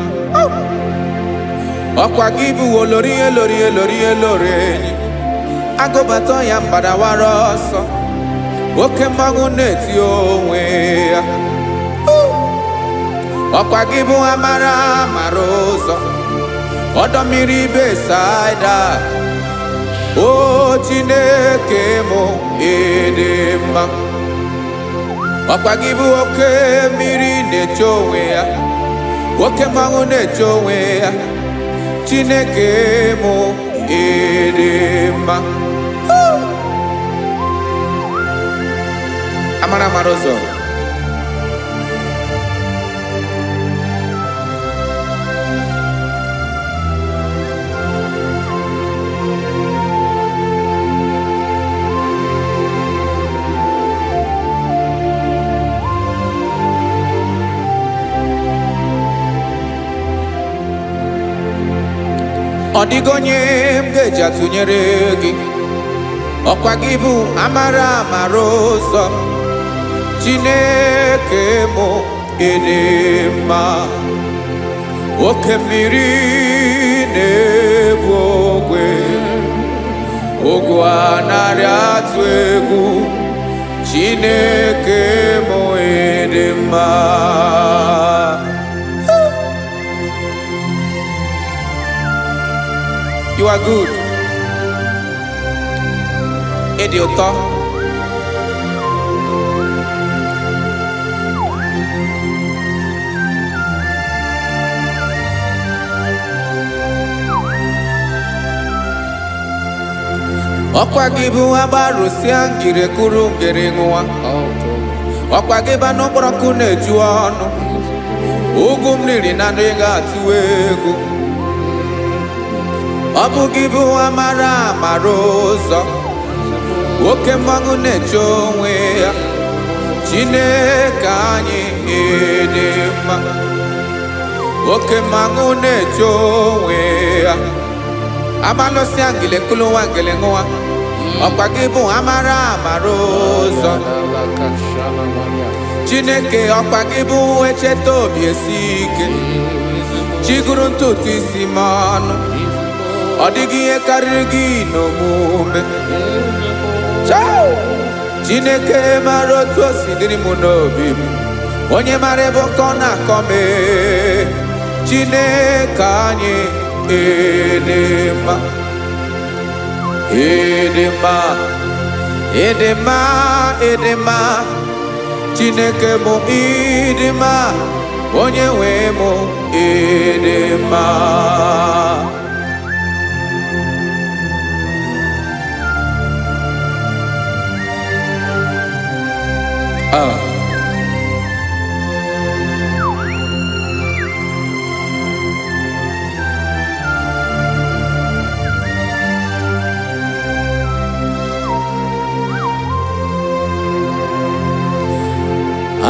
Ọkwa gị bụ olori elori elori elori enyi, agụbata ya mgbadawara ọsọ, oke mmanwụ na-eti onwe ya. Ọkwa gị bụ amara amara ụzọ, ọdọ mmiri Besaida, o Chineke mụ dị mma. Ọkwa gị bụ oke mmiri na-eche onwe ya, oke mmanwụ na-eche onwe ya, Chineke mụ dị mma. Amara amara ụzọ, ọ dịghị onye m ga-eji atụnyere gị. Ọkwa gị bụ amara amara ụzọ, Chineke mụ dị mma. Oke mmiri na-egbu ogwe, ugwu anaghị atụ egwu, Chineke mụ dị mma. You are good. Ịdị ụtọ. Ọkwa gị bụ agbarụsịa ngire kuru ngere nwa. Ọkwa gị bụ n'okporoko na-eju ọnụ, ugwu mmiri na ndị ga-atụ egwu. Ọ bụ gị bụ amara amara ụzọ, oke mmanwụ na-eche onwe ya, Chineke anyị dị mma. Oke mmanwụ na-eche onwe ya, Abalo si angele kulu wangele ngoa. Okwagibu amara amarozo. Chineke okwagibu echeto biesike. Chiguru ntutu isi manu. Odigi ekarigi no mume. Ciao. Chineke marotu osidiri munobi. Onye marebo kona kome. Chineke anyị edema. Edema. Edema. Edema. Chineke mo edema. Onye we mo edema.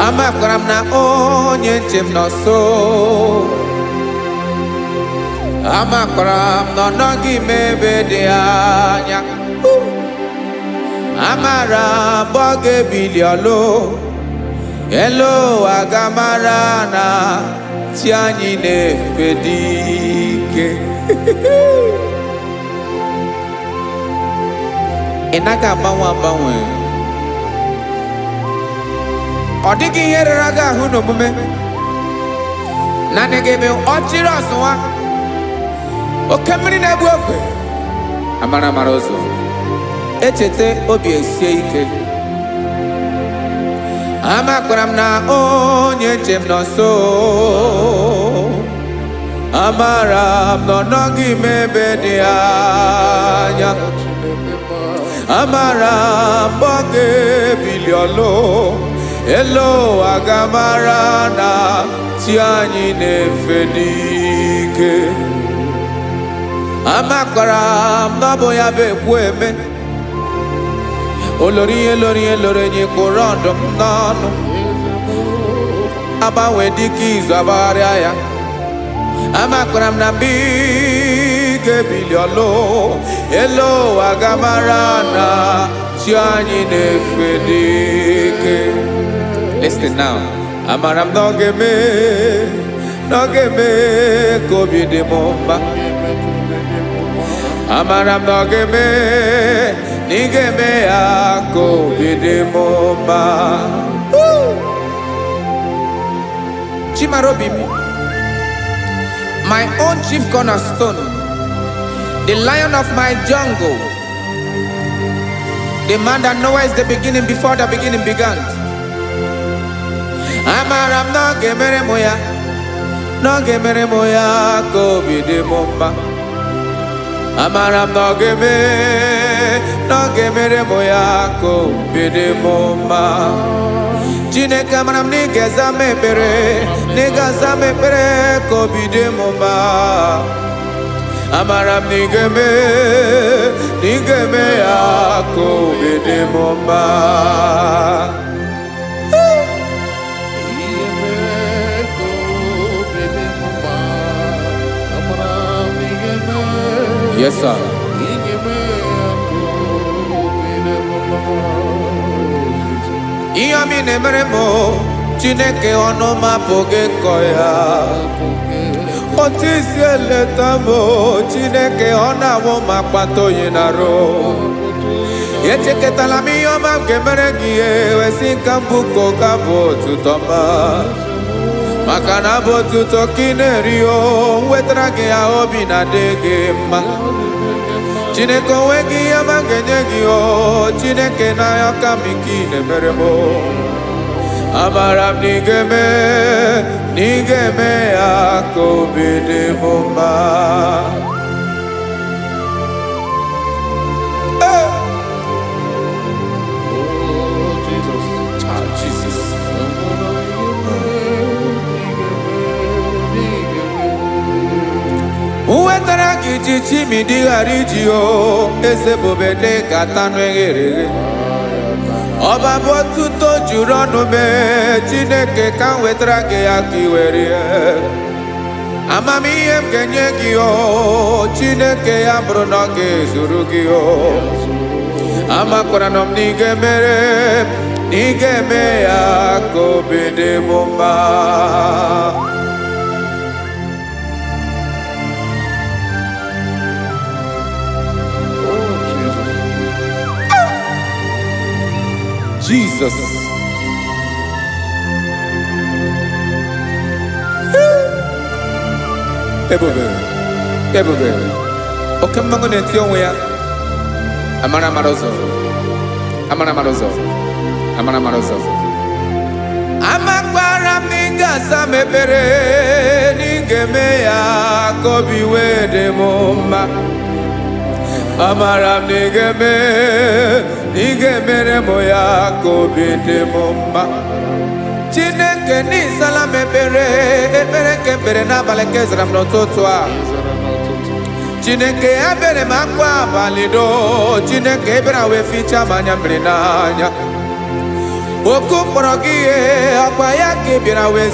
Amakwaram na onye nchem n'ọsọ. Amakwaram na ọ nọghị m ebe dị anya. Amara mgbe ọ ga-ebili ọlụ. Elu agamara na chi anyị na-efe dị ike. Ị naghị agbanwe. Ọ dịghị ihe rere gị ahụ n'omume. Naanị gị ebe ọ chịrị ọsụwa. Oke mmiri na-egbu ogwe. Amara ụzọ. Echete obi esie ike. Amakwara m na onye nche m nọso. Amara m na ọ nọghị m ebe dị anya. Amara m mgbe ọ ga-ebili ọlụ. Elo agamara na chi anyị na-efe n'ike. Amakwara m na ọ bụ ya bụ ekwu eme. Olori enyi kpụrụ ọdụm n'ọnụ. Agbanwe dịka izu agbagharịa ya. Amakwara m na mgbe ị ga-ebili ọlụ. Elo agamara na chi anyị na-efe n'ike. Listen now. Amara m na ọ ga-eme ka obi dị m mma. Amara m na ọ ga-eme na ị ga-eme ya ka obi dị m mma. Chimarobi m, my own chief cornerstone, the lion of my jungle, the man that knows the beginning before the beginning began. Amara m na ọ ga-emere m ya, na ọ ga-emere m ya ka obi dị m mma. Amara m na ọ ga-emere m ya ka obi dị m mma. Chineke amara m na ị ga-aza m ekpere, na ị ga-aza m ekpere ka obi dị m mma. Amara m na ị ga-eme ya ka obi dị m mma. Yes, sir. Ihe mi na-emere m Chineke ọnụ m apụghị ịkọ ya. Otu isi eleta m Chineke ọ na-awụ m akpata oyi n'arụ. Echeketala m ihe ọma m ga-emere gị wesị ka m bụkọ ga bụ otuto ma. Maka na bụ otuto ka ị na-eri o wetara gị ya obi na-adị gị mma. Chineke onwe gị ihe ọma ga-enye gị o Chineke n'anya ka m ike ị na-emere m. Amara m na ị ga-eme ya ka obi dị m mma. Uwetara gị chichi mi dịghara iji o eze bobede ka tanụ eghere. Ọba bụ otuto juru ọnụ mee Chineke ka m wetara gị ya ka i were. amamihe m ga-enye gị o Chineke ya bụrụ na ọ ga-ezuru gị o amakwara na m na ị ga-emere na ị ga-eme ya ka obi dị m mma. Jesus. Ebube. Oke mmanwụ na-eti onwe ya. Amara ọzọ. Amakwara m na ị ga-asa m ekpere na ị ga-eme ya ka obi wee dị m mma. Amara m na ị ga-emere m ya ka obi dị m mma. Chineke n'ịzala m ekpere nke ekpere n'abalị nke zara m n'ụtụtụ a. Chineke ya bere m akwa abalị do. Chineke ebere wee ficha m anya mmiri n'anya. Oku mkpọrọ gị ihe akwa ya ka ị bịara wee